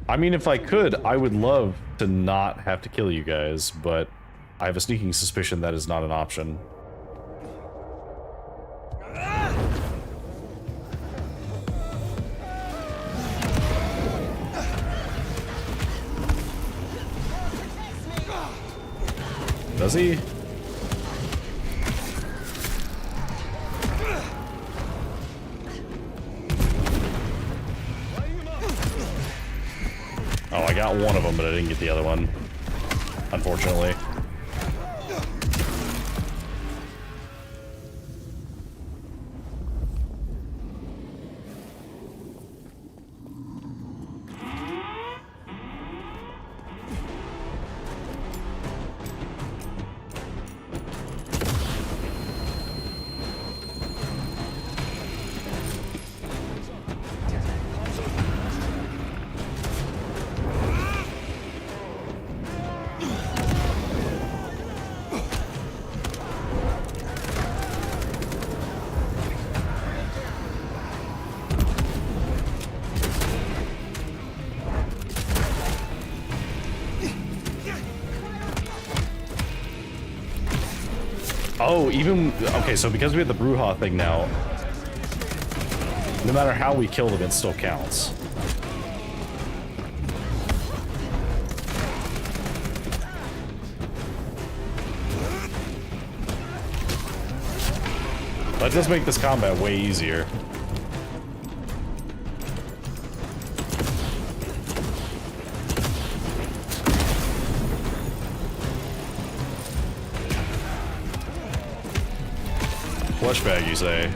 S1: I mean, if I could, I would love to not have to kill you guys, but I have a sneaking suspicion that is not an option. Does he? Oh, I got one of them, but I didn't get the other one, unfortunately. Oh, even... Okay, so because we have the Bruja thing now, no matter how we kill them, it still counts. That does make this combat way easier. Flesh bag, you say?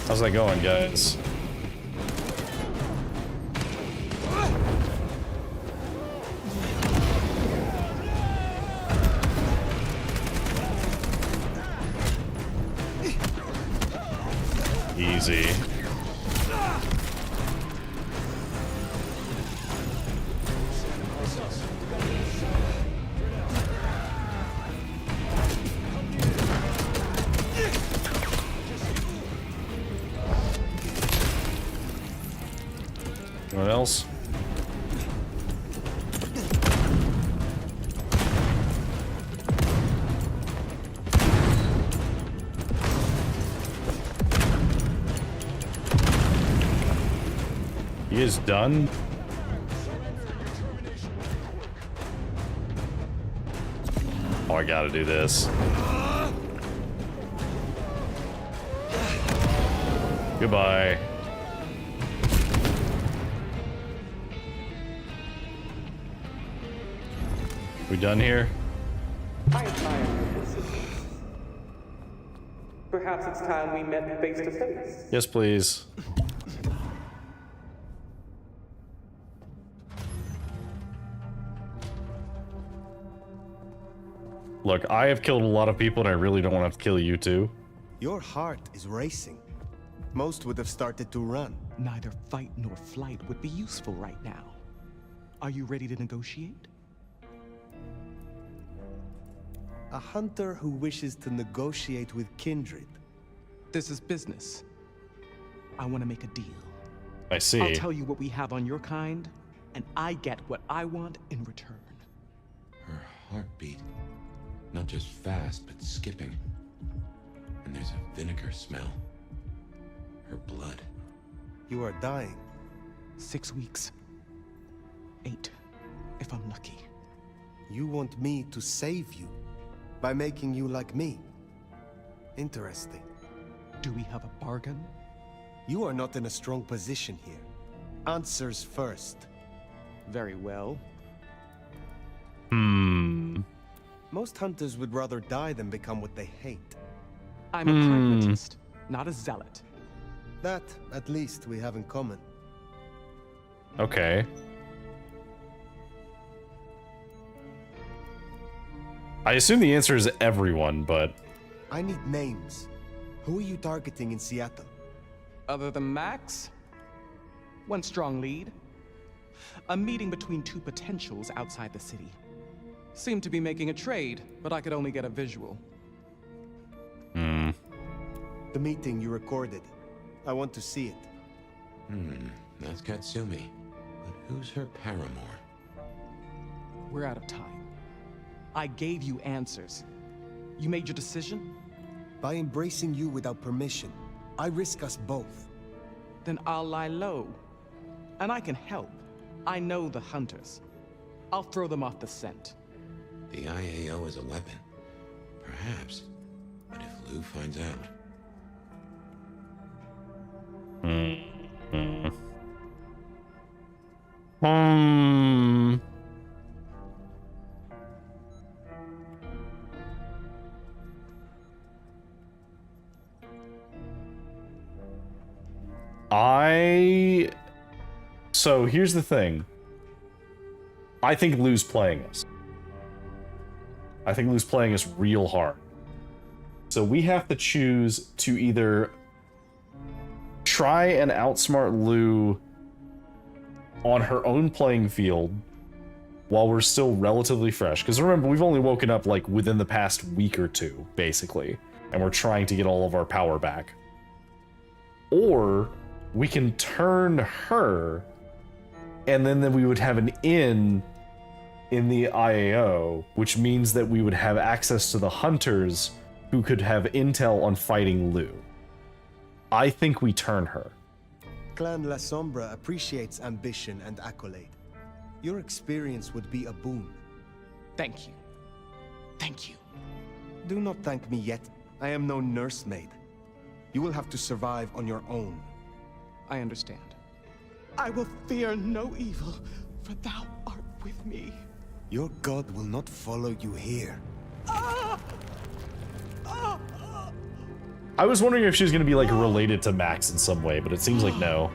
S1: How's that going, guys? Easy. What else? He is done. Oh, I gotta do this. Goodbye. We done here?
S19: I admire your persistence. Perhaps it's time we met face to face.
S1: Yes, please. Look, I have killed a lot of people and I really don't want to have to kill you too.
S3: Your heart is racing. Most would have started to run.
S10: Neither fight nor flight would be useful right now. Are you ready to negotiate?
S3: A hunter who wishes to negotiate with kindred.
S10: This is business. I want to make a deal.
S1: I see.
S10: I'll tell you what we have on your kind, and I get what I want in return.
S2: Her heartbeat. Not just fast, but skipping. And there's a vinegar smell. Her blood.
S3: You are dying.
S10: 6 weeks. 8, if I'm lucky.
S3: You want me to save you by making you like me. Interesting.
S10: Do we have a bargain?
S3: You are not in a strong position here. Answers first.
S10: Very well.
S3: Most hunters would rather die than become what they hate.
S10: I'm a pragmatist, not a zealot.
S3: That, at least, we have in common.
S1: Okay. I assume the answer is everyone, but...
S3: I need names. Who are you targeting in Seattle?
S10: Other than Max? One strong lead. A meeting between two potentials outside the city. Seemed to be making a trade, but I could only get a visual.
S3: The meeting you recorded. I want to see it.
S2: That's Katsumi. But who's her paramour?
S10: We're out of time. I gave you answers. You made your decision?
S3: By embracing you without permission, I risk us both.
S10: Then I'll lie low. And I can help. I know the hunters. I'll throw them off the scent.
S2: The IAO is a weapon. Perhaps. But if Lou finds out...
S1: So here's the thing. I think Lou's playing us. I think Lou's playing us real hard. So we have to choose to either try and outsmart Lou on her own playing field while we're still relatively fresh. Because remember, we've only woken up like within the past week or two, basically. And we're trying to get all of our power back. Or we can turn her, and then we would have an in the IAO, which means that we would have access to the hunters who could have intel on fighting Lou. I think we turn her.
S3: Clan La Sombra appreciates ambition and accolade. Your experience would be a boon.
S10: Thank you. Thank you.
S3: Do not thank me yet. I am no nursemaid. You will have to survive on your own.
S10: I understand. I will fear no evil, for thou art with me.
S3: Your god will not follow you here.
S1: I was wondering if she was going to be like related to Max in some way, but it seems like no.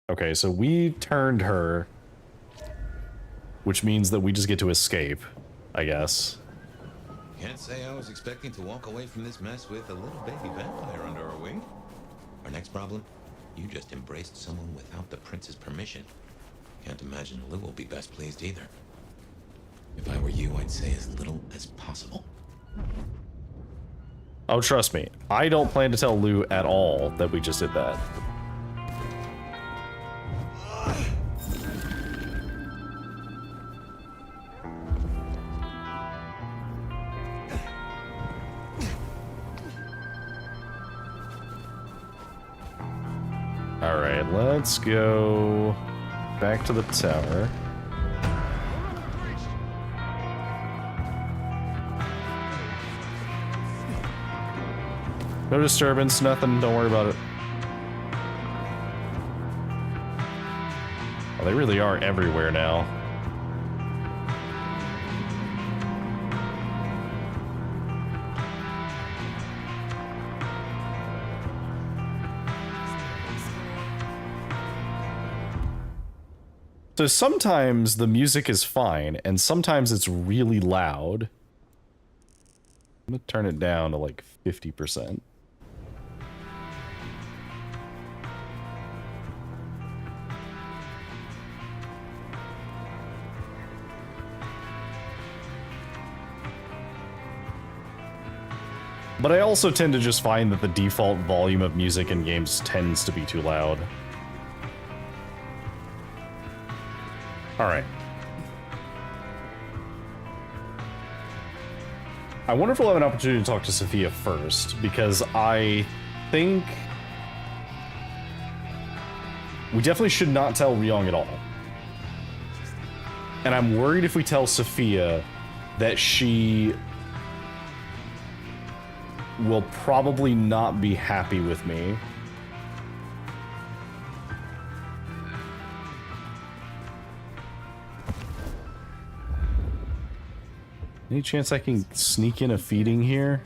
S1: Okay, so we turned her, which means that we just get to escape, I guess.
S2: Can't say I was expecting to walk away from this mess with a little baby vampire under our wing. Our next problem? You just embraced someone without the prince's permission. Can't imagine Lou will be best pleased either. If I were you, I'd say as little as possible.
S1: Oh, trust me, I don't plan to tell Lou at all that we just did that. Alright, let's go back to the tower. No disturbance, nothing, don't worry about it. Oh, they really are everywhere now. So sometimes the music is fine, and sometimes it's really loud. I'm gonna turn it down to like 50%. But I also tend to just find that the default volume of music in games tends to be too loud. Alright. I wonder if we'll have an opportunity to talk to Sophia first, because I think we definitely should not tell Ryong at all. And I'm worried if we tell Sophia that she will probably not be happy with me. Any chance I can sneak in a feeding here?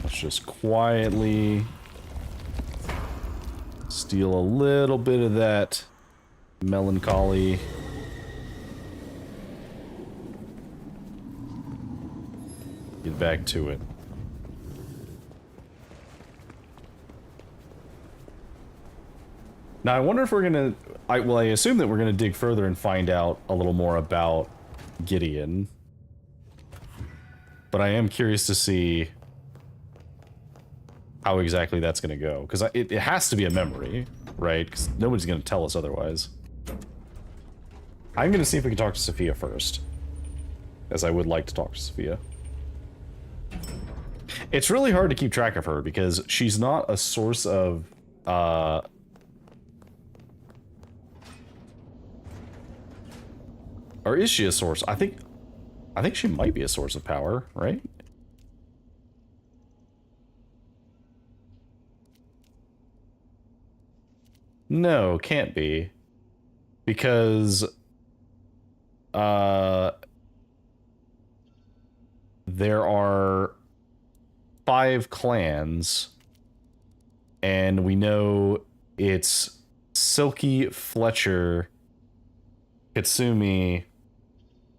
S1: Let's just quietly steal a little bit of that melancholy. Get back to it. Now, I wonder if we're gonna... I assume that we're gonna dig further and find out a little more about Gideon. But I am curious to see how exactly that's gonna go. Because it has to be a memory, right? Because nobody's gonna tell us otherwise. I'm gonna see if we can talk to Sophia first. As I would like to talk to Sophia. It's really hard to keep track of her because she's not a source of... Or is she a source? I think she might be a source of power, right? No, can't be. Because there are 5 clans, and we know it's Silky, Fletcher, Katsumi,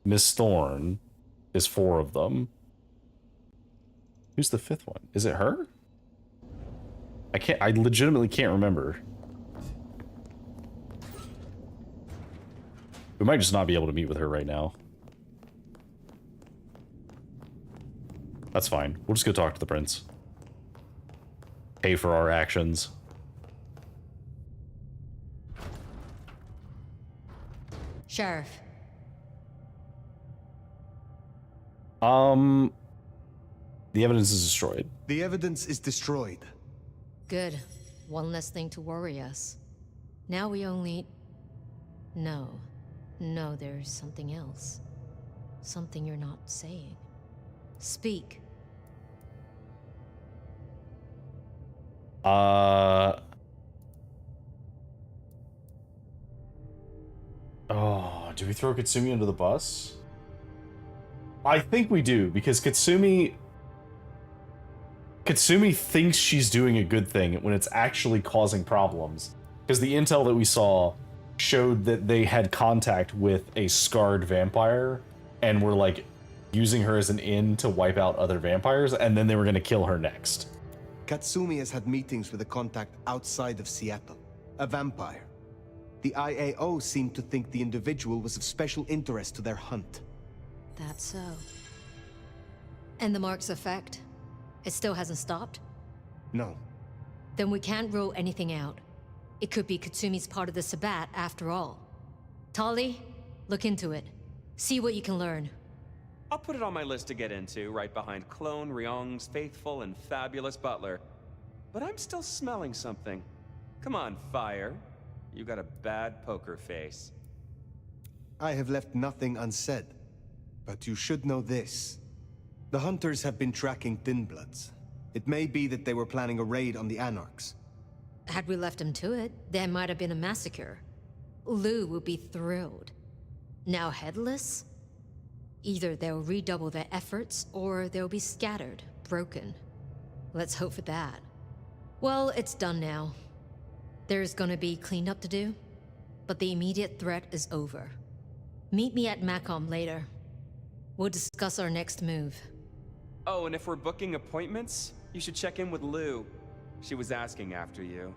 S1: Miss Thorne is 4 of them. Who's the 5th one? Is it her? I legitimately can't remember. We might just not be able to meet with her right now. That's fine. We'll just go talk to the prince. pay for our actions.
S6: Sheriff.
S1: The evidence is destroyed.
S3: The evidence is destroyed.
S6: Good. One less thing to worry us. Now we only... No, there's something else. Something you're not saying. Speak.
S1: Oh, do we throw Katsumi under the bus? I think we do, because Katsumi thinks she's doing a good thing when it's actually causing problems. Because the intel that we saw showed that they had contact with a scarred vampire and were like using her as an in to wipe out other vampires, and then they were going to kill her next.
S3: Katsumi has had meetings with a contact outside of Seattle, a vampire. The IAO seemed to think the individual was of special interest to their hunt.
S6: That's so. And the mark's effect? It still hasn't stopped?
S3: No.
S6: Then we can't rule anything out. It could be Katsumi's part of the Sabbat after all. Tali, look into it. See what you can learn.
S14: I'll put it on my list to get into, right behind Clone Ryong's faithful and fabulous butler. But I'm still smelling something. Come on, Fire. You got a bad poker face.
S3: I have left nothing unsaid. But you should know this. The Hunters have been tracking Thin Bloods. It may be that they were planning a raid on the Anarchs.
S6: Had we left him to it, there might have been a massacre. Lou would be thrilled. Now headless? Either they'll redouble their efforts, or they'll be scattered, broken. Let's hope for that. Well, it's done now. There's gonna be cleanup to do, but the immediate threat is over. Meet me at Macomb later. We'll discuss our next move.
S14: Oh, and if we're booking appointments, you should check in with Lou. She was asking after you.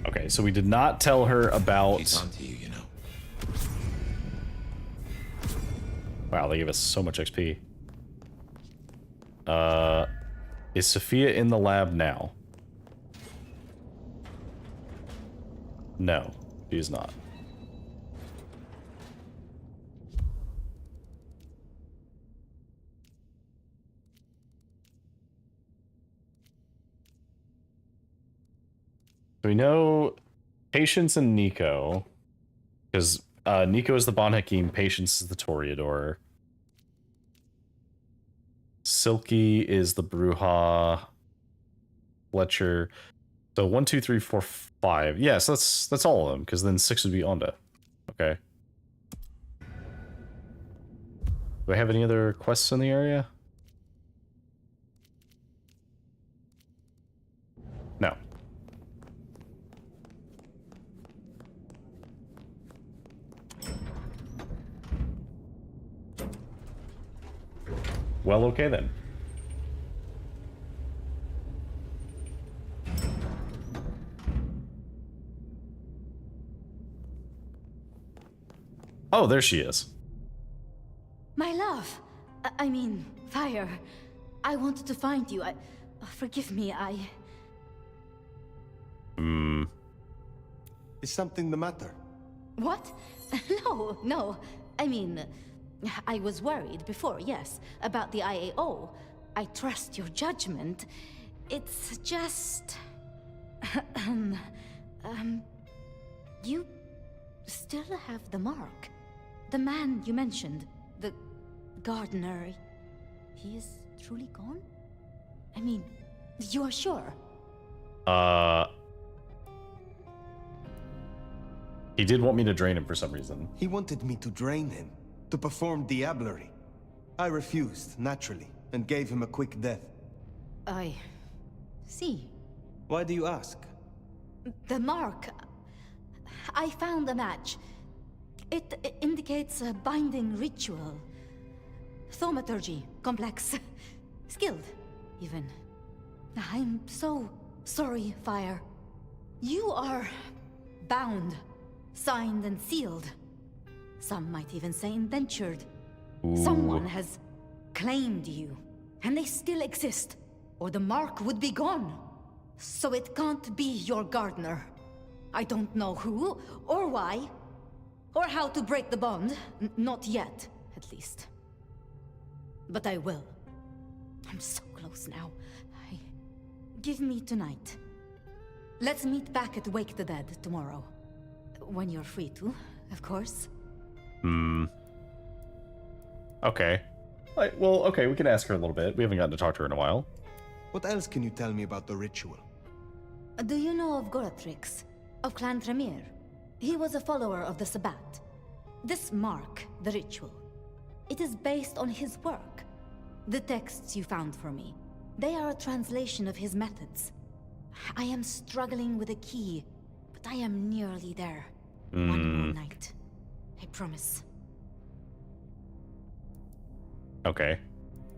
S1: Okay, so we did not tell her about...
S16: She's onto you, you know.
S1: Wow, they gave us so much XP. Is Sophia in the lab now? No, she is not. We know Patience and Nico, because Nico is the Bon Hakim, Patience is the Toreador. Silky is the Bruja. Fletcher. So 1, 2, 3, 4, 5. Yes, that's all of them, because then 6 would be Onda. Okay. Do I have any other quests in the area? No. Well, okay then. Oh, there she is.
S12: My love. I mean, Fire. I wanted to find you. Forgive me,
S3: Is something the matter?
S12: What? No. I mean, I was worried before, yes, about the IAO. I trust your judgment. It's just... you still have the mark. The man you mentioned, the gardener, he is truly gone? I mean, you are sure?
S1: He did want me to drain him for some reason.
S3: He wanted me to drain him, to perform diablerie. I refused, naturally, and gave him a quick death.
S12: I see.
S3: Why do you ask?
S12: The mark. I found a match. It indicates a binding ritual. Thaumaturgy, complex. Skilled, even. I'm so sorry, Fire. You are bound, signed and sealed. Some might even say indentured.
S1: Ooh.
S12: Someone has claimed you. And they still exist, or the mark would be gone. So it can't be your gardener. I don't know who, or why, or how to break the bond. Not yet, at least. But I will. I'm so close now. Give me tonight. Let's meet back at Wake the Dead tomorrow. When you're free to, of course.
S1: Okay. Well, okay, we can ask her a little bit. We haven't gotten to talk to her in a while.
S3: What else can you tell me about the ritual?
S12: Do you know of Goratrix, of Clan Tremere? He was a follower of the Sabbat. This mark, the ritual, it is based on his work. The texts you found for me, they are a translation of his methods. I am struggling with a key, but I am nearly there. One more night. I promise.
S1: Okay.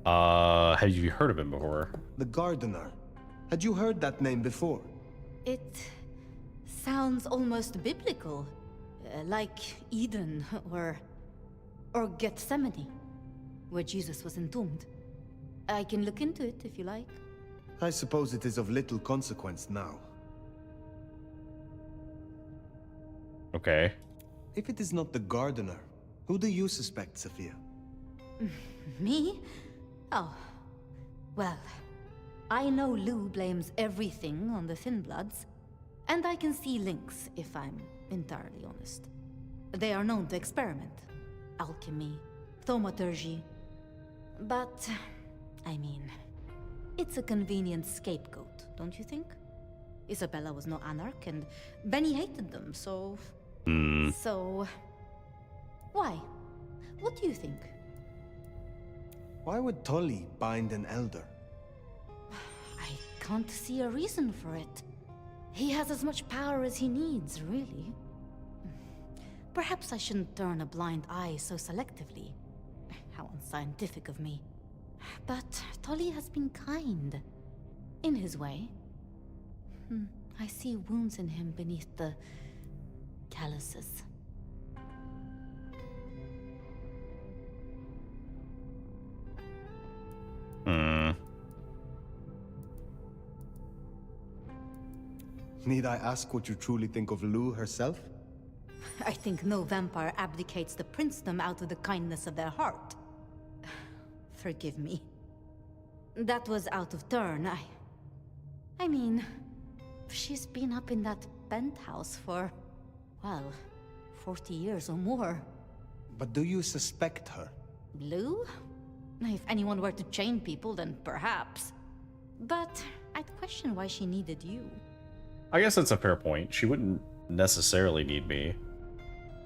S1: Have you heard of him before?
S3: The Gardener. Had you heard that name before?
S12: It sounds almost biblical. Like Eden or Gethsemane, where Jesus was entombed. I can look into it if you like.
S3: I suppose it is of little consequence now.
S1: Okay.
S3: If it is not the Gardener, who do you suspect, Sophia?
S12: Me? Oh. Well, I know Lou blames everything on the Thin Bloods, and I can see links, if I'm entirely honest. They are known to experiment. Alchemy, thaumaturgy. But, I mean, it's a convenient scapegoat, don't you think? Isabella was no anarch, and Benny hated them, so... So... Why? What do you think?
S3: Why would Tully bind an elder?
S12: I can't see a reason for it. He has as much power as he needs, really. Perhaps I shouldn't turn a blind eye so selectively. How unscientific of me. But Tully has been kind. In his way. I see wounds in him beneath the calluses.
S3: Need I ask what you truly think of Lou herself?
S12: I think no vampire abdicates the princedom out of the kindness of their heart. Forgive me. That was out of turn. I mean, she's been up in that penthouse for, well, 40 years or more.
S3: But do you suspect her?
S12: Lou? If anyone were to chain people, then perhaps. But I'd question why she needed you.
S1: I guess that's a fair point. She wouldn't necessarily need me.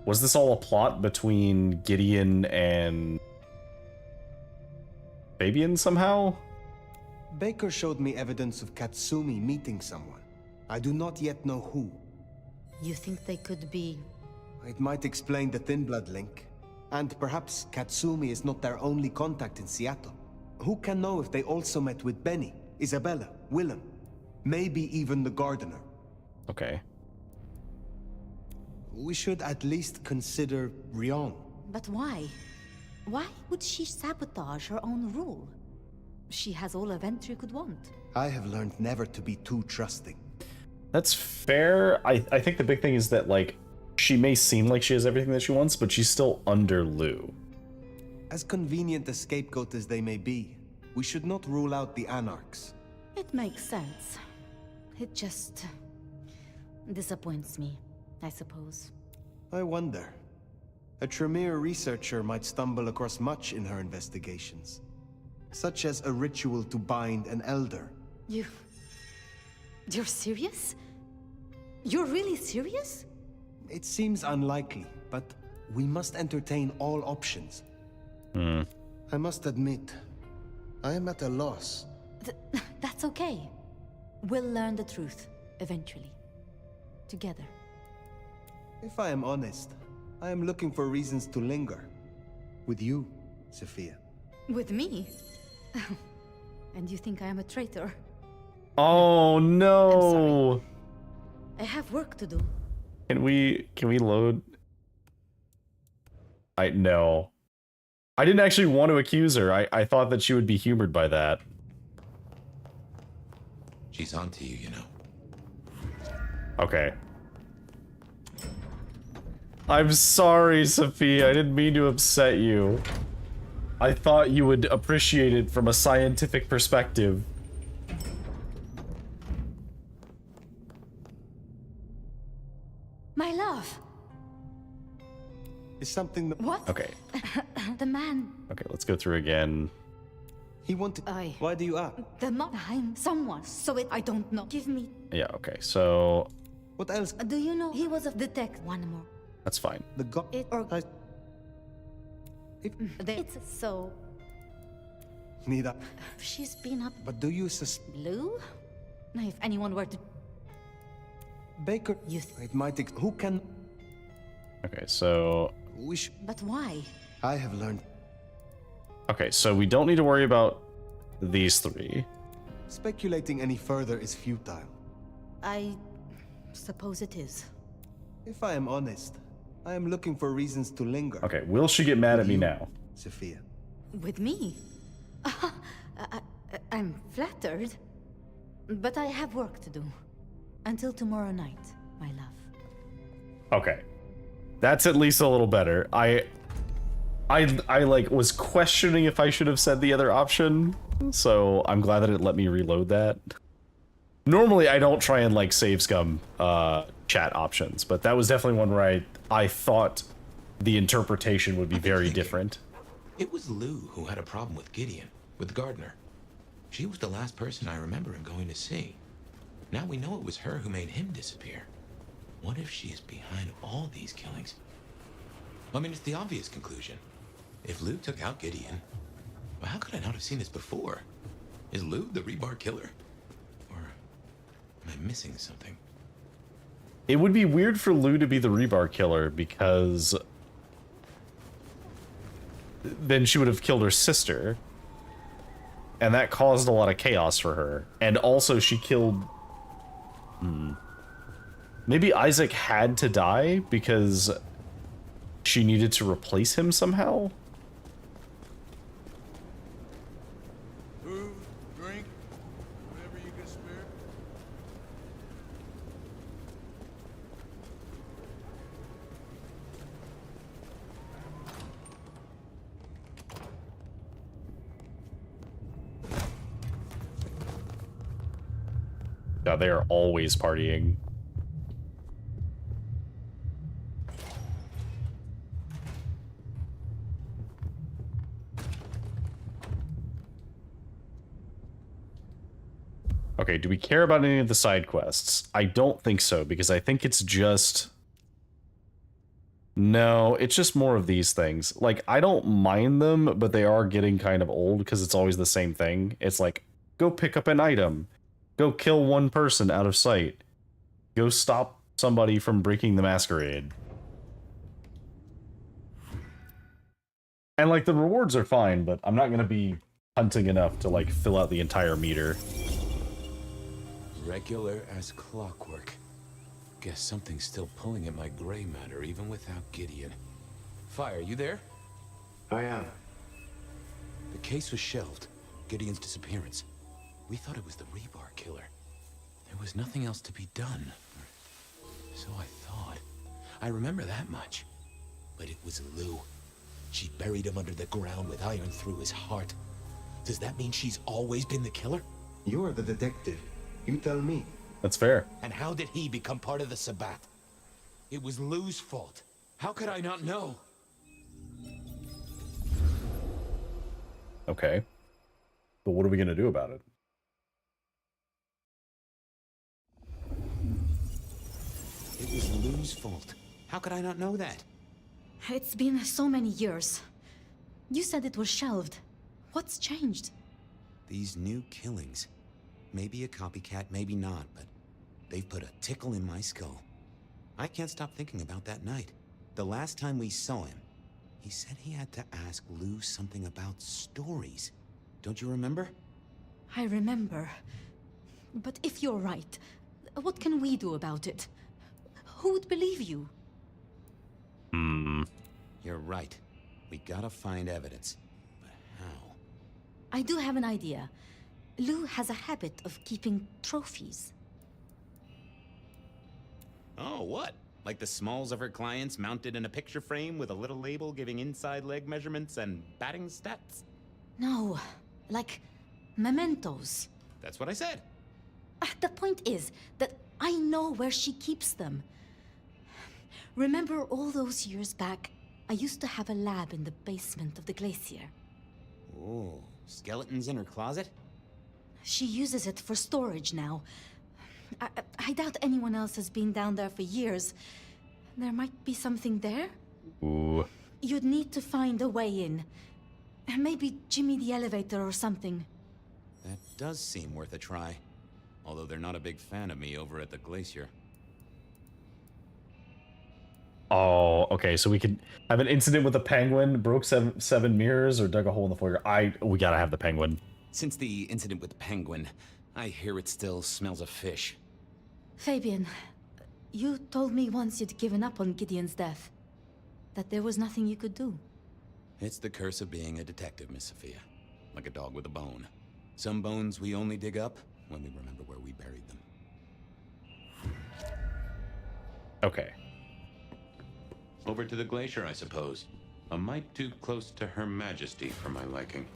S1: Was this all a plot between Gideon and Fabian somehow?
S3: Baker showed me evidence of Katsumi meeting someone. I do not yet know who.
S12: You think they could be...
S3: It might explain the Thin Blood link. And perhaps Katsumi is not their only contact in Seattle. Who can know if they also met with Benny, Isabella, Willem, maybe even the Gardener?
S1: Okay.
S3: We should at least consider Rion.
S12: But why? Why would she sabotage her own rule? She has all a Ventry could want.
S3: I have learned never to be too trusting.
S1: That's fair. I think the big thing is that, like, she may seem like she has everything that she wants, but she's still under Lou.
S3: As convenient a scapegoat as they may be, we should not rule out the Anarchs.
S12: It makes sense. It just... disappoints me, I suppose.
S3: I wonder. A Tremere researcher might stumble across much in her investigations. Such as a ritual to bind an elder.
S12: You're serious? You're really serious?
S3: It seems unlikely, but we must entertain all options. I must admit, I am at a loss.
S12: That's okay. We'll learn the truth, eventually. Together.
S3: If I am honest, I am looking for reasons to linger. With you, Sophia.
S12: With me? And you think I am a traitor?
S1: Oh no!
S12: I have work to do.
S1: Can we load? No. I didn't actually want to accuse her. I thought that she would be humored by that.
S2: She's onto you, you know.
S1: Okay. I'm sorry, Sophie. I didn't mean to upset you. I thought you would appreciate it from a scientific perspective.
S12: My love.
S3: Is something that...
S12: What?
S1: Okay.
S12: The man.
S1: Okay, let's go through again.
S3: He wanted... Why do you ask?
S12: The man. I'm someone. So I don't know. Give me.
S1: Yeah, okay, so...
S3: What else?
S12: Do you know he was a detective? One more.
S1: That's fine.
S3: The god...
S12: It's so...
S3: Neither.
S12: She's been up...
S3: But do you
S12: Blue? Now, if anyone were to...
S3: Baker... It might... Who can...
S1: Okay, so...
S12: But why?
S3: I have learned...
S1: Okay, so we don't need to worry about these three.
S3: Speculating any further is futile.
S12: I suppose it is.
S3: If I am honest, I am looking for reasons to linger.
S1: Okay, will she get mad at me now?
S3: Sophia.
S12: With me? I'm flattered. But I have work to do. Until tomorrow night, my love.
S1: Okay. That's at least a little better. I like was questioning if I should have said the other option, so I'm glad that it let me reload that. Normally I don't try and like save scum chat options, but that was definitely one where I thought the interpretation would be very different.
S2: It was Lou who had a problem with Gideon, with Gardner. She was the last person I remember him going to see. Now we know it was her who made him disappear. What if she is behind all these killings? I mean, it's the obvious conclusion. If Lou took out Gideon, well, how could I not have seen this before? Is Lou the rebar killer? Or am I missing something?
S1: It would be weird for Lou to be the rebar killer because then she would have killed her sister. And that caused a lot of chaos for her. And also she killed... Maybe Isaac had to die because she needed to replace him somehow?
S11: Food, drink, whatever you can spare.
S1: God, they are always partying. Okay, do we care about any of the side quests? I don't think so, because I think it's just... No, it's just more of these things. Like, I don't mind them, but they are getting kind of old, because it's always the same thing. It's like, go pick up an item. Go kill one person out of sight. Go stop somebody from breaking the masquerade. And, like, the rewards are fine, but I'm not gonna be hunting enough to, like, fill out the entire meter.
S2: Regular as clockwork. Guess something's still pulling at my gray matter even without Gideon. Fire, you there?
S3: I am.
S2: The case was shelved. Gideon's disappearance. We thought it was the rebar killer. There was nothing else to be done. So I thought. I remember that much. But it was Lou. She buried him under the ground with iron through his heart. Does that mean she's always been the killer?
S3: You're the detective. You tell me.
S1: That's fair.
S2: And how did he become part of the Sabbath? It was Lou's fault. How could I not know?
S1: Okay. But what are we gonna do about it?
S2: It was Lou's fault. How could I not know that?
S12: It's been so many years. You said it was shelved. What's changed?
S2: These new killings. Maybe a copycat, maybe not, but they've put a tickle in my skull. I can't stop thinking about that night. The last time we saw him, he said he had to ask Lou something about stories. Don't you remember?
S12: I remember. But if you're right, what can we do about it? Who would believe you?
S2: You're right.
S13: We gotta find evidence. But how?
S12: I do have an idea. Lou has a habit of keeping trophies.
S13: Oh, what? Like the smalls of her clients mounted in a picture frame with a little label giving inside leg measurements and batting stats?
S12: No, like mementos.
S13: That's what I said.
S12: The point is that I know where she keeps them. Remember all those years back, I used to have a lab in the basement of the glacier.
S13: Oh, skeletons in her closet?
S12: She uses it for storage now. I doubt anyone else has been down there for years. There might be something there.
S1: Ooh.
S12: You'd need to find a way in. Maybe Jimmy the elevator or something.
S13: That does seem worth a try. Although they're not a big fan of me over at the glacier.
S1: Oh, okay. So we could have an incident with a penguin, broke seven mirrors, or dug a hole in the floor. We gotta have the penguin.
S13: Since the incident with the penguin, I hear it still smells of fish.
S12: Fabian, you told me once you'd given up on Gideon's death. That there was nothing you could do.
S13: It's the curse of being a detective, Miss Sophia. Like a dog with a bone. Some bones we only dig up when we remember where we buried them.
S1: Okay.
S2: Over to the glacier, I suppose. A mite too close to Her Majesty for my liking.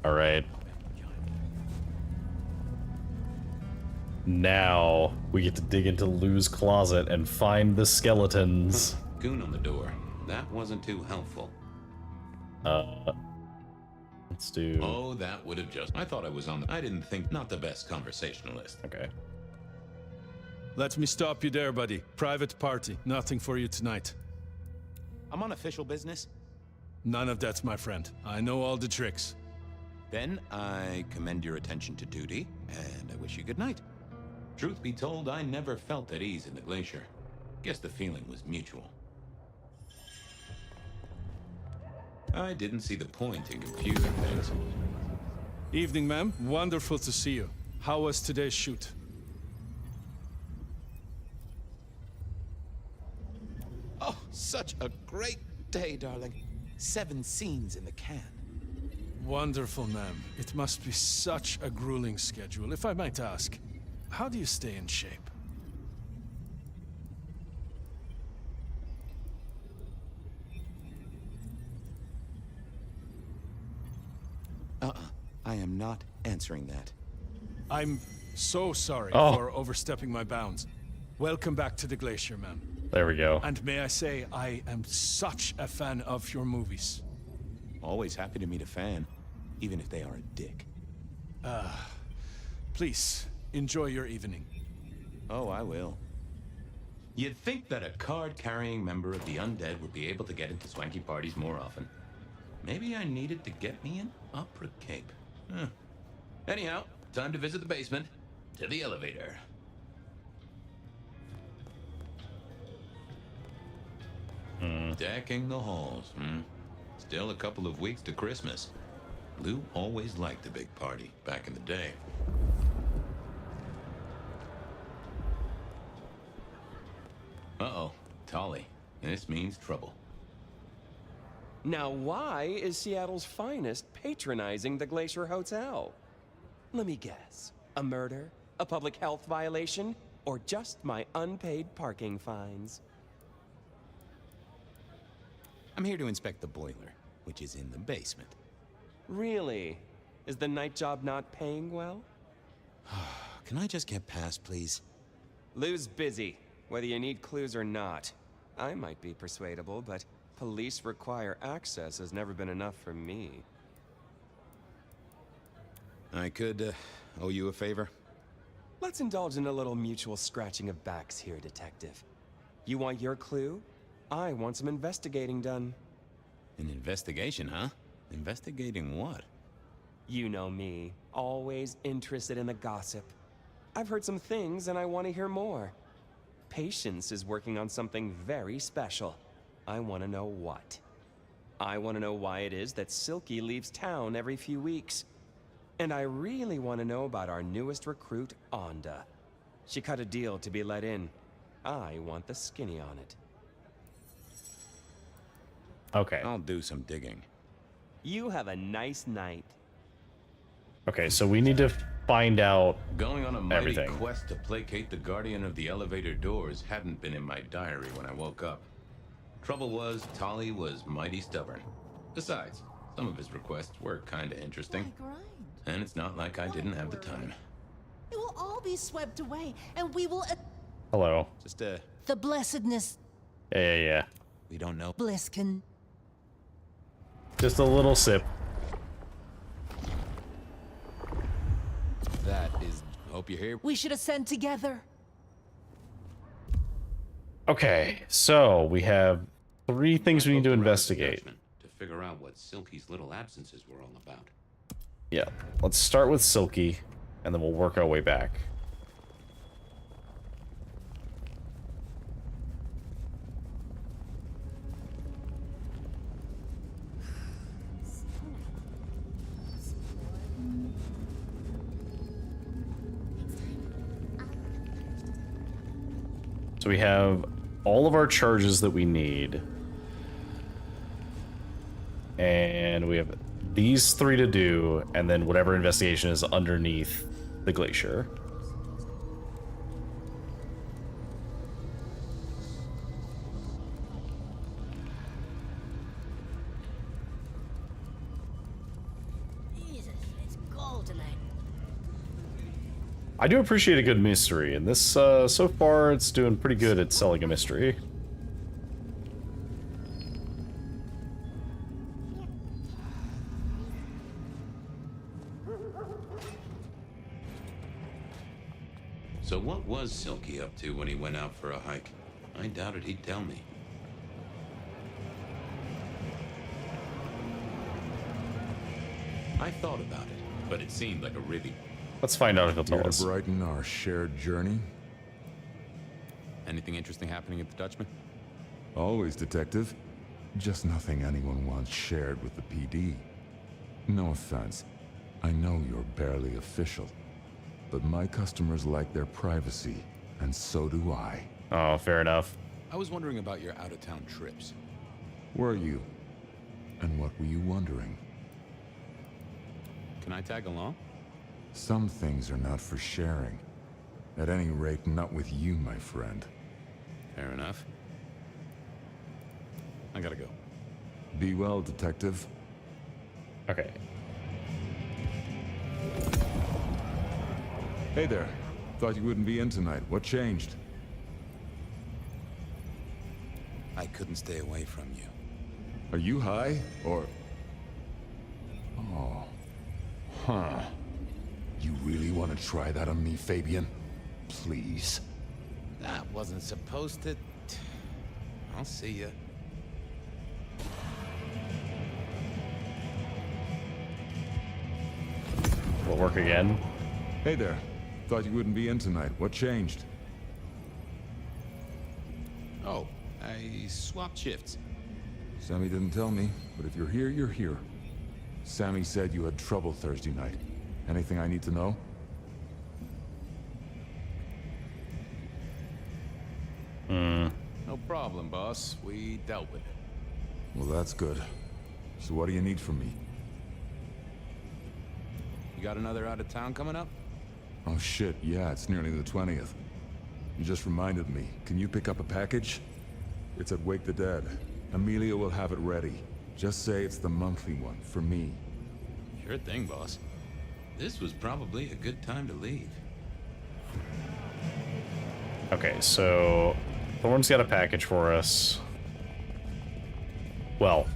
S1: All right. Now we get to dig into Lou's closet and find the skeletons.
S2: Goon on the door. That wasn't too helpful.
S1: Let's do...
S2: Oh, that would have just... I thought I was on the... I didn't think... Not the best conversationalist.
S1: Okay.
S4: Let me stop you there, buddy. Private party. Nothing for you tonight.
S13: I'm on official business.
S4: None of that, my friend. I know all the tricks.
S13: Then I commend your attention to duty, and I wish you good night.
S2: Truth be told, I never felt at ease in the glacier. Guess the feeling was mutual. I didn't see the point in confusing things.
S4: Evening, ma'am. Wonderful to see you. How was today's shoot?
S13: Oh, such a great day, darling. 7 scenes in the can.
S4: Wonderful, ma'am. It must be such a grueling schedule. If I might ask, how do you stay in shape?
S13: I am not answering that.
S4: I'm so sorry
S1: Oh.
S4: for overstepping my bounds. Welcome back to the glacier, ma'am.
S1: There we go.
S4: And may I say, I am such a fan of your movies.
S13: Always happy to meet a fan, even if they are a dick.
S4: Please, enjoy your evening.
S13: Oh, I will.
S2: You'd think that a card-carrying member of the undead would be able to get into swanky parties more often. Maybe I needed to get me an opera cape. Huh. Anyhow, time to visit the basement. To the elevator. Decking the halls, Still a couple of weeks to Christmas. Lou always liked a big party back in the day. Uh-oh, Tolly. This means trouble.
S14: Now, why is Seattle's finest patronizing the Glacier Hotel? Let me guess. A murder? A public health violation? Or just my unpaid parking fines?
S13: I'm here to inspect the boiler, which is in the basement.
S14: Really? Is the night job not paying well?
S13: Can I just get past, please?
S14: Lou's busy, whether you need clues or not. I might be persuadable, but police require access has never been enough for me.
S13: I could owe you a favor.
S14: Let's indulge in a little mutual scratching of backs here, Detective. You want your clue? I want some investigating done.
S13: An investigation, huh? Investigating what?
S14: You know me, always interested in the gossip. I've heard some things and I want to hear more. Patience is working on something very special. I want to know what. I want to know why it is that Silky leaves town every few weeks. And I really want to know about our newest recruit, Onda. She cut a deal to be let in. I want the skinny on it.
S1: Okay.
S13: I'll do some digging.
S14: You have a nice night.
S1: Okay, so we need to find out
S16: Going on a mighty
S1: everything.
S16: quest to placate the guardian of the elevator doors hadn't been in my diary when I woke up. Trouble was, Tolly was mighty stubborn. Besides, some of his requests were kinda interesting. And it's not like I didn't have the time.
S8: It will all be swept away, and we will.
S1: Hello.
S13: Just
S8: The blessedness.
S1: Yeah.
S13: We don't know.
S8: Bliskin.
S1: Just a little sip.
S13: That is. Hope you're here.
S8: We should ascend together.
S1: Okay, so we have 3 things we need to investigate.
S2: To figure out what Silky's little absences were all about.
S1: Yeah, let's start with Silky, and then we'll work our way back. So we have all of our charges that we need. And we have these 3 to do, and then whatever investigation is underneath the glacier.
S8: Jesus, it's gold tonight.
S1: I do appreciate a good mystery, and this, so far, it's doing pretty good at selling a mystery.
S2: So what was Silky up to when he went out for a hike? I doubted he'd tell me. I thought about it, but it seemed like a really...
S1: Let's find out if he'll tell
S17: Here
S1: us.
S17: to brighten our shared journey?
S13: Anything interesting happening at the Dutchman?
S17: Always, Detective. Just nothing anyone wants shared with the PD. No offense. I know you're barely official. But my customers like their privacy, and so do I.
S1: Oh, fair enough.
S13: I was wondering about your out-of-town trips.
S17: Were you? And what were you wondering?
S13: Can I tag along?
S17: Some things are not for sharing. At any rate, not with you, my friend.
S13: Fair enough. I gotta go.
S17: Be well, Detective.
S1: Okay.
S17: Hey there. Thought you wouldn't be in tonight. What changed?
S13: I couldn't stay away from you.
S17: Are you high, or... Oh. Huh. You really want to try that on me, Fabian? Please.
S13: That wasn't supposed to... I'll see ya.
S1: Will work again.
S17: Hey there. Thought you wouldn't be in tonight. What changed?
S13: Oh, I swapped shifts.
S17: Sammy didn't tell me, but if you're here, you're here. Sammy said you had trouble Thursday night. Anything I need to know?
S13: No problem, boss. We dealt with it.
S17: Well, that's good. So what do you need from me?
S13: You got another out of town coming up?
S17: Oh shit, yeah, it's nearly the 20th. You just reminded me. Can you pick up a package? It's at Wake the Dead. Amelia will have it ready. Just say it's the monthly one, for me.
S2: Sure thing, boss. This was probably a good time to leave.
S1: Okay, so Thorn's got a package for us. Well,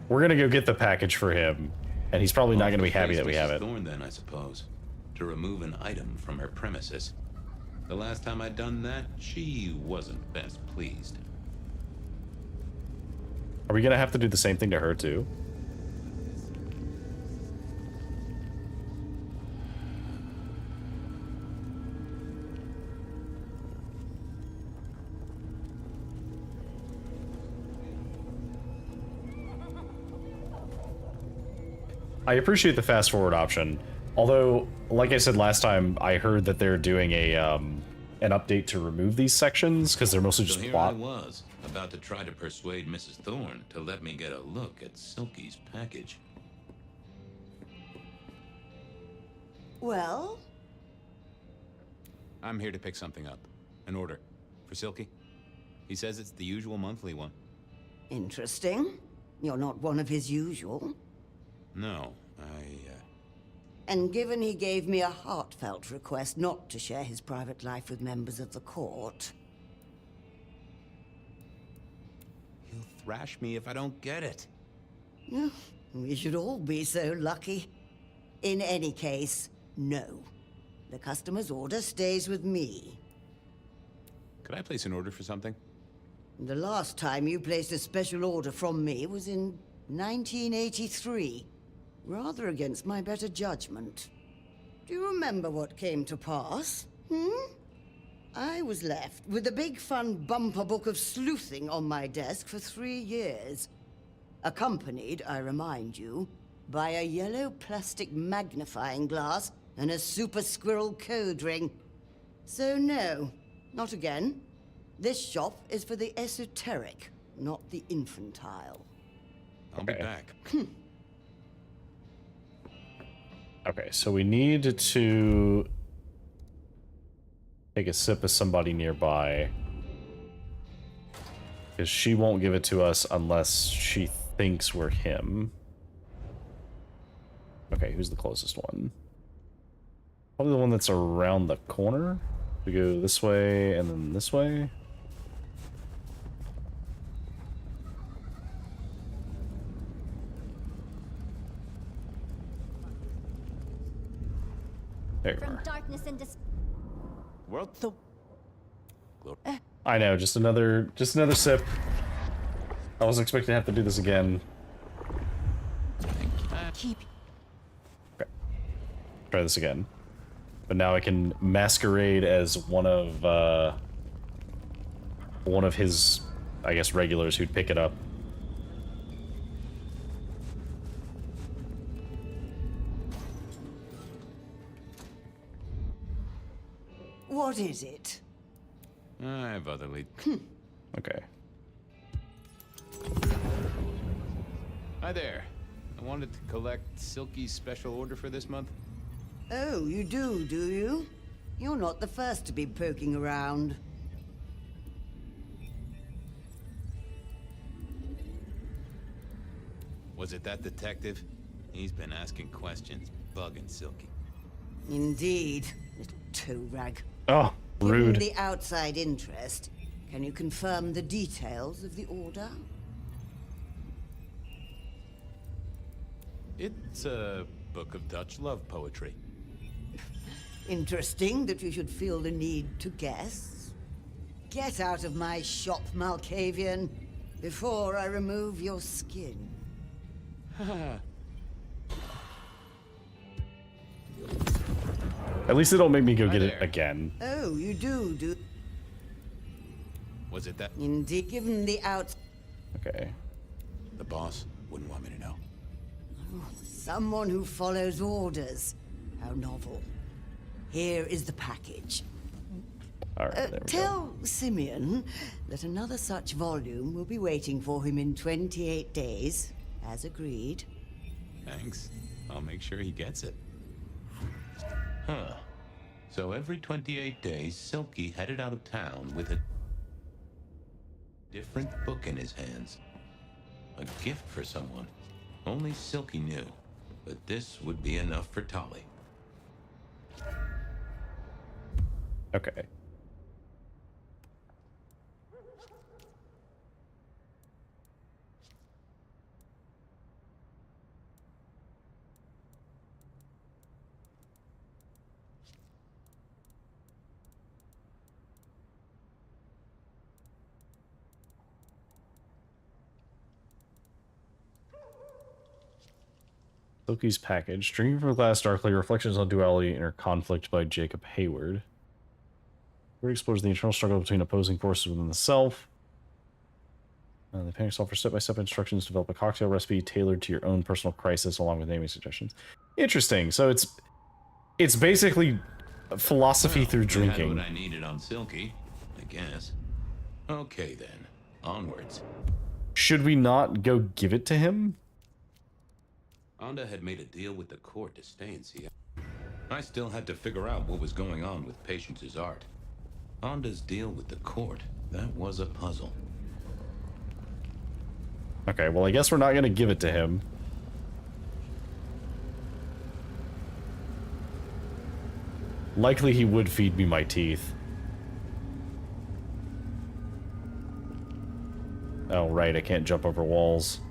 S1: we're gonna go get the package for him, and he's probably not gonna be happy that we have it.
S2: Thorn, then, I suppose, to remove an item from her premises. The last time I'd done that, she wasn't best pleased.
S1: Are we gonna have to do the same thing to her too? I appreciate the fast forward option. Although, like I said last time, I heard that they're doing a an update to remove these sections because they're mostly just
S16: So here
S1: plot.
S16: I was, about to try to persuade Mrs. Thorne to let me get a look at Silky's package.
S9: Well?
S13: I'm here to pick something up. An order. For Silky. He says it's the usual monthly one.
S9: Interesting. You're not one of his usual.
S13: No,
S9: And given he gave me a heartfelt request not to share his private life with members of the court...
S13: He'll thrash me if I don't get it.
S9: We should all be so lucky. In any case, no. The customer's order stays with me.
S13: Could I place an order for something?
S9: The last time you placed a special order from me was in 1983. Rather against my better judgment. Do you remember what came to pass? I was left with a big fun bumper book of sleuthing on my desk for 3 years. Accompanied, I remind you, by a yellow plastic magnifying glass and a super squirrel code ring. So no, not again. This shop is for the esoteric, not the infantile.
S13: I'll be back.
S1: Okay, so we need to take a sip of somebody nearby. Because she won't give it to us unless she thinks we're him. Okay, who's the closest one? Probably the one that's around the corner. We go this way and then this way. There you
S12: From
S1: are.
S12: darkness and
S13: World.
S1: I know, just another sip. I wasn't expecting to have to do this again.
S12: keep.
S1: Okay. Try this again. But now I can masquerade as one of his, I guess, regulars who'd pick it up.
S9: What is it?
S13: I have other lead.
S1: Okay.
S13: Hi there. I wanted to collect Silky's special order for this month.
S9: Oh, you do you? You're not the first to be poking around.
S13: Was it that detective? He's been asking questions, bugging Silky.
S9: Indeed, little toe rag.
S1: Oh, rude.
S9: Given the outside interest, can you confirm the details of the order?
S13: It's a book of Dutch love poetry.
S9: Interesting that you should feel the need to guess. Get out of my shop, Malkavian, before I remove your skin.
S1: At least they don't make me go get it again.
S9: Oh, you do.
S13: Was it that?
S9: Indeed, given the out...
S1: Okay.
S13: The boss wouldn't want me to know.
S9: Someone who follows orders. How novel. Here is the package.
S1: All right, there we
S9: Tell Simeon that another such volume will be waiting for him in 28 days, as agreed.
S13: Thanks. I'll make sure he gets it.
S16: Huh. So every 28 days, Silky headed out of town with a different book in his hands. A gift for someone. Only Silky knew. But this would be enough for Tolly.
S1: Okay. Loki's package. Drinking from a glass darkly, reflections on duality and inner conflict by Jacob Hayward. Where it explores the internal struggle between opposing forces within the self. The panic offer step-by-step instructions to develop a cocktail recipe tailored to your own personal crisis, along with naming suggestions. Interesting. So it's It's basically philosophy through
S16: I had
S1: drinking.
S16: what I needed on Silky, I guess. Okay then, onwards.
S1: Should we not go give it to him?
S16: Onda had made a deal with the court to stay in Seattle. I still had to figure out what was going on with Patience's art. Onda's deal with the court, that was a puzzle.
S1: Okay, well I guess we're not gonna give it to him. Likely he would feed me my teeth. Oh right, I can't jump over walls.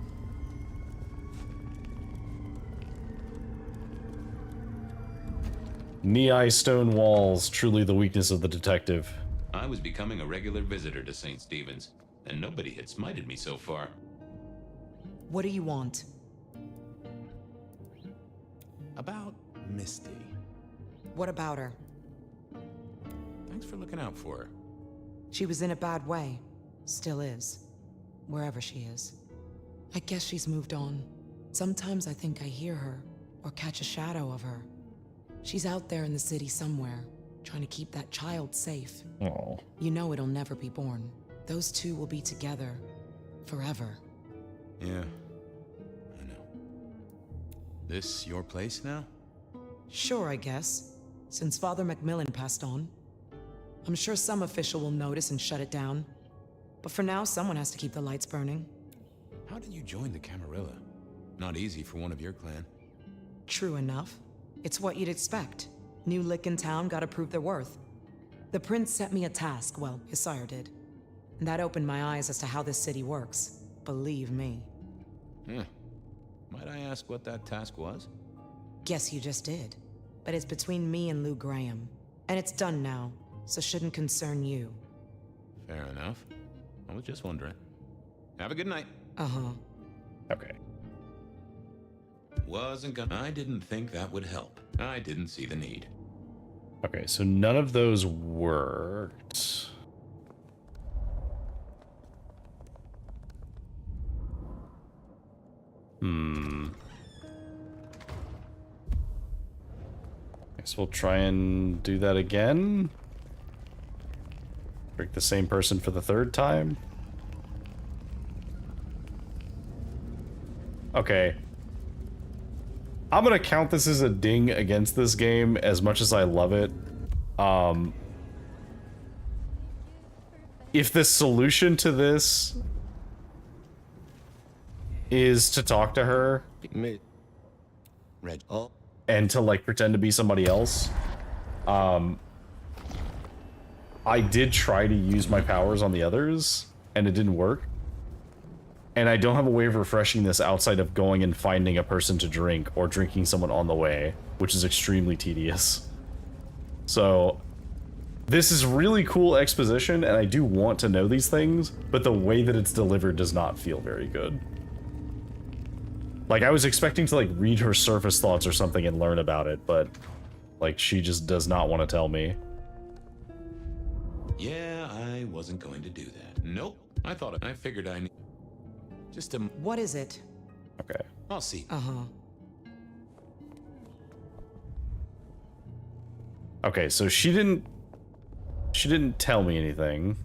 S1: Knee-eye stone walls, truly the weakness of the detective.
S16: I was becoming a regular visitor to St. Stephen's, and nobody had smited me so far.
S5: What do you want?
S13: About Misty.
S5: What about her?
S13: Thanks for looking out for her.
S5: She was in a bad way. Still is. Wherever she is. I guess she's moved on. Sometimes I think I hear her, or catch a shadow of her. She's out there in the city somewhere, trying to keep that child safe.
S1: Oh.
S5: You know it'll never be born. Those two will be together. Forever.
S13: Yeah. I know. This your place now?
S5: Sure, I guess. Since Father Macmillan passed on. I'm sure some official will notice and shut it down. But for now, someone has to keep the lights burning.
S13: How did you join the Camarilla? Not easy for one of your clan.
S5: True enough. It's what you'd expect. New lick in town, gotta prove their worth. The prince set me a task, well, his sire did. And that opened my eyes as to how this city works. Believe me.
S13: Might I ask what that task was?
S5: Guess you just did. But it's between me and Lou Graham. And it's done now, so shouldn't concern you.
S13: Fair enough. I was just wondering. Have a good night.
S5: Uh-huh.
S1: Okay.
S16: Wasn't gonna. I didn't think that would help. I didn't see the need.
S1: Okay, so none of those worked. Guess we'll try and do that again. Break the same person for the third time. Okay. I'm gonna count this as a ding against this game as much as I love it. If the solution to this is to talk to her and to like pretend to be somebody else, I did try to use my powers on the others and it didn't work. And I don't have a way of refreshing this outside of going and finding a person to drink or drinking someone on the way, which is extremely tedious. So this is really cool exposition and I do want to know these things, but the way that it's delivered does not feel very good. Like I was expecting to like read her surface thoughts or something and learn about it, but like she just does not want to tell me.
S16: Yeah, I wasn't going to do that. Nope. I figured I need just a...
S5: What is it?
S1: Okay.
S16: I'll see.
S5: Uh-huh.
S1: Okay, so she didn't tell me anything.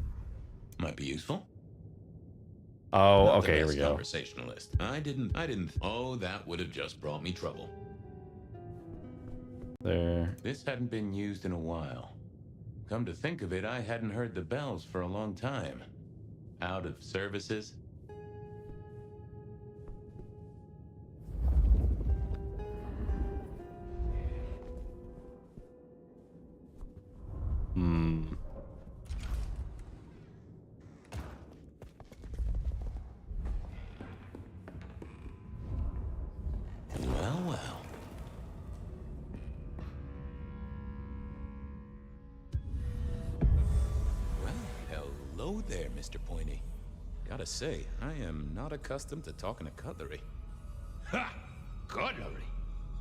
S16: Might be useful.
S1: Oh,
S16: Not
S1: okay,
S16: the
S1: here we
S16: best
S1: go.
S16: Conversationalist. I didn't. Oh, that would have just brought me trouble.
S1: There.
S16: This hadn't been used in a while. Come to think of it, I hadn't heard the bells for a long time. Out of services. Well, well.
S13: Well, hello there, Mr. Pointy. Gotta say, I am not accustomed to talking to cutlery.
S22: Ha! Cutlery.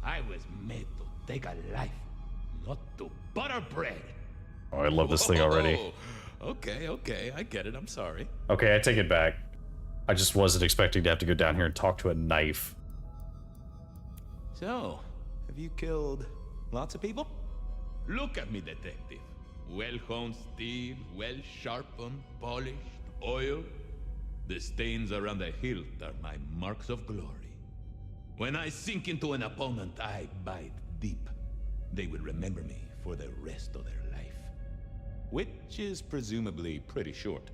S22: I was made to take a life, not to butter bread.
S1: Oh, I love this thing already.
S13: Whoa. Okay, I get it. I'm sorry.
S1: Okay, I take it back. I just wasn't expecting to have to go down here and talk to a knife.
S13: So, have you killed Lots of people?
S22: Look at me, detective. Well-honed steel, well-sharpened, polished, oiled. The stains around the hilt are my marks of glory. When I sink into an opponent, I bite deep. They will remember me for the rest of their life.
S13: Which is presumably pretty short.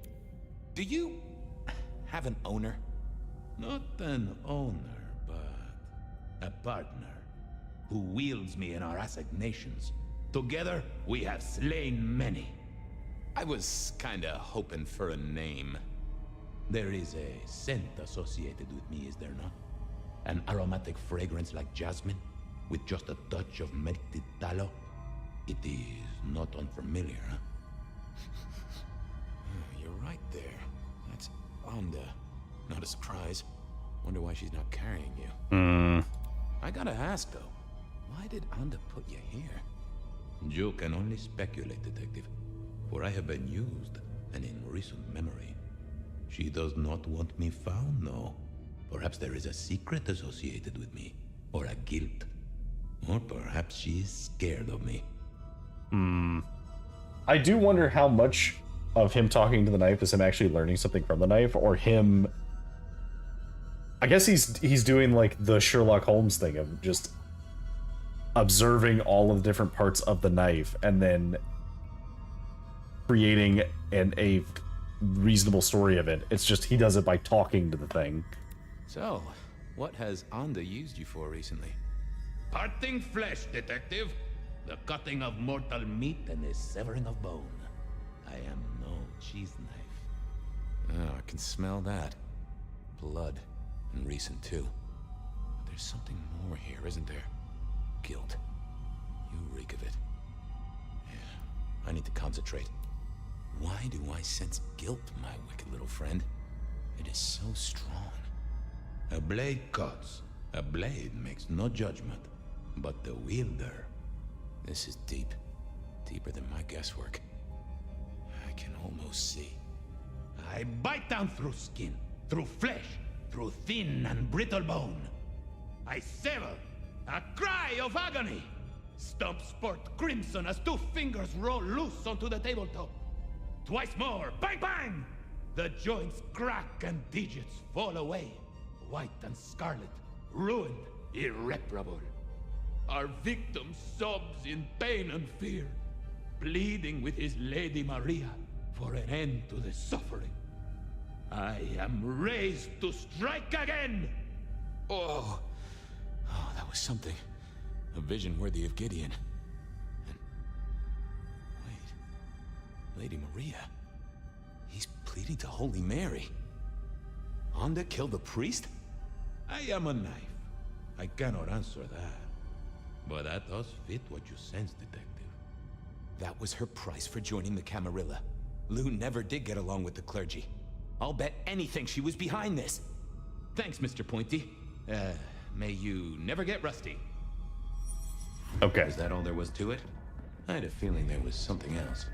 S13: Do you have an owner?
S22: Not an owner, but a partner who wields me in our assignations. Together, we have slain many.
S13: I was kinda hoping for a name.
S22: There is a scent associated with me, is there not? An aromatic fragrance like jasmine, with just a touch of melted tallow. It is not unfamiliar, huh?
S13: You're right there. That's Onda. Not a surprise. Wonder why she's not carrying you. I gotta ask, though. Why did Onda put you here?
S22: You can only speculate, detective. For I have been used, and in recent memory. She does not want me found, no. Perhaps there is a secret associated with me. Or a guilt. Or perhaps she is scared of me.
S1: I do wonder how much of him talking to the knife is him actually learning something from the knife, or him... I guess he's doing like the Sherlock Holmes thing of just observing all of the different parts of the knife and then creating a reasonable story of it. It's just he does it by talking to the thing.
S13: So, what has Onda used you for recently?
S22: Parting flesh, detective. The cutting of mortal meat and the severing of bone. I am no cheese knife.
S13: Oh, I can smell that. Blood. And recent, too. But there's something more here, isn't there? Guilt. You reek of it. Yeah, I need to concentrate. Why do I sense guilt, my wicked little friend? It is so strong.
S22: A blade cuts. A blade makes no judgment. But the wielder...
S13: This is deep. Deeper than my guesswork. I can almost see.
S22: I bite down through skin, through flesh, through thin and brittle bone. I sever, a cry of agony. Stumps spurt crimson as 2 fingers roll loose onto the tabletop. Twice more, bang bang! The joints crack and digits fall away. White and scarlet, ruined, irreparable. Our victim sobs in pain and fear, pleading with his Lady Maria for an end to the suffering. I am raised to strike again!
S13: Oh, that was something. A vision worthy of Gideon. And... wait. Lady Maria. He's pleading to Holy Mary. Onda killed the priest?
S22: I am a knife. I cannot answer that. But that does fit what you sense, detective.
S13: That was her price for joining the Camarilla. Lou never did get along with the clergy. I'll bet anything she was behind this. Thanks, Mr. Pointy. May you never get rusty.
S1: Okay.
S13: Is that all there was to it? I had a feeling there was something else.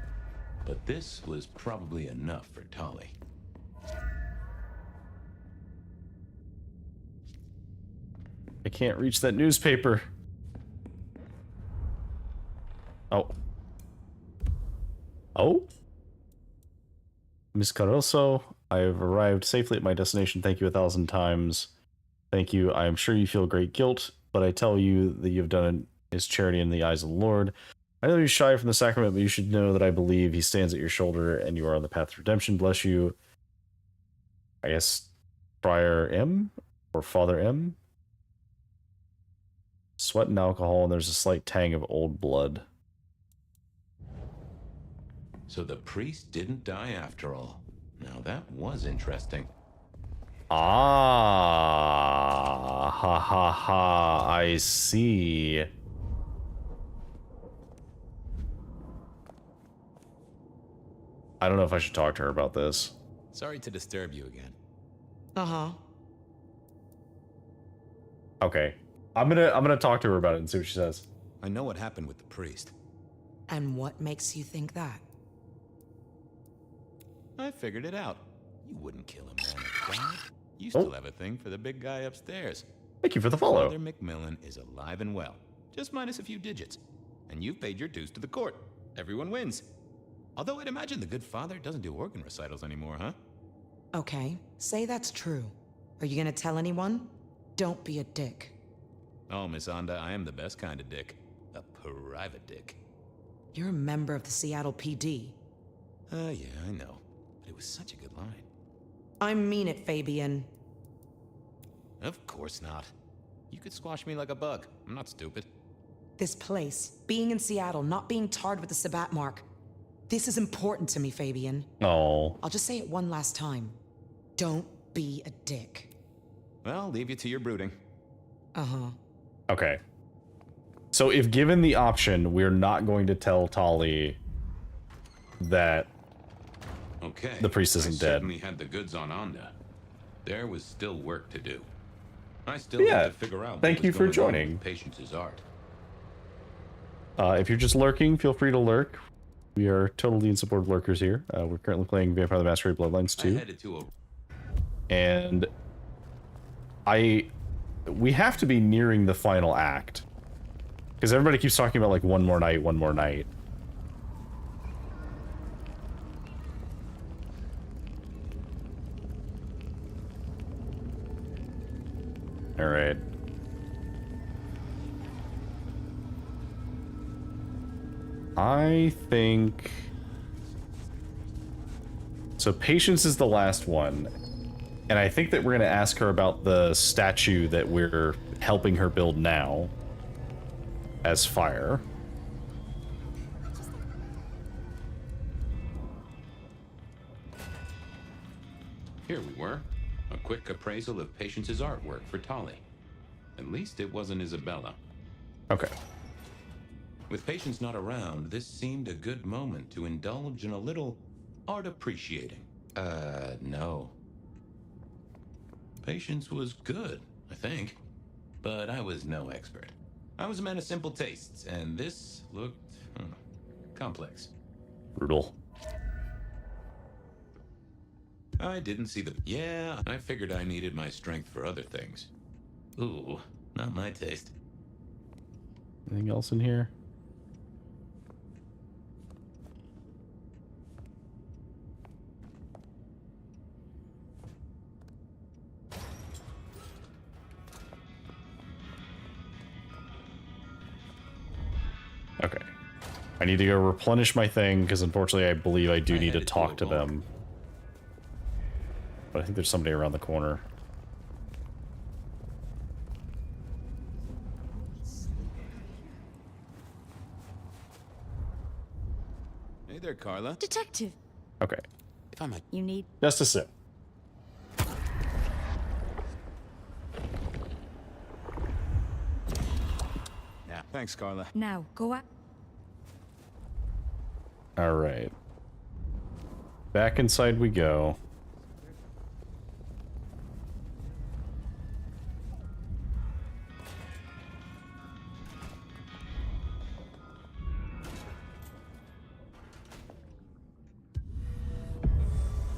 S13: But this was probably enough for Tolly.
S1: I can't reach that newspaper. Oh. Oh? Miss Caruso, I have arrived safely at my destination. Thank you 1,000 times. Thank you. I am sure you feel great guilt, but I tell you that you have done it is charity in the eyes of the Lord. I know you're shy from the sacrament, but you should know that I believe he stands at your shoulder and you are on the path to redemption. Bless you. I guess Friar M? Or Father M? Sweat and alcohol, and there's a slight tang of old blood.
S13: So the priest didn't die after all. Now that was interesting.
S1: Ah, ha ha ha, I see. I don't know if I should talk to her about this.
S13: Sorry to disturb you again.
S5: Uh-huh.
S1: Okay. I'm gonna talk to her about it and see what she says.
S13: I know what happened with the priest.
S5: And what makes you think that?
S13: I figured it out. You wouldn't kill a man of God. You still have a thing for the big guy upstairs.
S1: Thank you for the follow.
S13: Father McMillan is alive and well. just minus a few digits. And you've paid your dues to the court. Everyone wins. Although I'd imagine the good father doesn't do organ recitals anymore, huh?
S5: Okay, say that's true. Are you gonna tell anyone? Don't be a dick.
S13: Oh, Miss Onda, I am the best kind of dick. A private dick.
S5: You're a member of the Seattle PD.
S13: Yeah, I know. But it was such a good line.
S5: I mean it, Fabian.
S13: Of course not. You could squash me like a bug. I'm not stupid.
S5: This place, being in Seattle, not being tarred with the Sabat mark. This is important to me, Fabian.
S1: Oh.
S5: I'll just say it one last time. Don't be a dick.
S13: Well, I'll leave you to your brooding.
S5: Uh-huh.
S1: Okay. So if given the option, we're not going to tell Tali that the priest isn't dead.
S16: I certainly had the goods on Onda. There was still work to do. I still
S1: Yeah,
S16: had to figure out
S1: thank
S16: what
S1: you
S16: was
S1: for
S16: going on
S1: joining.
S16: with Patience's art.
S1: If you're just lurking, feel free to lurk. We are totally in support of lurkers here. We're currently playing Vampire the Masquerade Bloodlines 2.
S16: I headed to a...
S1: And we have to be nearing the final act. Because everybody keeps talking about like one more night, one more night. All right. I think... So Patience is the last one. And I think that we're going to ask her about the statue that we're helping her build now. As fire.
S16: Here we were. A quick appraisal of Patience's artwork for Tali. At least it wasn't Isabella.
S1: Okay.
S16: With Patience not around, this seemed a good moment to indulge in a little art appreciating. No. Patience was good, I think. But I was no expert. I was a man of simple tastes, and this looked complex.
S1: Brutal.
S16: I didn't see the... Yeah, I figured I needed my strength for other things. Ooh, not my taste.
S1: Anything else in here? Okay. I need to go replenish my thing, because unfortunately I believe I do need to talk to them. But I think there's somebody around the corner.
S13: Hey there, Carla.
S12: Detective.
S1: Okay.
S13: If I might...
S12: You need...
S1: Just a sip.
S13: Yeah, thanks, Carla.
S12: Now, go out.
S1: All right. Back inside we go.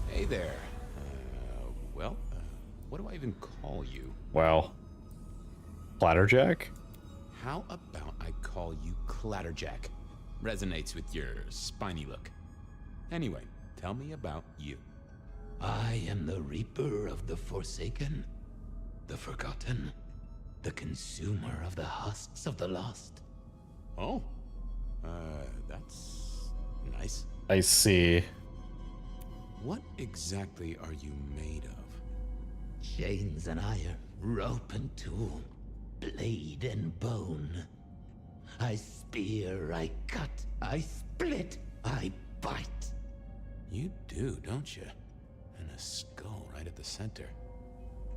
S13: Hey there. What do I even call you?
S1: Wow. Clatterjack?
S13: How about I call you Clatterjack? Resonates with your spiny look. Anyway, tell me about you.
S2: I am the Reaper of the Forsaken, the Forgotten, the Consumer of the Husks of the Lost.
S13: Oh, that's nice.
S1: I see.
S13: What exactly are you made of?
S2: Chains and iron, rope and tool, blade and bone. I spear, I cut, I split, I bite.
S13: You do, don't you? And a skull right at the center.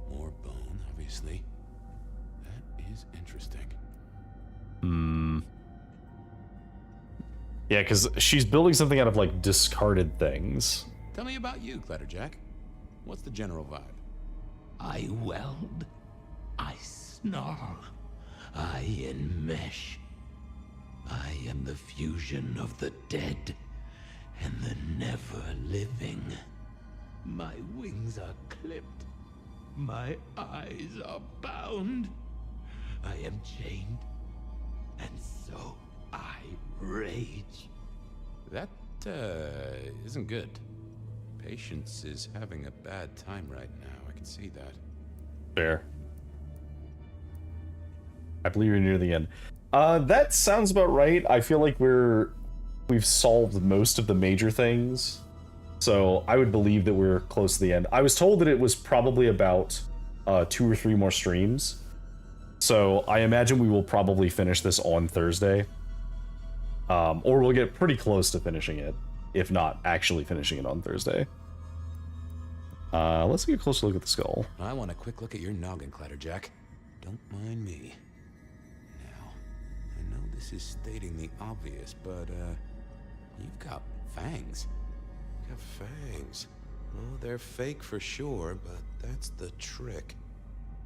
S13: More bone, obviously. That is interesting.
S1: Hmm. Yeah, because she's building something out of, like, discarded things.
S13: Tell me about you, Clatterjack. What's the general vibe?
S2: I weld, I snarl, I enmesh. I am the fusion of the dead and the never-living. My wings are clipped, my eyes are bound. I am chained, And so I rage.
S13: That, isn't good. Patience is having a bad time right now. I can see that.
S1: Fair. I believe you're near the end. That sounds about right. I feel like we've solved most of the major things. So I would believe that we're close to the end. I was told that it was probably about 2 or 3 more streams. So I imagine we will probably finish this on Thursday. Or we'll get pretty close to finishing it, if not actually finishing it on Thursday. Let's get a closer look at the skull.
S13: I want a quick look at your noggin, Clatterjack. Don't mind me. Now, I know this is stating the obvious, but, you've got fangs. You've got fangs. Oh, they're fake for sure, but that's the trick.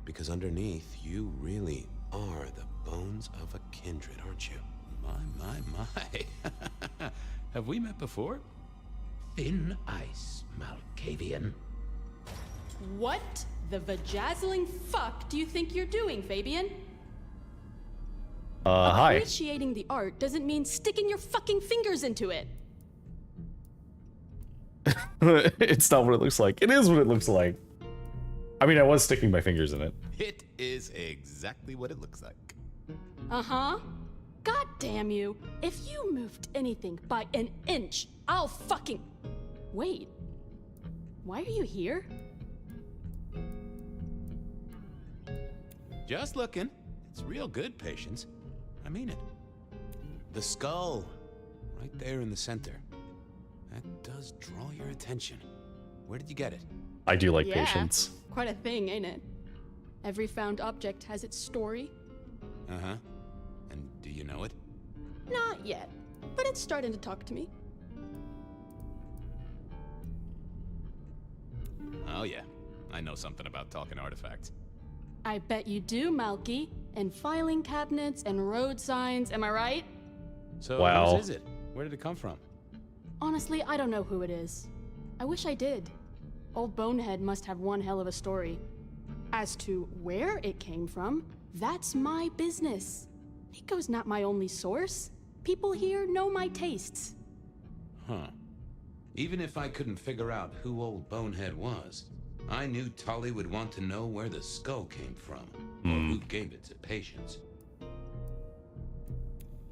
S13: Because underneath, you really are the bones of a kindred, aren't you? My. Have we met before?
S22: Thin ice, Malkavian.
S15: What the vajazzling fuck do you think you're doing, Fabian?
S1: Hi.
S15: Appreciating the art doesn't mean sticking your fucking fingers into it.
S1: It's not what it looks like. It is what it looks like. I mean, I was sticking my fingers in it.
S13: It is exactly what it looks like.
S15: Uh-huh. God damn you. If you moved anything by an inch, I'll fucking... Wait. Why are you here?
S13: Just looking. It's real good, Patience. I mean it. The skull. Right there in the center. That does draw your attention. Where did you get it?
S1: I do like
S15: Yeah,
S1: Patience.
S15: quite a thing, ain't it? Every found object has its story.
S13: Uh-huh. And do you know it?
S15: Not yet, but it's starting to talk to me.
S13: Oh yeah. I know something about talking artifacts.
S15: I bet you do, Malky. And filing cabinets and road signs, am I right?
S13: So
S1: Wow.
S13: whose is it? Where did it come from?
S15: Honestly, I don't know who it is. I wish I did. Old Bonehead must have one hell of a story. As to where it came from, that's my business. Nico's not my only source. People here know my tastes.
S13: Huh. Even if I couldn't figure out who old Bonehead was, I knew Tolly would want to know where the skull came from, or who gave it to Patience.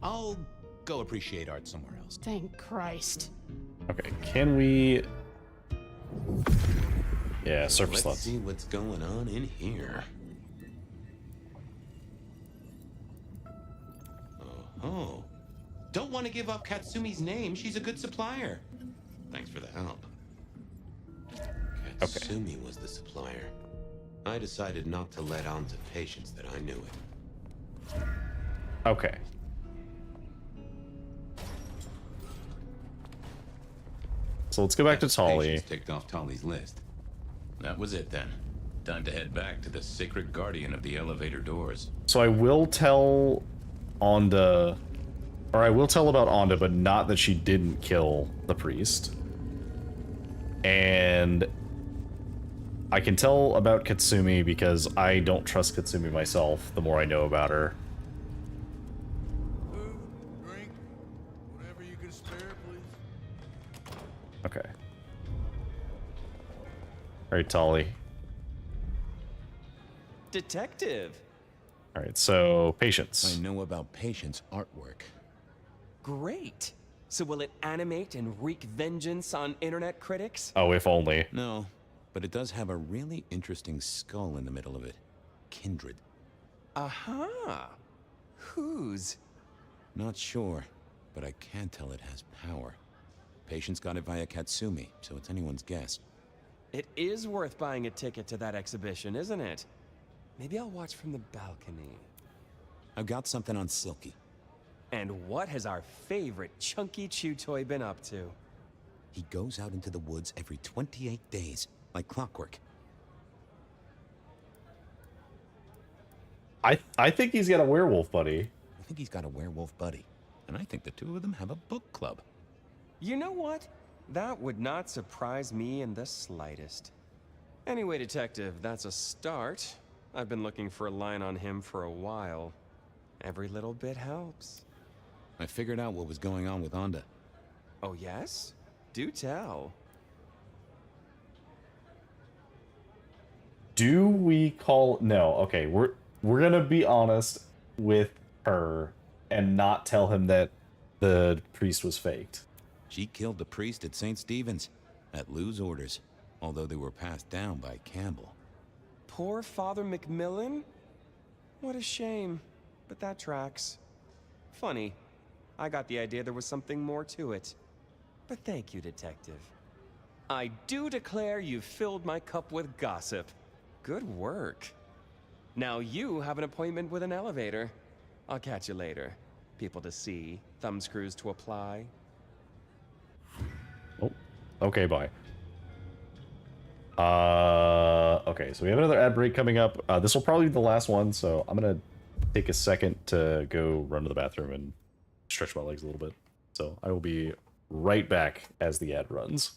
S13: I'll go appreciate art somewhere else.
S15: Thank Christ.
S1: Okay, can we... Yeah, surface
S13: Let's
S1: slots.
S13: see what's going on in here. Oh. Don't want to give up Katsumi's name. She's a good supplier. Thanks for the help. Katsumi was the supplier. I decided not to let on to Patience that I knew it.
S1: Okay. So let's go back to Tolly.
S16: Patience ticked off Tolly's list. That was it then. Time to head back to the sacred guardian of the elevator doors.
S1: So I will tell Onda, or I will tell about Onda, but not that she didn't kill the priest. And I can tell about Katsumi because I don't trust Katsumi myself the more I know about her.
S11: Drink, whatever you can spare, please.
S1: Okay. Alright, Tolly.
S14: Detective.
S1: Alright, so Patience.
S13: I know about Patience artwork.
S14: Great. So will it animate and wreak vengeance on internet critics?
S1: Oh, if only.
S13: No, but it does have a really interesting skull in the middle of it. Kindred.
S14: Aha. Whose?
S13: Not sure, but I can tell it has power. Patience got it via Katsumi, so it's anyone's guess.
S14: It is worth buying a ticket to that exhibition, isn't it? Maybe I'll watch from the balcony.
S13: I've got something on Silky.
S14: And what has our favorite chunky chew toy been up to?
S13: He goes out into the woods every 28 days, like clockwork.
S1: I think he's got a werewolf buddy.
S13: I think he's got a werewolf buddy. And I think the two of them have a book club.
S14: You know what? That would not surprise me in the slightest. Anyway, Detective, that's a start. I've been looking for a line on him for a while.
S18: Every little bit helps.
S13: I figured out what was going on with Onda.
S18: Oh, yes? Do tell.
S1: Do we call... No, okay, we're gonna be honest with her and not tell him that the priest was faked.
S13: She killed the priest at St. Stephen's, at Lou's orders, although they were passed down by Campbell.
S18: Poor Father Macmillan? What a shame, but that tracks. Funny, I got the idea there was something more to it. But thank you, Detective. I do declare you've filled my cup with gossip. Good work. Now you have an appointment with an elevator. I'll catch you later. People to see, thumbscrews to apply.
S1: Oh, okay, bye. Okay, so we have another ad break coming up. This will probably be the last one, so I'm gonna take a second to go run to the bathroom and stretch my legs a little bit. So I will be right back as the ad runs.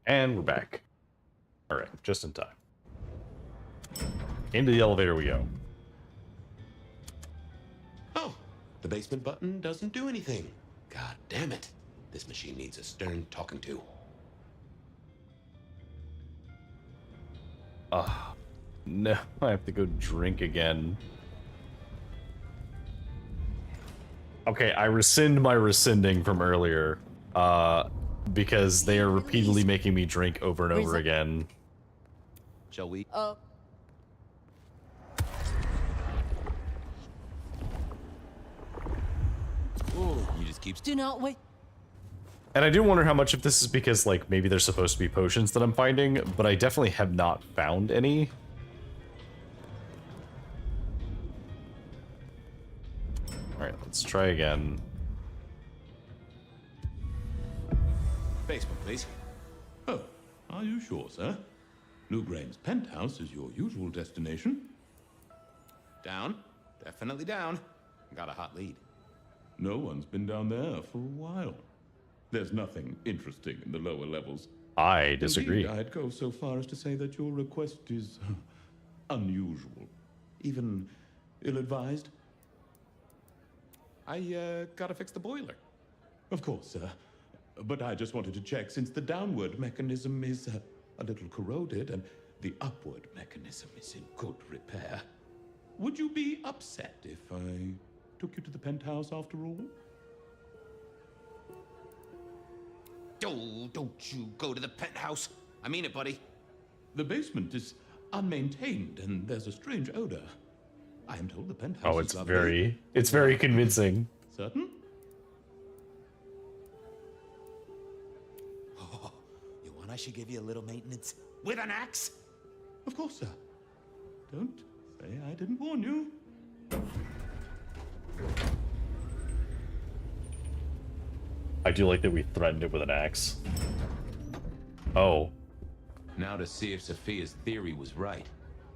S1: And we're back. All right, just in time. Into the elevator we go.
S2: Oh, the basement button doesn't do anything. God damn it. This machine needs a stern talking to.
S1: No, I have to go drink again. Okay, I rescind my rescinding from earlier. Because they are repeatedly making me drink over and over again.
S13: Shall we? You just keep...
S8: Do not wait.
S1: And I do wonder how much of this is because, like, maybe there's supposed to be potions that I'm finding, but I definitely have not found any. Alright, let's try again.
S2: Basement, please.
S11: Oh, are you sure, sir? Lou Graham's penthouse is your usual destination.
S13: Down. Definitely down. Got a hot lead.
S11: No one's been down there for a while. There's nothing interesting in the lower levels.
S1: I disagree.
S11: Indeed, I'd go so far as to say that your request is unusual. Even ill-advised.
S13: I gotta fix the boiler.
S11: Of course, sir.
S22: But I just wanted to check since the downward mechanism is a little corroded and the upward mechanism is in good repair. Would you be upset if I took you to the penthouse after all?
S13: Oh, don't you go to the penthouse. I mean it, buddy.
S22: The basement is unmaintained and there's a strange odor. I am told the penthouse
S1: Oh,
S22: is
S1: it's
S22: lovely.
S1: very convincing.
S22: Certain?
S2: Oh, you want I should give you a little maintenance? With an axe?
S22: Of course, sir. Don't say I didn't warn you.
S1: I do like that we threatened it with an axe. Oh.
S16: Now to see if Sophia's theory was right.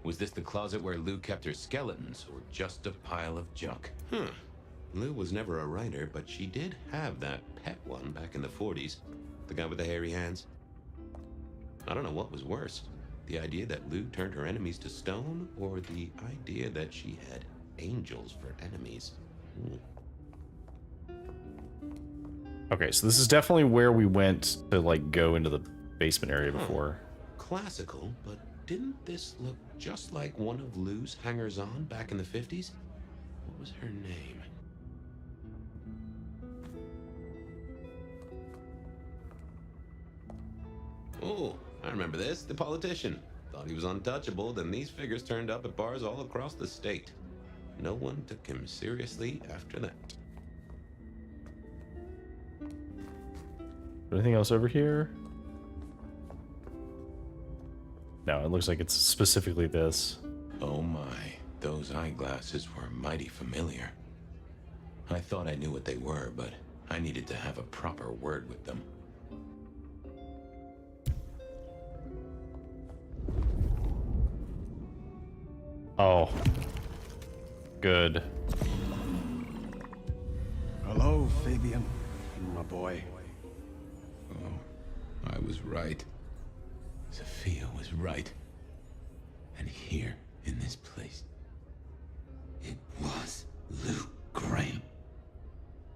S16: Was this the closet where Lou kept her skeletons, or just a pile of junk?
S13: Huh. Lou was never a writer, but she did have that pet one back in the 40s. The guy with the hairy hands. I don't know what was worse. The idea that Lou turned her enemies to stone, or the idea that she had angels for enemies.
S1: Okay, so this is definitely where we went to, like, go into the basement area before.
S13: Classical, but didn't this look just like one of Lou's hangers-on back in the 50s? What was her name? Oh, I remember this. The politician. Thought he was untouchable, then these figures turned up at bars all across the state. No one took him seriously after that.
S1: Anything else over here? No, it looks like it's specifically this.
S16: Oh my, those eyeglasses were mighty familiar. I thought I knew what they were, but I needed to have a proper word with them.
S1: Oh. Good.
S11: Hello, Fabian, my boy.
S16: Oh, I was right. Sophia was right. And here, in this place, it was Lou Graham.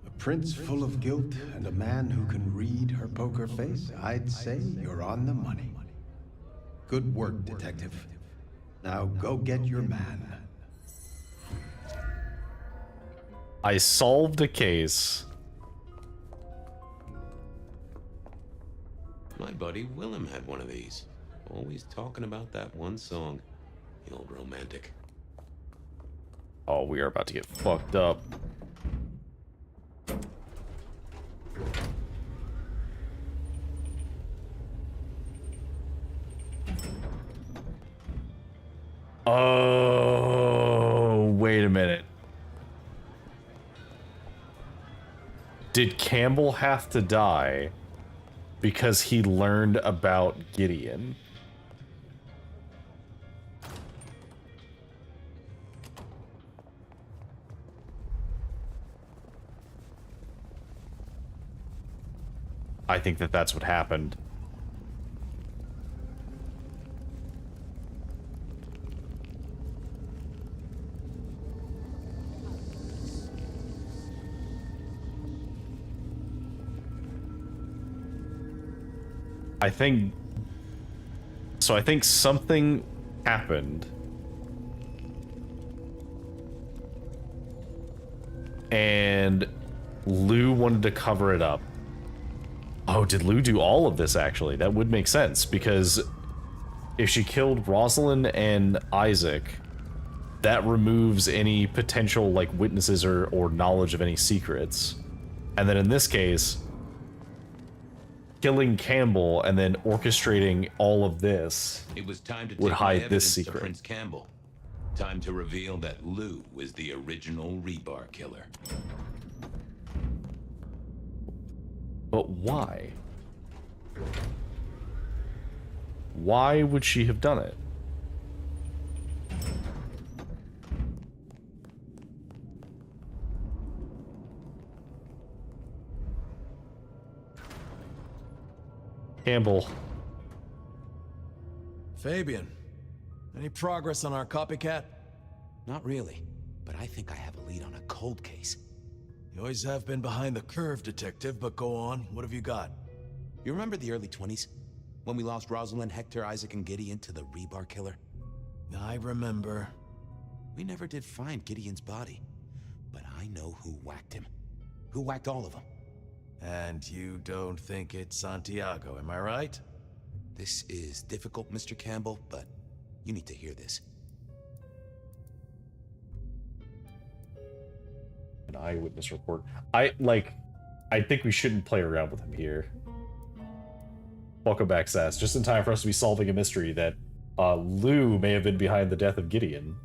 S11: A prince full of guilt and a man who can read her poker face. I'd say you're on the money. Good work, detective. Now go get your man.
S1: I solved a case.
S13: My buddy Willem had one of these. Always talking about that one song. The old romantic.
S1: Oh, we are about to get fucked up. Oh, wait a minute. Did Campbell have to die because he learned about Gideon? I think that that's what happened. I think something happened. And Lou wanted to cover it up. Oh, did Lou do all of this, actually? That would make sense, because if she killed Rosalind and Isaac, that removes any potential, like, witnesses or knowledge of any secrets. And then in this case, killing Campbell and then orchestrating all of this
S16: It was time to
S1: would
S16: take my
S1: hide this
S16: evidence to
S1: secret.
S16: Prince Campbell. Time to reveal that Lou was the original rebar killer.
S1: But why? Why would she have done it? Campbell.
S7: Fabian, any progress on our copycat?
S2: Not really, but I think I have a lead on a cold case.
S7: You always have been behind the curve, Detective, but go on. What have you got?
S13: You remember the early 20s? When we lost Rosalind, Hector, Isaac, and Gideon to the rebar killer?
S7: I remember.
S13: We never did find Gideon's body. But I know who whacked him. Who whacked all of them.
S7: And you don't think it's Santiago, am I right?
S13: This is difficult, Mr. Campbell, but you need to hear this.
S1: An eyewitness report. I think we shouldn't play around with him here. Welcome back, Sass. Just in time for us to be solving a mystery that Lou may have been behind the death of Gideon.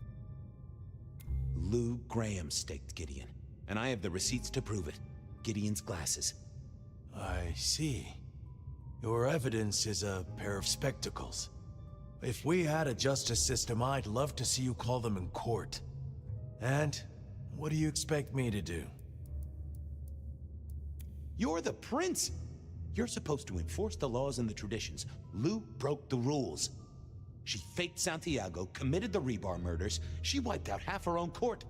S13: Lou Graham staked Gideon, and I have the receipts to prove it. Gideon's glasses.
S7: I see. Your evidence is a pair of spectacles. If we had a justice system, I'd love to see you call them in court. And what do you expect me to do?
S13: You're the prince! You're supposed to enforce the laws and the traditions. Lou broke the rules. She faked Santiago, committed the rebar murders. She wiped out half her own court.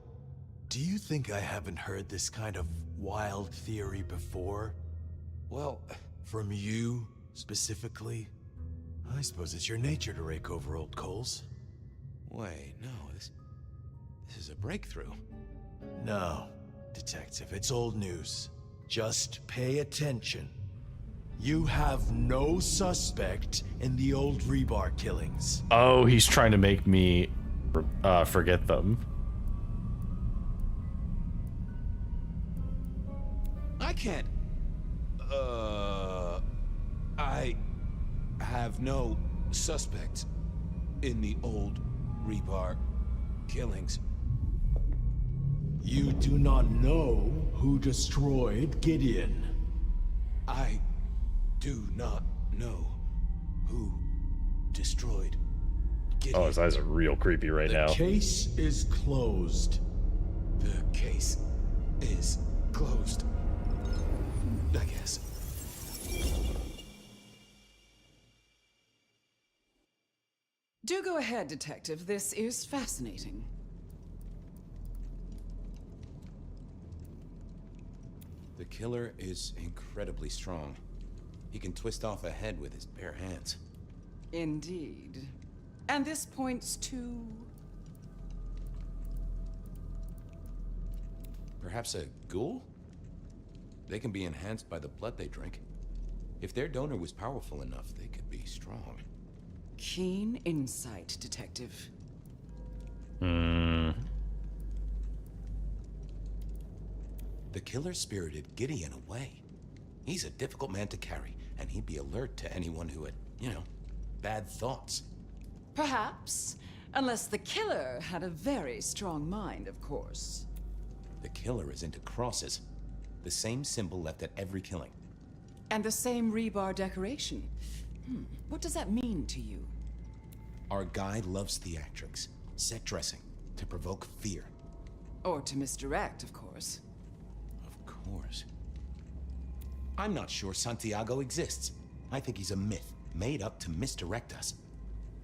S7: Do you think I haven't heard this kind of wild theory before?
S13: Well,
S7: from you, specifically? I suppose it's your nature to rake over old coals.
S13: Wait, no, this is a breakthrough.
S7: No, Detective, it's old news. Just pay attention. You have no suspect in the old rebar killings.
S1: Oh, he's trying to make me forget them.
S13: I can't. I have no suspects in the old rebar killings.
S7: You do not know who destroyed Gideon.
S13: I do not know who destroyed Gideon.
S1: Oh, his eyes are real creepy right now.
S7: The case is closed.
S13: The case is closed. I guess.
S20: Do go ahead, Detective. This is fascinating.
S13: The killer is incredibly strong. He can twist off a head with his bare hands.
S20: Indeed. And this points to...
S13: Perhaps a ghoul? They can be enhanced by the blood they drink. If their donor was powerful enough, they could be strong.
S20: Keen insight, Detective.
S13: The killer spirited Gideon away. He's a difficult man to carry, and he'd be alert to anyone who had, bad thoughts.
S20: Perhaps. Unless the killer had a very strong mind, of course.
S13: The killer is into crosses. The same symbol left at every killing.
S20: And the same rebar decoration. What does that mean to you?
S13: Our guy loves theatrics, set dressing, to provoke fear.
S20: Or to misdirect, of course.
S13: Of course. I'm not sure Santiago exists. I think he's a myth, made up to misdirect us.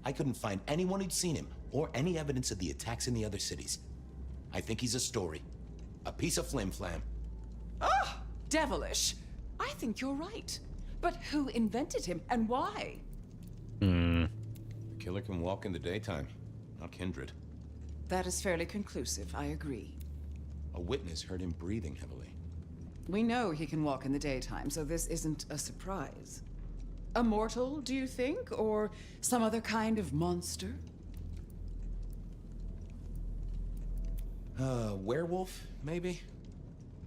S13: I couldn't find anyone who'd seen him, or any evidence of the attacks in the other cities. I think he's a story. A piece of flim-flam.
S20: Oh, devilish. I think you're right. But who invented him, and why?
S13: The killer can walk in the daytime, not Kindred.
S20: That is fairly conclusive, I agree.
S13: A witness heard him breathing heavily.
S20: We know he can walk in the daytime, so this isn't a surprise. A mortal, do you think? Or some other kind of monster?
S13: Werewolf, maybe?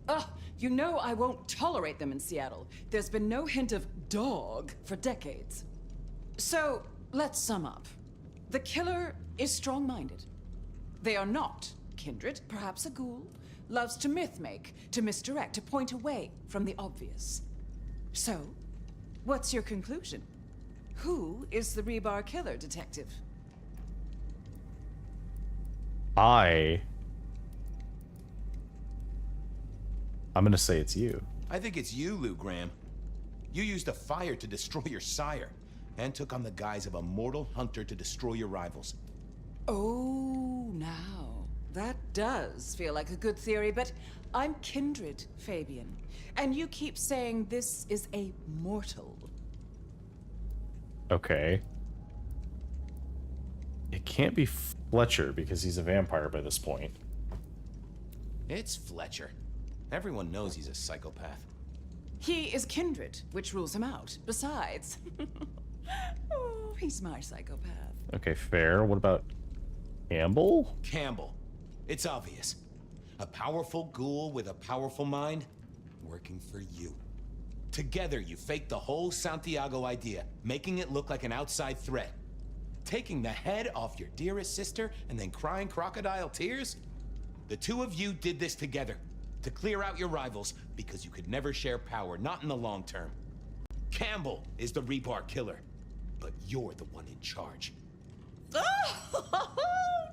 S20: Ugh, you know I won't tolerate them in Seattle. There's been no hint of dog for decades. So, let's sum up. The killer is strong-minded. They are not Kindred, perhaps a ghoul. Loves to myth-make, to misdirect, to point away from the obvious. So, what's your conclusion? Who is the rebar killer, Detective?
S1: I'm gonna say it's you.
S13: I think it's you, Lou Graham. You used a fire to destroy your sire, and took on the guise of a mortal hunter to destroy your rivals.
S20: Oh, now. That does feel like a good theory, but I'm Kindred, Fabian. And you keep saying this is a mortal.
S1: Okay. It can't be Fletcher because he's a vampire by this point.
S7: It's Fletcher. Everyone knows he's a psychopath.
S20: He is Kindred, which rules him out. Besides, oh, he's my psychopath.
S1: Okay, fair. What about Campbell?
S7: Campbell. It's obvious. A powerful ghoul with a powerful mind, working for you. Together, you faked the whole Santiago idea, making it look like an outside threat. Taking the head off your dearest sister and then crying crocodile tears? The two of you did this together, to clear out your rivals, because you could never share power, not in the long term. Campbell is the rebar killer, but you're the one in charge.
S20: Oh,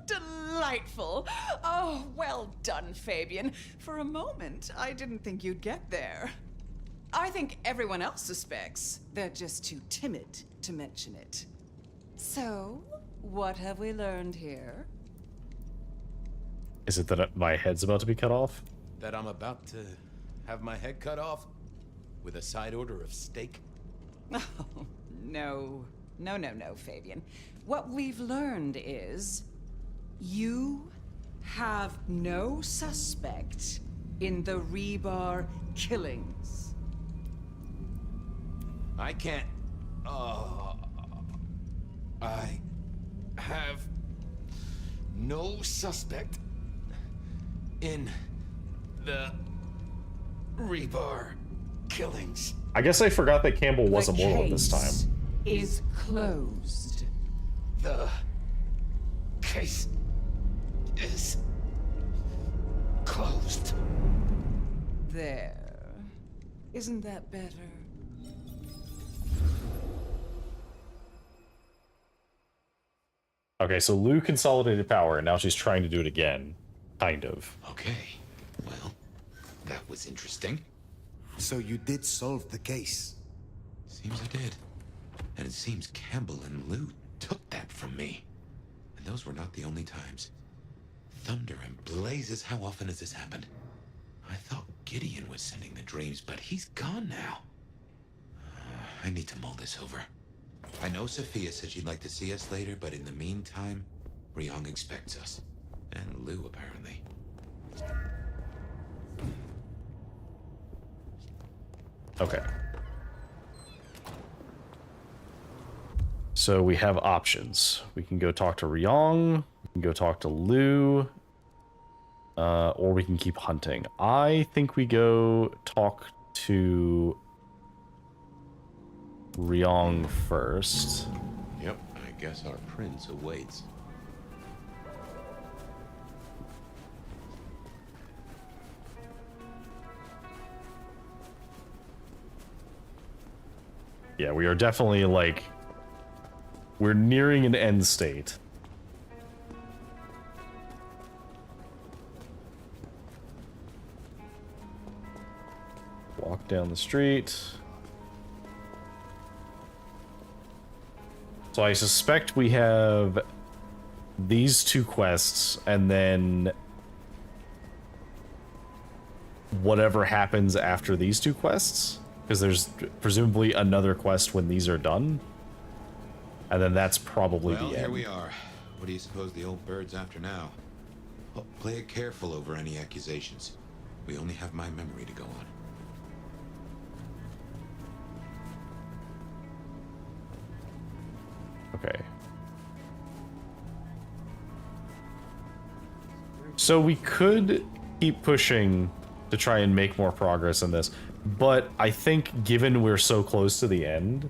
S20: delightful. Oh, well done, Fabian. For a moment, I didn't think you'd get there. I think everyone else suspects. They're just too timid to mention it. So, what have we learned here?
S1: Is it that my head's about to be cut off?
S7: That I'm about to have my head cut off with a side order of steak?
S20: Oh, no. No, Fabian. What we've learned is you have no suspect in the rebar killings.
S7: I can't... I have no suspect in the rebar killings.
S1: I guess I forgot that Campbell was a mortal this time.
S20: Is closed.
S7: The case is closed.
S20: There. Isn't that better?
S1: Okay, so Lou consolidated power, and now she's trying to do it again. Kind of.
S2: Okay. Well, that was interesting.
S3: So you did solve the case?
S2: Seems I did. And it seems Campbell and Lou took that from me. And those were not the only times. Thunder and blazes, how often has this happened? I thought Gideon was sending the dreams, but he's gone now. I need to mull this over. I know Sophia said she'd like to see us later, but in the meantime, Ryong expects us. And Lou, apparently.
S1: Okay. So we have options. We can go talk to Ryong, we can go talk to Lou, or we can keep hunting. I think we go talk to Ryong first.
S2: Yep, I guess our prince awaits.
S1: Yeah, we are definitely, like, we're nearing an end state. Walk down the street. So I suspect we have these two quests, and then whatever happens after these two quests. Because there's presumably another quest when these are done. And then that's probably
S2: Well,
S1: the end.
S2: here we are. What do you suppose the old bird's after now? Well, play it careful over any accusations. We only have my memory to go on.
S1: Okay. So we could keep pushing to try and make more progress in this, but I think given we're so close to the end,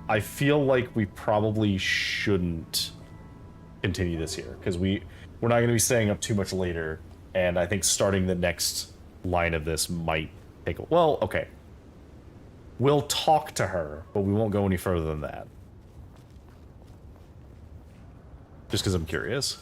S1: I feel like we probably shouldn't continue this here, because we're not going to be staying up too much later, and I think starting the next line of this might take a... Well, okay. We'll talk to her, but we won't go any further than that. Just because I'm curious.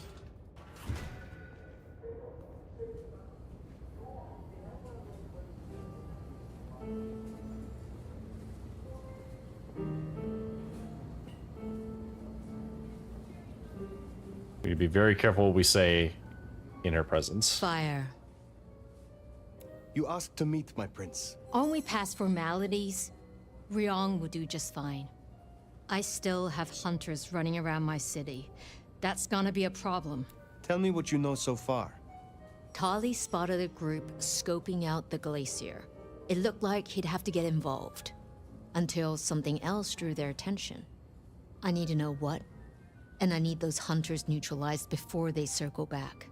S1: We need to be very careful what we say in her presence.
S6: Fire.
S3: You asked to meet my prince.
S6: Aren't we past formalities? Ryong will do just fine. I still have hunters running around my city. That's gonna be a problem.
S3: Tell me what you know so far.
S6: Tali spotted a group scoping out the glacier. It looked like he'd have to get involved. Until something else drew their attention. I need to know what, and I need those hunters neutralized before they circle back.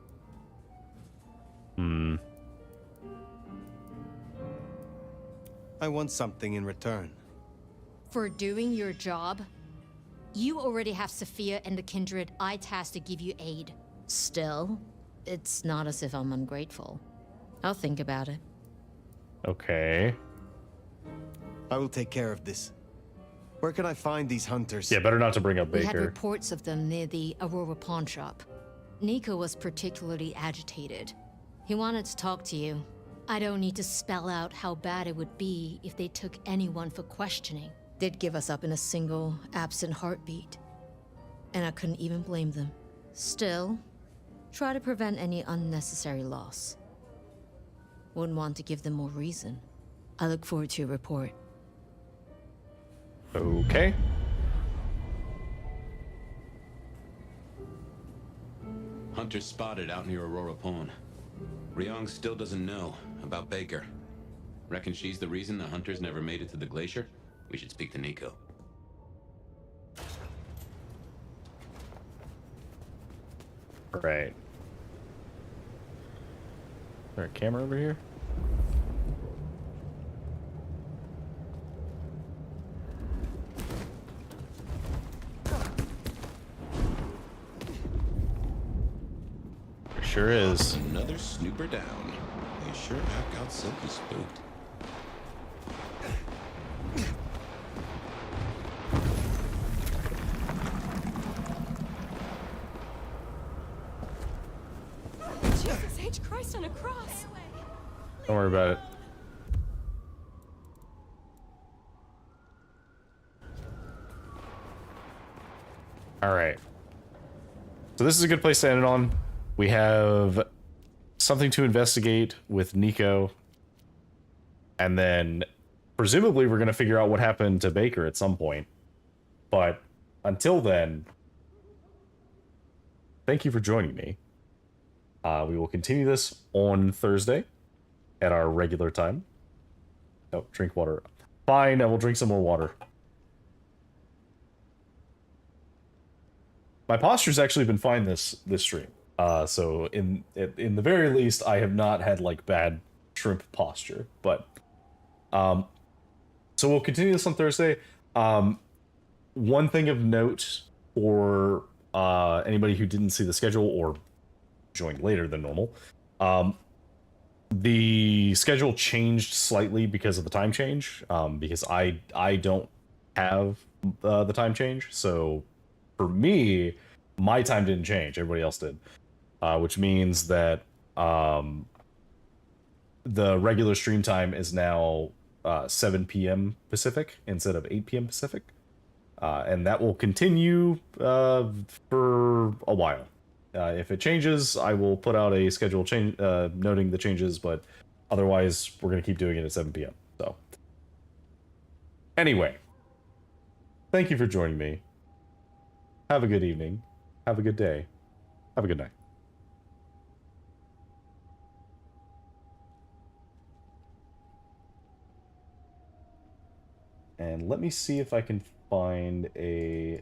S3: I want something in return.
S6: For doing your job, you already have Sophia and the kindred I tasked to give you aid. Still, it's not as if I'm ungrateful. I'll think about it.
S1: Okay.
S3: I will take care of this. Where can I find these hunters?
S1: Yeah, better not to bring up
S6: We had
S1: Baker.
S6: reports of them near the Aurora pawn shop. Nico was particularly agitated. He wanted to talk to you. I don't need to spell out how bad it would be if they took anyone for questioning. They'd give us up in a single, absent heartbeat. And I couldn't even blame them. Still, try to prevent any unnecessary loss. Wouldn't want to give them more reason. I look forward to your report.
S1: Okay.
S13: Hunter spotted out near Aurora Pawn. Ryong still doesn't know about Baker. Reckon she's the reason the hunters never made it to the glacier? We should speak to Nico.
S1: Right. Is there a camera over here? Sure is.
S13: Another snooper down. They sure have got Silky spooked.
S15: Jesus H. Christ on a cross!
S1: Don't worry about it. All right. So this is a good place to end it on. We have something to investigate with Nico. And then presumably we're going to figure out what happened to Baker at some point. But until then, thank you for joining me. We will continue this on Thursday at our regular time. Oh, drink water. Fine, I will drink some more water. My posture's actually been fine this stream. So in the very least, I have not had like bad shrimp posture. But so we'll continue this on Thursday. One thing of note for anybody who didn't see the schedule or joined later than normal, the schedule changed slightly because of the time change. Because I don't have the time change, so for me, my time didn't change. Everybody else did, which means that the regular stream time is now 7 p.m. Pacific instead of 8 p.m. Pacific, and that will continue for a while. If it changes, I will put out a schedule change noting the changes, but otherwise, we're going to keep doing it at 7 p.m. So, anyway, thank you for joining me. Have a good evening. Have a good day. Have a good night. And let me see if I can find a